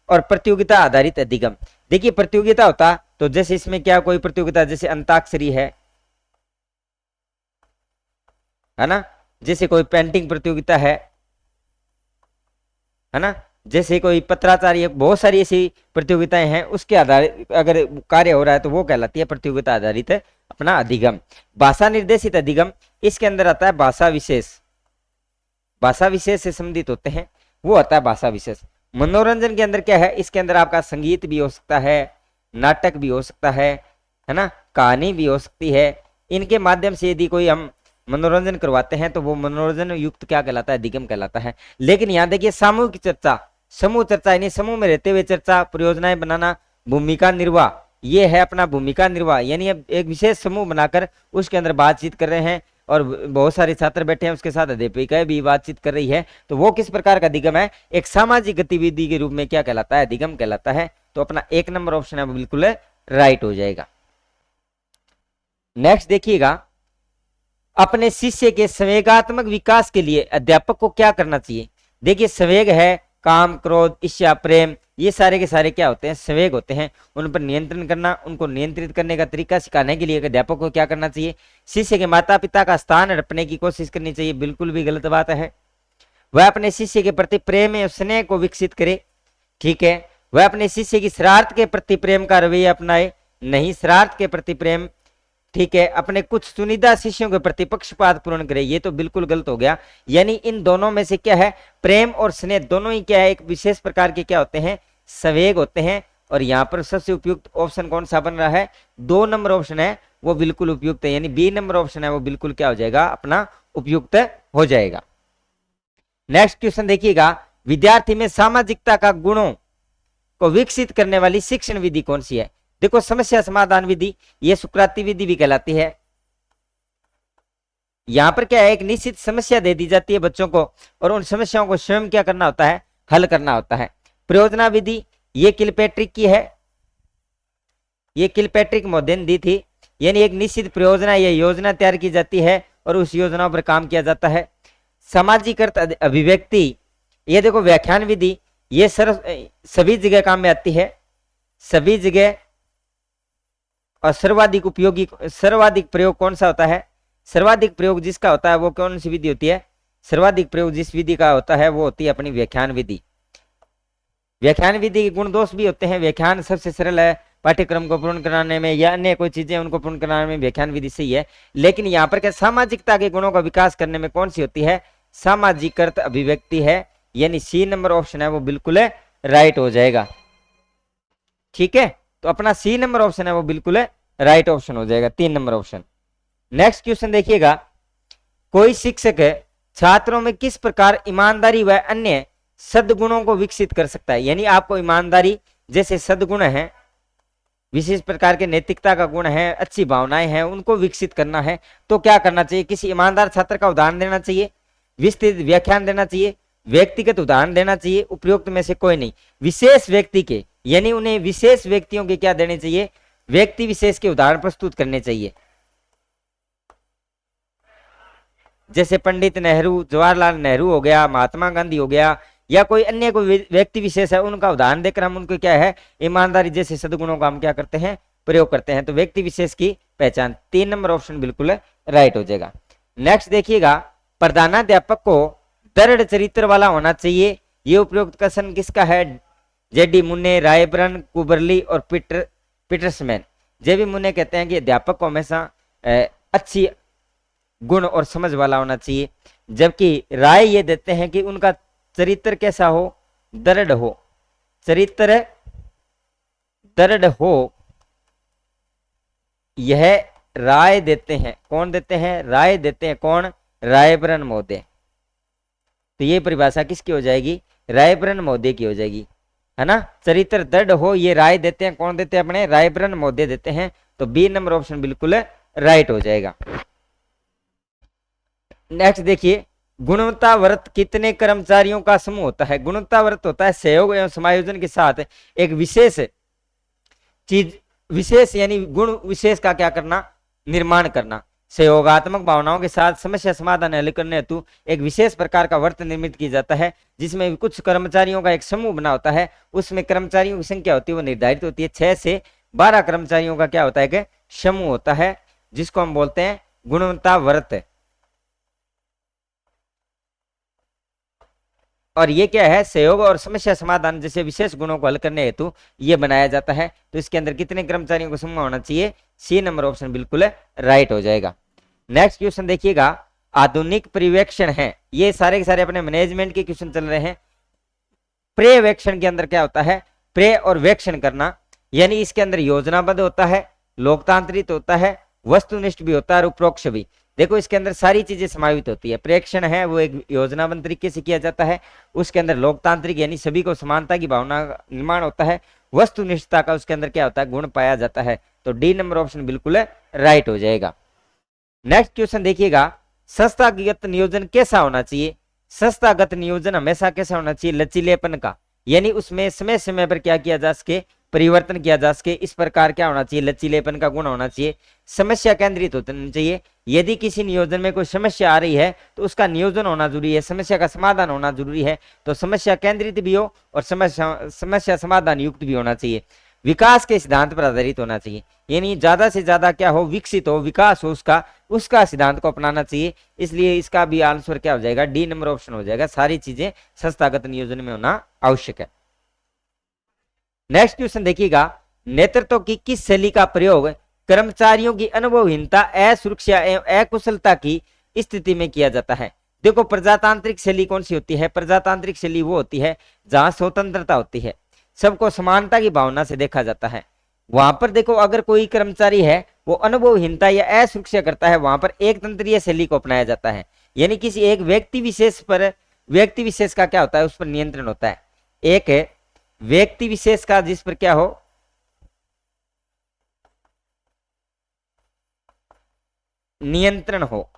और प्रतियोगिता आधारित अधिगम। देखिए प्रतियोगिता होता तो जैसे इसमें क्या कोई प्रतियोगिता, जैसे अंताक्षरी है ना, जैसे कोई पेंटिंग प्रतियोगिता है ना, जैसे कोई पत्राचार, बहुत सारी ऐसी प्रतियोगिताएं हैं, उसके आधारित अगर कार्य हो रहा है तो वो कहलाती है प्रतियोगिता आधारित अपना अधिगम। भाषा निर्देशित अधिगम, इसके अंदर आता है भाषा विशेष, भाषा विशेष से संबंधित होते हैं, वो आता है भाषा विशेष। मनोरंजन के अंदर क्या है, इसके अंदर आपका संगीत भी हो सकता है, नाटक भी हो सकता है ना, कहानी भी हो सकती है। इनके माध्यम से यदि कोई हम मनोरंजन करवाते हैं तो वो मनोरंजन युक्त क्या कहलाता है, अधिगम कहलाता है। लेकिन यहाँ देखिए सामूहिक चर्चा, समूह चर्चा, यानी समूह में रहते हुए चर्चा, परियोजनाएं बनाना, भूमिका निर्वाह, ये है अपना भूमिका निर्वाह, यानी अब एक विशेष समूह बनाकर उसके अंदर बातचीत कर रहे हैं और बहुत सारे छात्र बैठे हैं, उसके साथ अध्यापिकाएं भी बातचीत कर रही है, तो वो किस प्रकार का अधिगम है, एक सामाजिक गतिविधि के रूप में क्या कहलाता है, अधिगम कहलाता है। तो अपना एक नंबर ऑप्शन है वो बिल्कुल राइट हो जाएगा। नेक्स्ट देखिएगा, अपने शिष्य के संवेगात्मक विकास के लिए अध्यापक को क्या करना चाहिए। देखिए संवेग है, काम, क्रोध, ईर्ष्या, प्रेम, ये सारे के सारे क्या होते हैं, संवेग होते हैं। उन पर नियंत्रण करना, उनको नियंत्रित करने का तरीका सिखाने के लिए अध्यापक को क्या करना चाहिए, शिष्य के माता पिता का स्थान हड़पने की कोशिश करनी चाहिए, बिल्कुल भी गलत बात है। वह अपने शिष्य के प्रति प्रेम और स्नेह को विकसित करे, ठीक है। वह अपने शिष्य की शरारत के प्रति प्रेम का रवैया अपनाए, नहीं शरारत के प्रति प्रेम, ठीक है। अपने कुछ चुनिंदा शिष्यों के प्रति पक्षपात पूर्ण करे, ये तो बिल्कुल गलत हो गया। यानी इन दोनों में से क्या है, प्रेम और स्नेह दोनों ही क्या है, एक विशेष प्रकार के क्या होते हैं, संवेग होते हैं। और यहाँ पर सबसे उपयुक्त ऑप्शन कौन सा बन रहा है, 2 नंबर ऑप्शन है वो बिल्कुल उपयुक्त है, यानी बी नंबर ऑप्शन है वो बिल्कुल क्या हो जाएगा, अपना उपयुक्त हो जाएगा। नेक्स्ट क्वेश्चन देखिएगा, विद्यार्थी में सामाजिकता का गुणों को विकसित करने वाली शिक्षण विधि कौन सी है। देखो समस्या समाधान विधि, ये सुक्राती विधि भी कहलाती है। यहां पर क्या है, एक निश्चित समस्या दे दी जाती है बच्चों को और उन समस्याओं को स्वयं क्या करना होता है, हल करना होता है। परियोजना विधि, ये किलपैट्रिक की है, ये किलपैट्रिक महोदय ने दी थी, यानी एक निश्चित परियोजना या योजना तैयार की जाती है और उस योजना पर काम किया जाता है। सामाजिकृत अभिव्यक्ति, ये देखो व्याख्यान विधि, ये सभी जगह काम में आती है, सभी जगह। और सर्वाधिक उपयोगी, सर्वाधिक प्रयोग कौन सा होता है, सर्वाधिक प्रयोग जिसका होता है वो कौन सी विधि होती है, सर्वाधिक प्रयोग जिस विधि का होता है वो होती है अपनी व्याख्यान विधि। व्याख्यान विधि के गुण दोष भी होते हैं, व्याख्यान सबसे सरल है, पाठ्यक्रम को पूर्ण कराने में या अन्य कोई चीजें उनको पूर्ण कराने में व्याख्यान विधि सही है। लेकिन यहाँ पर क्या सामाजिकता के गुणों का विकास करने में कौन सी होती है, सामाजिकृत अभिव्यक्ति है, यानी सी नंबर ऑप्शन है वो बिल्कुल राइट हो जाएगा, ठीक है। तो अपना सी नंबर ऑप्शन है वो बिल्कुल राइट ऑप्शन हो जाएगा, 3 नंबर ऑप्शन। नेक्स्ट क्वेश्चन देखिएगा, कोई शिक्षक छात्रों में किस प्रकार ईमानदारी व अन्य सद्गुणों को विकसित कर सकता है। यानी आपको ईमानदारी जैसे सद्गुण है, विशेष प्रकार के नैतिकता का गुण है, अच्छी भावनाएं हैं, उनको विकसित करना है तो क्या करना चाहिए, किसी ईमानदार छात्र का उदाहरण देना चाहिए, विस्तृत व्याख्यान देना चाहिए, व्यक्तिगत उदाहरण देना चाहिए, उपयुक्त में से कोई नहीं। विशेष व्यक्ति के, यानी उन्हें विशेष व्यक्तियों के क्या देने चाहिए, व्यक्ति विशेष के उदाहरण प्रस्तुत करने चाहिए। जैसे पंडित नेहरू, जवाहरलाल नेहरू हो गया, महात्मा गांधी हो गया, या कोई अन्य कोई व्यक्ति विशेष है, उनका उदाहरण देकर हम उनको क्या है ईमानदारी जैसे सद्गुणों का हम क्या करते हैं प्रयोग करते हैं। तो व्यक्ति विशेष की पहचान, 3 नंबर ऑप्शन बिल्कुल राइट हो जाएगा। नेक्स्ट देखिएगा, प्रधानाध्यापक को दृढ़ चरित्र वाला होना चाहिए। ये उपयुक्त कथन किसका है? जेडी मुन्ने, रायबरन, कुबरली और पीटर्समैन। जेबी मुन्ने कहते हैं कि अध्यापक को हमेशा अच्छी गुण और समझ वाला होना चाहिए, जबकि राय ये देते हैं कि उनका चरित्र कैसा हो? दृढ़ हो। चरित्र दृढ़ हो, यह राय देते हैं। कौन देते हैं? राय देते हैं। कौन? रायबरन महोदय। तो ये परिभाषा किसकी हो जाएगी? रायबरन महोदय की हो जाएगी, है ना। चरित्र दृढ़ हो, ये राय देते हैं। कौन देते हैं? अपने रायबरन महोदय देते हैं। तो बी नंबर ऑप्शन बिल्कुल राइट हो जाएगा। नेक्स्ट देखिए, गुणवत्तावर्त कितने कर्मचारियों का समूह होता है? गुणवत्तावर्त होता है सहयोग एवं समायोजन के साथ एक विशेष चीज, विशेष यानी गुण विशेष का क्या करना? निर्माण करना। सहयोगात्मक भावनाओं के साथ समस्या समाधान हल करने हेतु एक विशेष प्रकार का वर्त निर्मित किया जाता है, जिसमें कुछ कर्मचारियों का एक समूह बना होता है। उसमें कर्मचारियों की संख्या होती है वो निर्धारित होती है। 6 से 12 कर्मचारियों का क्या होता है कि समूह होता है, जिसको हम बोलते हैं गुणवत्तावर्त। और ये क्या है? सहयोग और समस्या समाधान जैसे विशेष गुणों को हल करने हेतु ये बनाया जाता है। तो इसके अंदर कितने कर्मचारियों का समूह होना चाहिए? सी नंबर ऑप्शन बिल्कुल राइट हो जाएगा। नेक्स्ट क्वेश्चन देखिएगा, आधुनिक पर्यवेक्षण है। ये सारे के सारे अपने मैनेजमेंट के क्वेश्चन चल रहे हैं। पर्यवेक्षण के अंदर क्या होता है? प्रे और वेक्षण करना, यानी इसके अंदर योजनाबद्ध होता है, लोकतांत्रिक होता है, वस्तुनिष्ठ भी होता है और उपरोक्त भी। देखो इसके अंदर सारी चीजें समावित होती है। प्रेक्षण है वो एक योजनाबद्ध तरीके से किया जाता है। उसके अंदर लोकतांत्रिक यानी सभी को समानता की भावना का निर्माण होता है। वस्तुनिष्ठता का उसके अंदर क्या होता है? गुण पाया जाता है। तो डी नंबर ऑप्शन बिल्कुल राइट हो जाएगा। नेक्स्ट क्वेश्चन देखिएगा, संस्थागत नियोजन कैसा होना चाहिए? संस्थागत नियोजन हमेशा कैसा होना चाहिए? लचीलेपन का, यानी उसमें समय समय पर क्या किया जा सके? परिवर्तन किया जा सके। इस प्रकार क्या होना चाहिए? लचीलेपन का गुण होना चाहिए। समस्या केंद्रित होना चाहिए। यदि किसी नियोजन में कोई समस्या आ रही है तो उसका नियोजन होना जरूरी है, समस्या का समाधान होना जरूरी है। तो समस्या केंद्रित भी हो और समस्या समाधान युक्त भी होना चाहिए। विकास के सिद्धांत पर आधारित होना चाहिए, यानी ज्यादा से ज्यादा क्या हो? विकसित हो, विकास हो उसका सिद्धांत को अपनाना चाहिए। इसलिए इसका भी आंसर क्या हो जाएगा? डी नंबर ऑप्शन हो जाएगा। सारी चीजें संस्थागत नियोजन में होना आवश्यक है। नेक्स्ट क्वेश्चन देखिएगा, नेतृत्व की किस शैली का प्रयोग कर्मचारियों की अनुभवहीनता, असुरक्षा एवं अकुशलता की स्थिति में किया जाता है? देखो प्रजातांत्रिक शैली कौन सी होती है? प्रजातांत्रिक शैली वो होती है जहां स्वतंत्रता होती है, सबको समानता की भावना से देखा जाता है। वहां पर देखो अगर कोई कर्मचारी है वो अनुभवहीनता या असुरक्षा करता है, वहां पर एक तंत्रीय शैली को अपनाया जाता है, यानी किसी एक व्यक्ति विशेष का क्या होता है? उस पर नियंत्रण होता है। एक व्यक्ति विशेष का जिस पर क्या हो? नियंत्रण हो,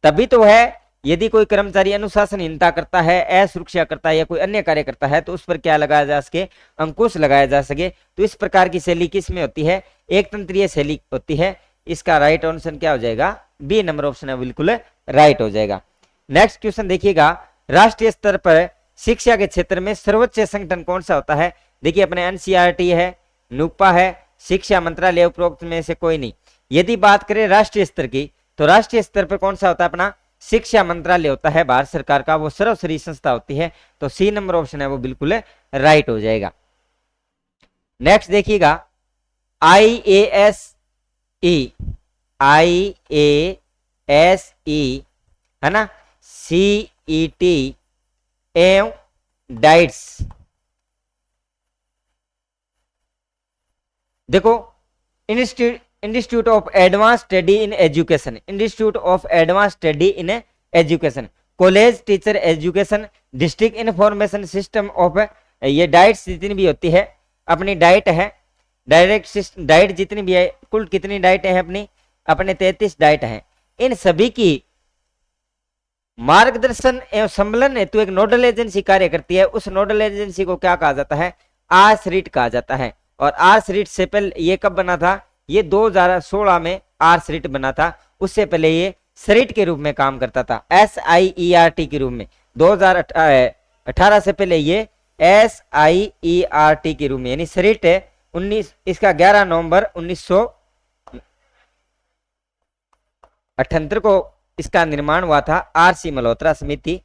तभी तो है। यदि कोई कर्मचारी अनुशासनहीनता करता है, असुरक्षा करता है या कोई अन्य कार्य करता है तो उस पर क्या लगाया जा सके? अंकुश लगाया जा सके। तो इस प्रकार की शैली किस में होती है? एक तंत्रीय शैली होती है। इसका राइट आंसर क्या हो जाएगा? बी नंबर ऑप्शन है बिल्कुल राइट हो जाएगा। नेक्स्ट क्वेश्चन देखिएगा, राष्ट्रीय स्तर पर शिक्षा के क्षेत्र में सर्वोच्च संगठन कौन सा होता है? देखिए अपने एनसीईआरटी है, नुपा है, शिक्षा मंत्रालय, उपरोक्त में से कोई नहीं। यदि बात करें राष्ट्रीय स्तर की तो राष्ट्रीय स्तर पर कौन सा होता है? अपना शिक्षा मंत्रालय होता है भारत सरकार का, वो सर्वश्रेष्ठ संस्था होती है। तो सी नंबर ऑप्शन है वो बिल्कुल राइट हो जाएगा। नेक्स्ट देखिएगा, IASE है ना, CET एवं डाइट्स। देखो institute of advance study in education, institute of advance study in education, college teacher education, district information system of, ये डाइट्स जितनी भी होती है अपनी डाइट है, डाइट जितनी भी है, कुल कितनी डाइट है अपने 33 डाइट हैं। इन सभी की मार्गदर्शन एवं सम्मेलन हेतु एक नोडल एजेंसी कार्य करती है। उस नोडल एजेंसी को क्या कहा जाता है? आरसीरीट कहा जाता है। और आरसीरीट से पहले ये कब बना था? ये 2016 में आरसीरीट बना था। उससे पहले ये सरिट के रूप में काम करता था, SIERT के रूप में। 2018 से पहले ये SIERT के रूप में, यानी सरिट है 19, इसका 11 नवंबर 1978 को इसका निर्माण हुआ था RC मल्होत्रा समिति,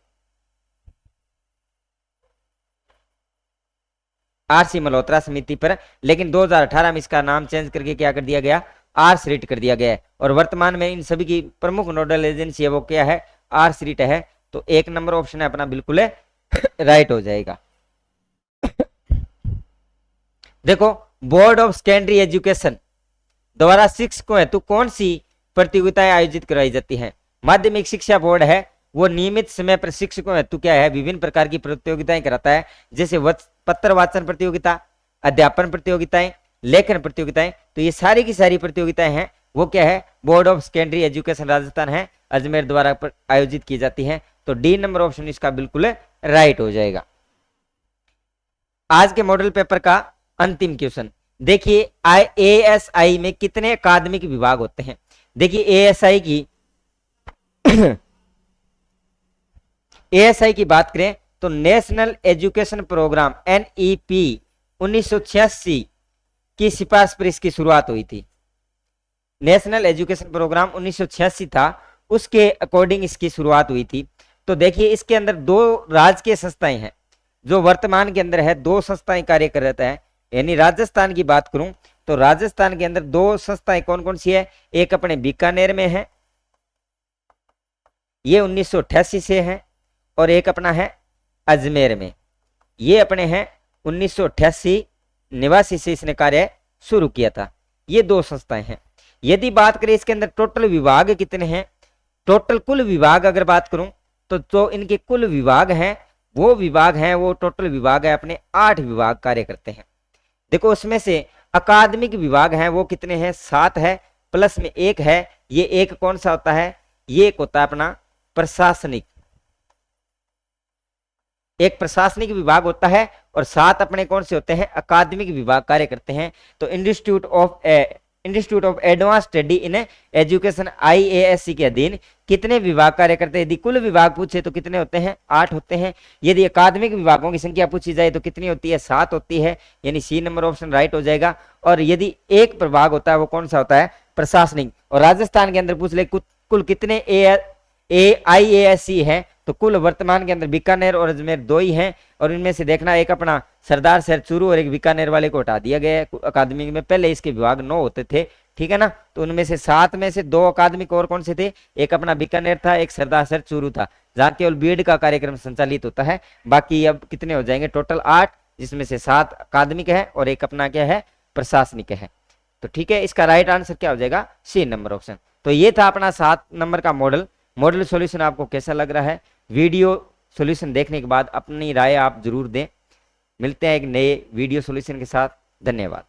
RC मल्होत्रा समिति पर। लेकिन 2018 में इसका नाम चेंज करके क्या कर दिया गया, RSRIT कर दिया गया है। और वर्तमान में इन सभी की प्रमुख नोडल एजेंसी है वो क्या है, RSRIT है। तो 1 नंबर ऑप्शन है अपना बिल्कुल राइट हो जाएगा। देखो, बोर्ड ऑफ सेकेंडरी एजुकेशन द्वारा शिक्षकों हेतु कौन सी प्रतियोगिताएं आयोजित कराई जाती हैं? माध्यमिक शिक्षा बोर्ड है वो नियमित समय पर शिक्षकों हेतु क्या है, विभिन्न प्रकार की प्रतियोगिताएं कराता है, जैसे पत्र वाचन प्रतियोगिता, अध्यापन प्रतियोगिताएं, लेखन प्रतियोगिताएं। तो ये सारी की सारी प्रतियोगिताएं हैं वो क्या है, board of secondary education Rajasthan है, अजमेर द्वारा आयोजित की जाती हैं। तो डी नंबर ऑप्शन इसका बिल्कुल राइट हो जाएगा। आज के मॉडल पेपर का अंतिम क्वेश्चन देखिए, ASI में कितने अकादमिक विभाग होते हैं? देखिए ASI की बात करें तो नेशनल एजुकेशन प्रोग्राम NEP 1986 की सिफारिश पर इसकी शुरुआत हुई थी। नेशनल एजुकेशन प्रोग्राम 1986 था, उसके अकॉर्डिंग इसकी शुरुआत हुई थी। तो देखिए इसके अंदर 2 राजकीय संस्थाएं हैं जो वर्तमान के अंदर है, 2 संस्थाएं कार्य कर रहा है। यानी राजस्थान की बात करूं तो राजस्थान के अंदर 2 संस्थाएं कौन कौन सी है, एक अपने बीकानेर में है, ये 1988 से है, और एक अपना है अजमेर में, ये अपने हैं 1988 निवासी से इसने कार्य शुरू किया था। ये 2 संस्थाएं हैं। यदि बात करें इसके अंदर टोटल विभाग कितने हैं, टोटल कुल विभाग अगर बात करूं तो जो इनके कुल विभाग हैं वो टोटल विभाग है अपने 8 विभाग कार्य करते हैं। देखो उसमें से अकादमिक विभाग हैं वो कितने हैं, 7 है, प्लस में 1 है। ये एक कौन सा होता है, ये एक होता है अपना प्रशासनिक, एक प्रशासनिक विभाग होता है, और 7 अपने कौन से होते हैं, अकादमिक विभाग कार्य करते हैं। तो institute of advance study in education IASC के अधीन कितने विभाग कार्य करते हैं? यदि कुल विभाग पूछे तो कितने होते हैं, 8 होते हैं। यदि अकादमिक विभागों की संख्या पूछी जाए तो कितनी होती है, 7 होती है, यानी C नंबर ऑप्शन राइट हो जाएगा। और यदि एक प्रभाग होता है वो कौन सा होता है, प्रशासनिक। और राजस्थान के अंदर पूछ ले कुल कितने IASC है, तो कुल वर्तमान के अंदर बीकानेर और अजमेर 2 ही हैं। और इनमें से देखना एक अपना सरदार शहर चूरू और एक बीकानेर वाले को हटा दिया गया है अकादमिक में, पहले इसके विभाग 9 होते थे, ठीक है ना। तो उनमें से 7 में से 2 अकादमिक और कौन से थे, एक अपना बीकानेर था, एक सरदार शहर चूरू था, जहाँ केवल बीएड का कार्यक्रम संचालित होता है। बाकी अब कितने हो जाएंगे, टोटल 8, जिसमें से 7 अकादमिक है और एक अपना क्या है, प्रशासनिक है। तो ठीक है, इसका राइट आंसर क्या हो जाएगा, C नंबर ऑप्शन। तो ये था अपना 7 नंबर का मॉडल सॉल्यूशन। आपको कैसा लग रहा है? वीडियो सॉल्यूशन देखने के बाद अपनी राय आप जरूर दें। मिलते हैं एक नए वीडियो सॉल्यूशन के साथ। धन्यवाद।